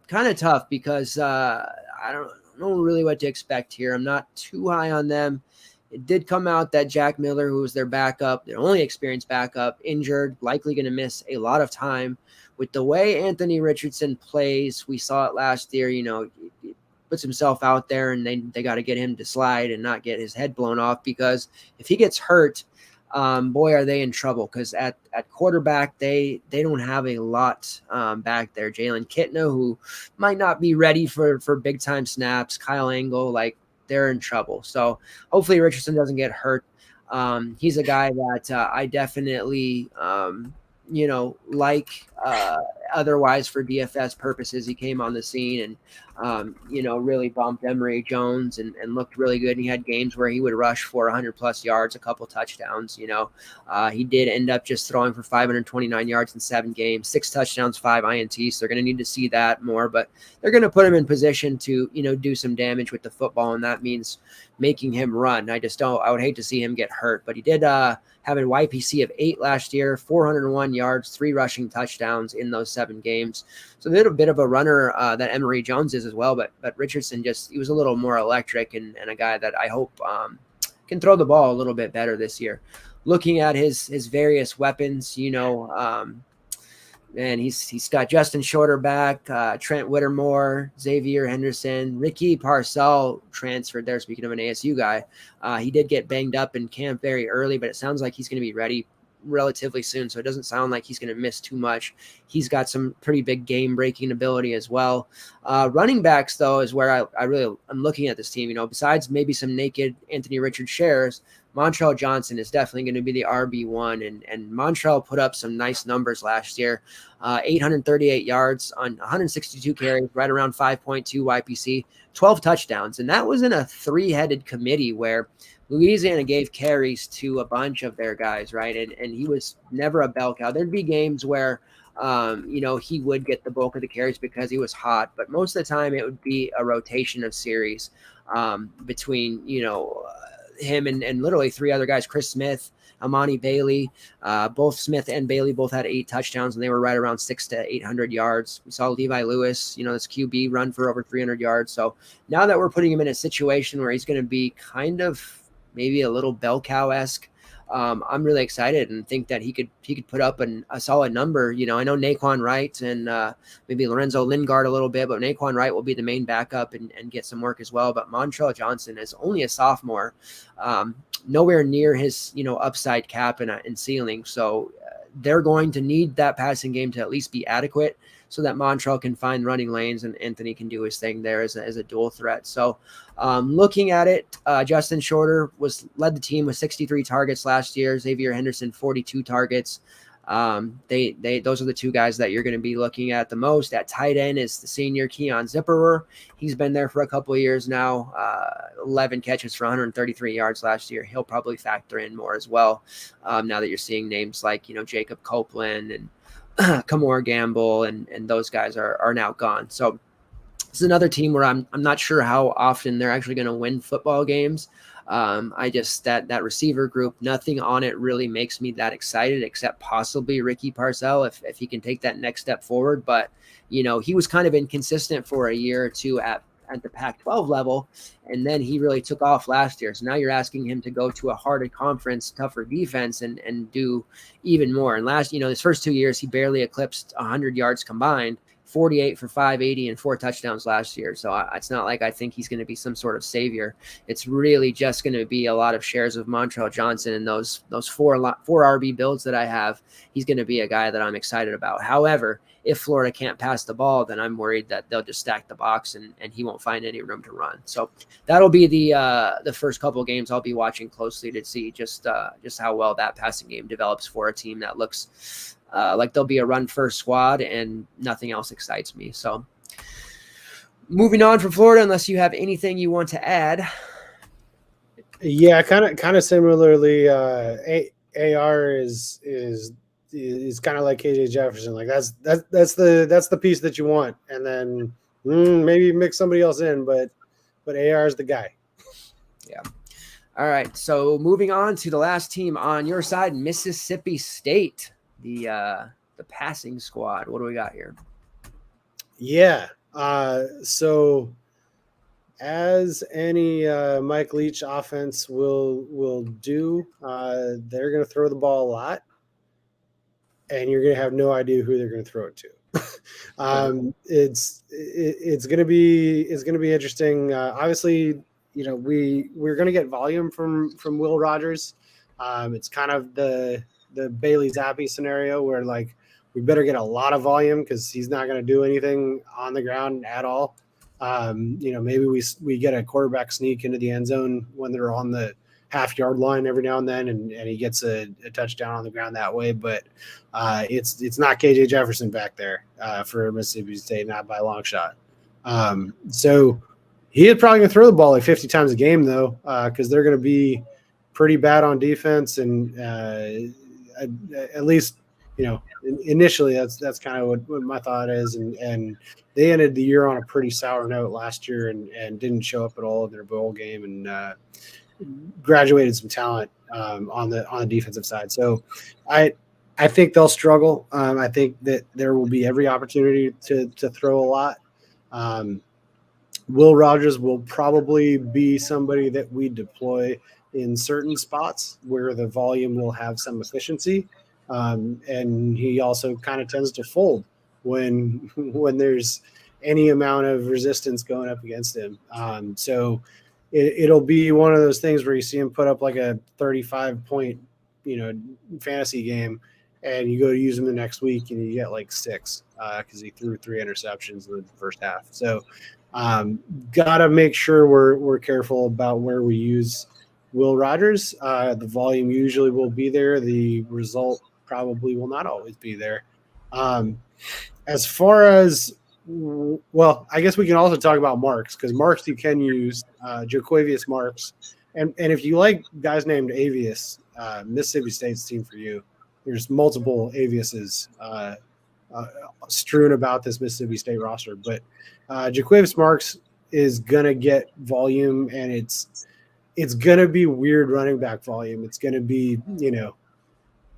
Speaker 1: kind of tough because I don't know really what to expect here. I'm not too high on them. It did come out that Jack Miller, who was their backup, their only experienced backup, injured, likely going to miss a lot of time. With the way Anthony Richardson plays, we saw it last year, he puts himself out there and they got to get him to slide and not get his head blown off, because if he gets hurt, boy, are they in trouble, because at quarterback, they don't have a lot back there. Jalen Kitna, who might not be ready for big-time snaps, Kyle Angle, they're in trouble. So hopefully Richardson doesn't get hurt. He's a guy that I definitely, like otherwise for DFS purposes. He came on the scene and, really bumped Emory Jones and looked really good. And he had games where he would rush for 100 plus yards, a couple touchdowns. He did end up just throwing for 529 yards in 7 games, 6 touchdowns, 5 INTs. So they're going to need to see that more, but they're going to put him in position to, do some damage with the football. And that means making him run. I would hate to see him get hurt, but he did have a YPC of 8 last year, 401 yards, 3 rushing touchdowns in those 7 games. So they're a bit of a runner that Emory Jones is as well, but Richardson he was a little more electric and a guy that I hope can throw the ball a little bit better this year. Looking at his various weapons, and he's got Justin Shorter back, Trent Whittemore, Xavier Henderson, Ricky Parcell transferred there. Speaking of an ASU guy, he did get banged up in camp very early, but it sounds like he's going to be ready relatively soon. So it doesn't sound like he's going to miss too much. He's got some pretty big game breaking ability as well. Running backs though, is where I'm looking at this team, besides maybe some naked Anthony Richard shares, Montrell Johnson is definitely going to be the RB1, and Montrell put up some nice numbers last year, 838 yards on 162 carries, right around 5.2 YPC, 12 touchdowns, and that was in a 3-headed committee where Louisiana gave carries to a bunch of their guys, right? And he was never a bell cow. There'd be games where, he would get the bulk of the carries because he was hot, but most of the time it would be a rotation of series between, him and literally 3 other guys, Chris Smith, Amani Bailey, both Smith and Bailey both had 8 touchdowns, and they were right around 600 to 800 yards. We saw Levi Lewis, this QB run for over 300 yards. So now that we're putting him in a situation where he's going to be kind of maybe a little bell cow-esque, I'm really excited and think that he could put up a solid number. I know Naquan Wright and maybe Lorenzo Lingard a little bit, but Naquan Wright will be the main backup and get some work as well. But Montrell Johnson is only a sophomore, nowhere near his upside cap and ceiling. So they're going to need that passing game to at least be adequate, so that Montrell can find running lanes and Anthony can do his thing there as a dual threat. So looking at it, Justin Shorter led the team with 63 targets last year. Xavier Henderson, 42 targets. Those are the 2 guys that you're going to be looking at the most. At tight end is the senior Keon Zipperer. He's been there for a couple of years now, 11 catches for 133 yards last year. He'll probably factor in more as well now that you're seeing names like, Jacob Copeland and Kamor Gamble and those guys are now gone. So it's another team where I'm not sure how often they're actually going to win football games. That receiver group, nothing on it really makes me that excited, except possibly Ricky Parcell if he can take that next step forward. But he was kind of inconsistent for a year or two at the Pac-12 level, and then he really took off last year. So now you're asking him to go to a harder conference, tougher defense, and do even more. And his first 2 years, he barely eclipsed 100 yards combined, 48 for 580 and 4 touchdowns last year. So it's not like I think he's going to be some sort of savior. It's really just going to be a lot of shares of Montrell Johnson and those 4 RB builds that I have. He's going to be a guy that I'm excited about. However, if Florida can't pass the ball, then I'm worried that they'll just stack the box and he won't find any room to run. So that'll be the first couple of games I'll be watching closely to see just how well that passing game develops for a team that looks like they'll be a run-first squad, and nothing else excites me. So moving on from Florida, unless you have anything you want to add.
Speaker 2: Yeah, kind of similarly. AR is kind of like KJ Jefferson. Like that's the piece that you want, and then maybe mix somebody else in, but AR is the guy.
Speaker 1: Yeah. All right. So moving on to the last team on your side, Mississippi State, the passing squad. What do we got here?
Speaker 2: Yeah. So as any Mike Leach offense will do, they're going to throw the ball a lot, and you're going to have no idea who they're going to throw it to. It's going to be interesting. Obviously, we're going to get volume from Will Rogers. It's kind of the Bailey Zappi scenario where like we better get a lot of volume because he's not going to do anything on the ground at all. Maybe we get a quarterback sneak into the end zone when they're on the half-yard line every now and then, and he gets a touchdown on the ground that way. But it's not KJ Jefferson back there for Mississippi State, not by a long shot. So he is probably going to throw the ball like 50 times a game, though, because they're going to be pretty bad on defense. And at least, initially that's kind of what my thought is. And they ended the year on a pretty sour note last year and didn't show up at all in their bowl game and graduated some talent on the defensive side. So I think they'll struggle. I think that there will be every opportunity to throw a lot. Will Rogers will probably be somebody that we deploy in certain spots where the volume will have some efficiency. And he also kind of tends to fold when there's any amount of resistance going up against him. So it'll be one of those things where you see him put up like a 35-point, fantasy game, and you go to use him the next week and you get like 6 because he threw 3 interceptions in the first half. So got to make sure we're careful about where we use Will Rogers. The volume usually will be there. The result probably will not always be there. As far as, well, I guess we can also talk about Marks, because Marks you can use, Jaquavius Marks. And if you like guys named Avius, Mississippi State's team for you. There's multiple Aviuses strewn about this Mississippi State roster. But Jaquavius Marks is going to get volume, and it's going to be weird running back volume. It's going to be,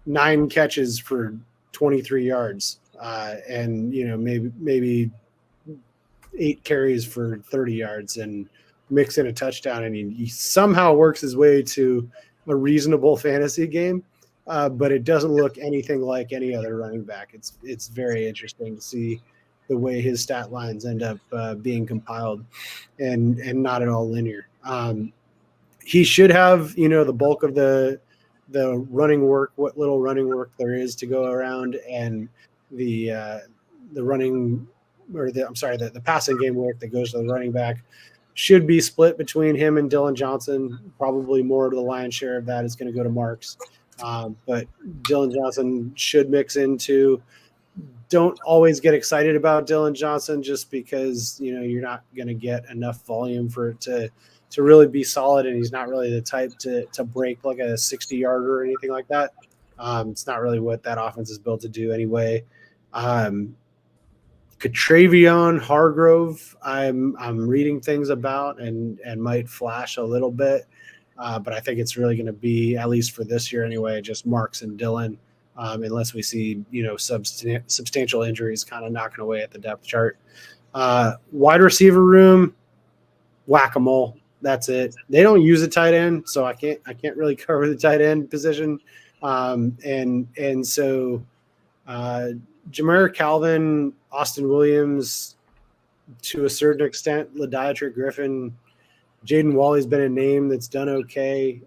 Speaker 2: 9 catches for 23 yards and, maybe 8 carries for 30 yards and mix in a touchdown. And he somehow works his way to a reasonable fantasy game, but it doesn't look anything like any other running back. It's very interesting to see the way his stat lines end up being compiled and not at all linear. He should have, the bulk of the running work, what little running work there is to go around, and the running, or the passing game work that goes to the running back should be split between him and Dylan Johnson. Probably more of the lion's share of that is going to go to Marks. But Dylan Johnson should mix into. Don't always get excited about Dylan Johnson just because, you're not going to get enough volume for it to really be solid, and he's not really the type to break like a 60-yarder or anything like that. It's not really what that offense is built to do anyway. Catravion Hargrove, I'm reading things about and might flash a little bit, but I think it's really going to be, at least for this year anyway, just Marks and Dylan, unless we see substantial injuries kind of knocking away at the depth chart. Wide receiver room, whack-a-mole. That's it. They don't use a tight end, so I can't really cover the tight end position. And so Jameer Calvin, Austin Williams, to a certain extent, Ladiatrick Griffin, Jaden Wally's been a name that's done okay.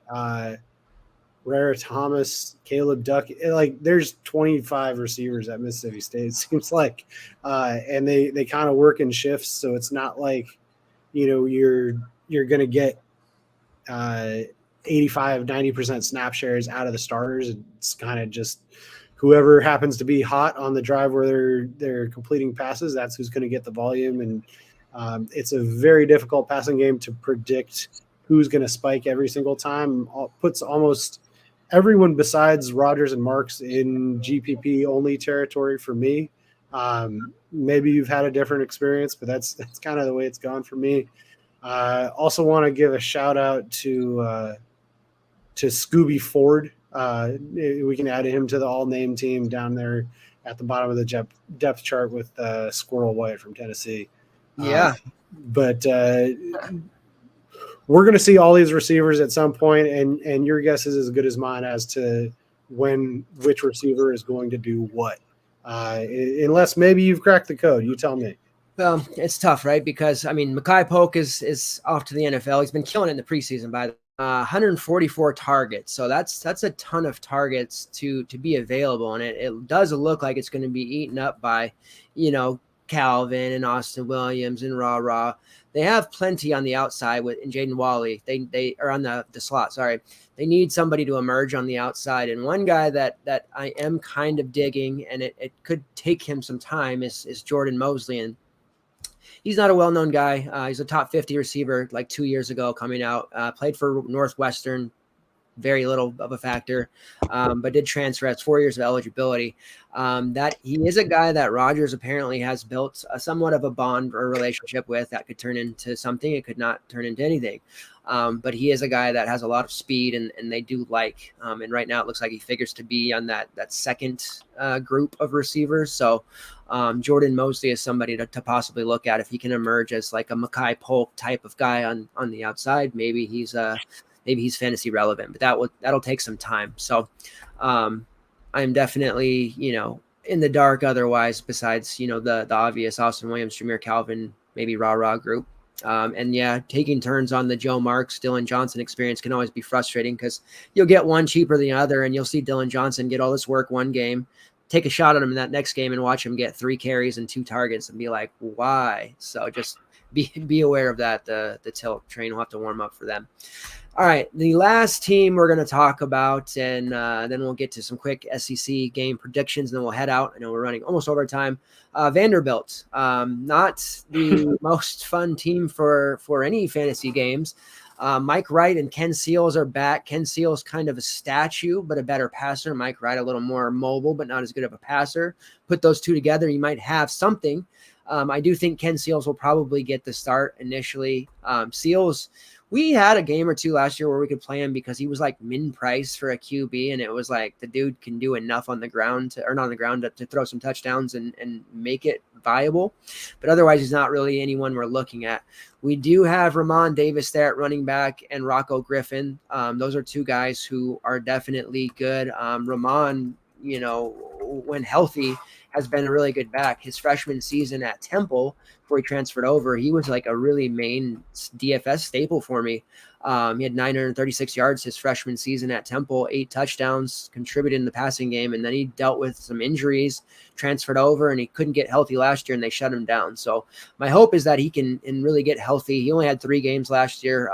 Speaker 2: Rara Thomas, Caleb Duck, like there's 25 receivers at Mississippi State, it seems like, and they kind of work in shifts, so it's not like you're going to get 85-90% snap shares out of the starters. It's kind of just whoever happens to be hot on the drive where they're completing passes, that's who's going to get the volume. And it's a very difficult passing game to predict who's going to spike every single time. Puts almost everyone besides Rogers and Marks in GPP only territory for me. Maybe you've had a different experience, but that's kind of the way it's gone for me. Also want to give a shout out to Scooby Ford. We can add him to the all-name team down there at the bottom of the depth chart with Squirrel White from Tennessee.
Speaker 1: Yeah.
Speaker 2: But we're going to see all these receivers at some point, and your guess is as good as mine as to which receiver is going to do what. Unless maybe you've cracked the code. You tell me.
Speaker 1: Well, it's tough, right? Because, Mekhi Polk is off to the NFL. He's been killing it in the preseason by 144 targets. So that's a ton of targets to be available. And it does look like it's going to be eaten up by, Calvin and Austin Williams and Rah. They have plenty on the outside with and Jaden Wally. They are on the slot. Sorry, they need somebody to emerge on the outside. And one guy that I am kind of digging, and it could take him some time, is Jordan Mosley. And he's not a well-known guy. He's a top 50 receiver like 2 years ago coming out. Played for Northwestern. Very little of a factor, but did transfer. Has 4 years of eligibility. That he is a guy that Rodgers apparently has built somewhat of a bond or relationship with that could turn into something. It could not turn into anything. But he is a guy that has a lot of speed, and they do like. And right now it looks like he figures to be on that second group of receivers. So Jordan Mosley is somebody to possibly look at if he can emerge as like a Mekhi Polk type of guy on the outside. Maybe he's fantasy relevant, but that'll take some time. So I'm definitely, in the dark otherwise, besides, the obvious Austin Williams, Jameer Calvin, maybe Rah group. And yeah, taking turns on the Joe Marks, Dylan Johnson experience can always be frustrating because you'll get one cheaper than the other, and you'll see Dylan Johnson get all this work one game, take a shot at him in that next game and watch him get 3 carries and 2 targets and be like, why? So just be aware of that. The tilt train will have to warm up for them. All right, the last team we're going to talk about, and then we'll get to some quick SEC game predictions, and then we'll head out. I know we're running almost over time. Vanderbilt, not the most fun team for any fantasy games. Mike Wright and Ken Seals are back. Ken Seals kind of a statue, but a better passer. Mike Wright a little more mobile, but not as good of a passer. Put those two together, you might have something. I do think Ken Seals will probably get the start initially. Seals, we had a game or two last year where we could play him because he was like min price for a QB, and it was like the dude can do enough on the ground to throw some touchdowns and make it viable. But otherwise, he's not really anyone we're looking at. We do have Ramon Davis there at running back and Rocco Griffin. Those are two guys who are definitely good. Ramon, when healthy, has been a really good back. His freshman season at Temple, before he transferred over, he was like a really main DFS staple for me. He had 936 yards his freshman season at Temple, 8 touchdowns, contributed in the passing game, and then he dealt with some injuries, transferred over, and he couldn't get healthy last year, and they shut him down. So my hope is that he can really get healthy. He only had 3 games last year.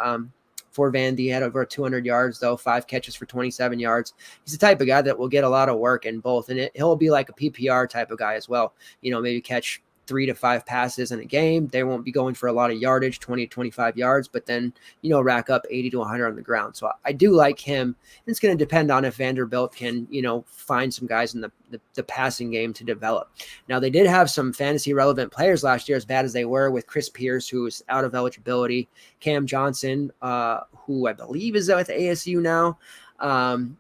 Speaker 1: For Vandy, he had over 200 yards, though, 5 catches for 27 yards. He's the type of guy that will get a lot of work in both, and he'll be like a PPR type of guy as well. Maybe catch 3 to 5 passes in a game. They won't be going for a lot of yardage, 20 to 25 yards, but then, rack up 80 to 100 on the ground. So I do like him. It's going to depend on if Vanderbilt can, find some guys in the passing game to develop. Now, they did have some fantasy relevant players last year, as bad as they were, with Chris Pierce, who is out of eligibility, Cam Johnson, who I believe is with ASU now. And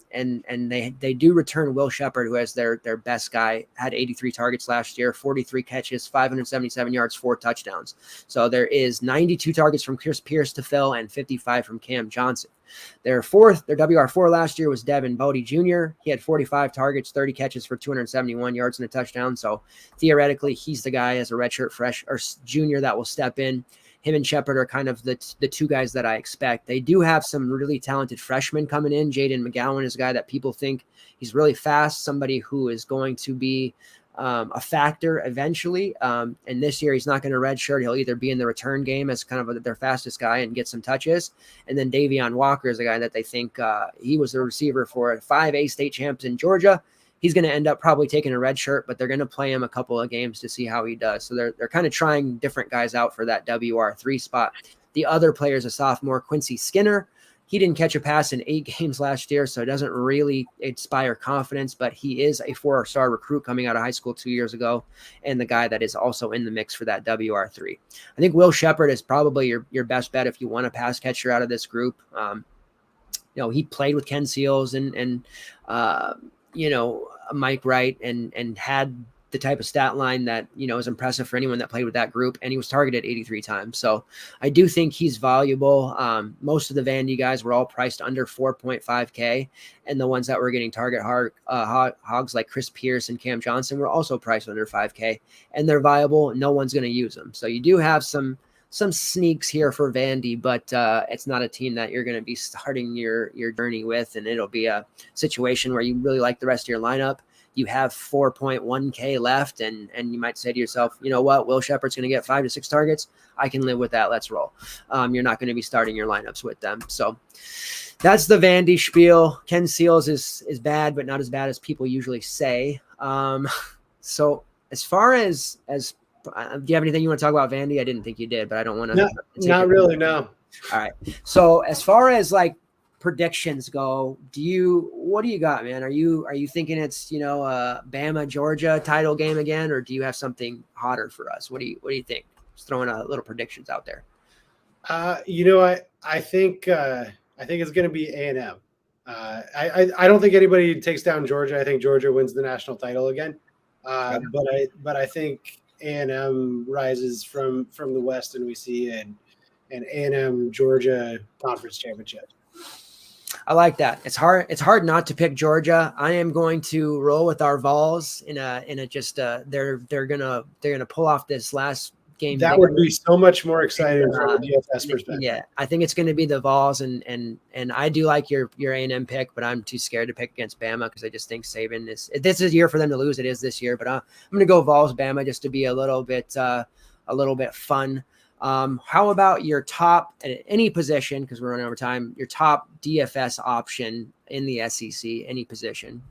Speaker 1: they do return Will Shepherd, who has their best guy, had 83 targets last year, 43 catches, 577 yards, 4 touchdowns. So there is 92 targets from Chris Pierce to fill and 55 from Cam Johnson. Their WR4 last year was Devin Bodie Jr. He had 45 targets, 30 catches for 271 yards and a touchdown. So theoretically, he's the guy as a redshirt fresh or junior that will step in. Him and Shepard are kind of the 2 guys that I expect. They do have some really talented freshmen coming in. Jaden McGowan is a guy that people think he's really fast, somebody who is going to be a factor eventually. And this year he's not going to redshirt. He'll either be in the return game as kind of their fastest guy and get some touches. And then Davion Walker is a guy that they think he was the receiver for 5 A-state champs in Georgia. He's going to end up probably taking a red shirt, but they're going to play him a couple of games to see how he does. So they're kind of trying different guys out for that WR3 spot. The other player is a sophomore, Quincy Skinner. He didn't catch a pass in 8 games last year, so it doesn't really inspire confidence, but he is a 4-star recruit coming out of high school 2 years ago, and the guy that is also in the mix for that WR3. I think Will Shepherd is probably your best bet if you want a pass catcher out of this group. He played with Ken Seals and Mike Wright and had the type of stat line that, is impressive for anyone that played with that group. And he was targeted 83 times. So I do think he's valuable. Most of the Vandy guys were all priced under 4.5K. And the ones that were getting target hogs like Chris Pierce and Cam Johnson were also priced under 5K, and they're viable. No one's going to use them. So you do have some sneaks here for Vandy, but it's not a team that you're going to be starting your journey with, and it'll be a situation where you really like the rest of your lineup you have 4.1K left, and you might say to yourself, you know what, Will Shepherd's going to get 5 to 6 targets. I can live with that. Let's roll. You're not going to be starting your lineups with them. So that's the Vandy spiel. Ken Seals is bad, but not as bad as people usually say. So as far as do you have anything you want to talk about Vandy? I didn't think you did, but I don't want to.
Speaker 2: Not really. No.
Speaker 1: All right. So as far as like predictions go, what do you got, man? Are you thinking it's, Bama Georgia title game again, or do you have something hotter for us? What do you think? Just throwing a little predictions out there.
Speaker 2: I think it's going to be A&M. I don't think anybody takes down Georgia. I think Georgia wins the national title again. But I think A&M rises from the West, and we see an A&M Georgia conference championship.
Speaker 1: I like that. It's hard not to pick Georgia. I am going to roll with our Vols in a they're gonna pull off this last game.
Speaker 2: That would be so much more exciting from a DFS perspective.
Speaker 1: Yeah, I think it's going to be the Vols, and I do like your A&M pick, but I'm too scared to pick against Bama because I just think Saban this is a year for them to lose. It is this year, but I'm going to go Vols Bama just to be a little bit fun. How about your top at any position, because we're running over time, your top DFS option in the SEC, any position?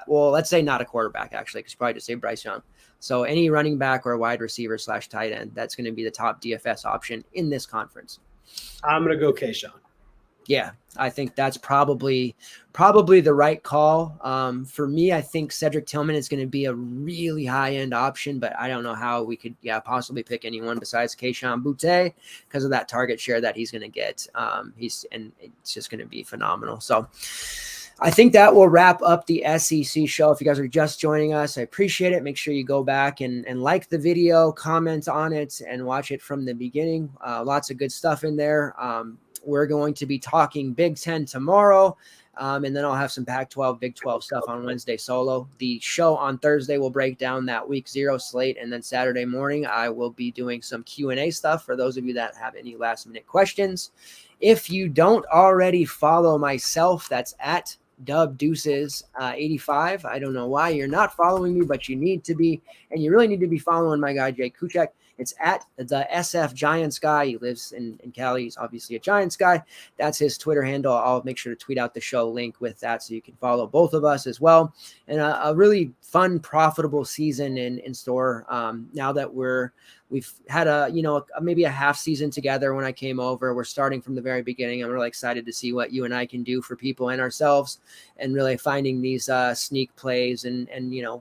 Speaker 1: Well, let's say not a quarterback, actually, because you probably just say Bryce Young. So any running back or wide receiver / tight end, that's going to be the top DFS option in this conference.
Speaker 2: I'm going to go Keyshawn.
Speaker 1: Yeah, I think that's probably the right call. For me, I think Cedric Tillman is going to be a really high-end option, but I don't know how we could possibly pick anyone besides Keyshawn Boutte because of that target share that he's going to get. It's just going to be phenomenal. So I think that will wrap up the SEC show. If you guys are just joining us, I appreciate it. Make sure you go back and like the video, comment on it, and watch it from the beginning. Lots of good stuff in there. We're going to be talking Big Ten tomorrow, and then I'll have some Pac-12, Big 12 stuff on Wednesday solo. The show on Thursday will break down that Week 0 slate, and then Saturday morning I will be doing some Q&A stuff for those of you that have any last-minute questions. If you don't already follow myself, that's at Dub Deuces 85. I don't know why you're not following me, but you need to be, and you really need to be following my guy Jake Kucheck. It's at the SF Giants guy. He lives in Cali. He's obviously a Giants guy. That's his Twitter handle. I'll make sure to tweet out the show link with that so you can follow both of us as well. And a really fun, profitable season in store. Now that we've had maybe a half season together when I came over. We're starting from the very beginning. I'm really excited to see what you and I can do for people and ourselves, and really finding these sneak plays and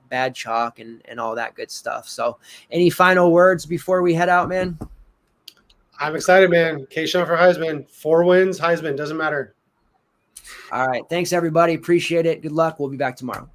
Speaker 1: bad chalk and all that good stuff. So any final words before we head out, man?
Speaker 2: I'm excited, man. Keyshawn for Heisman. 4 wins, Heisman. Doesn't matter.
Speaker 1: All right. Thanks, everybody. Appreciate it. Good luck. We'll be back tomorrow.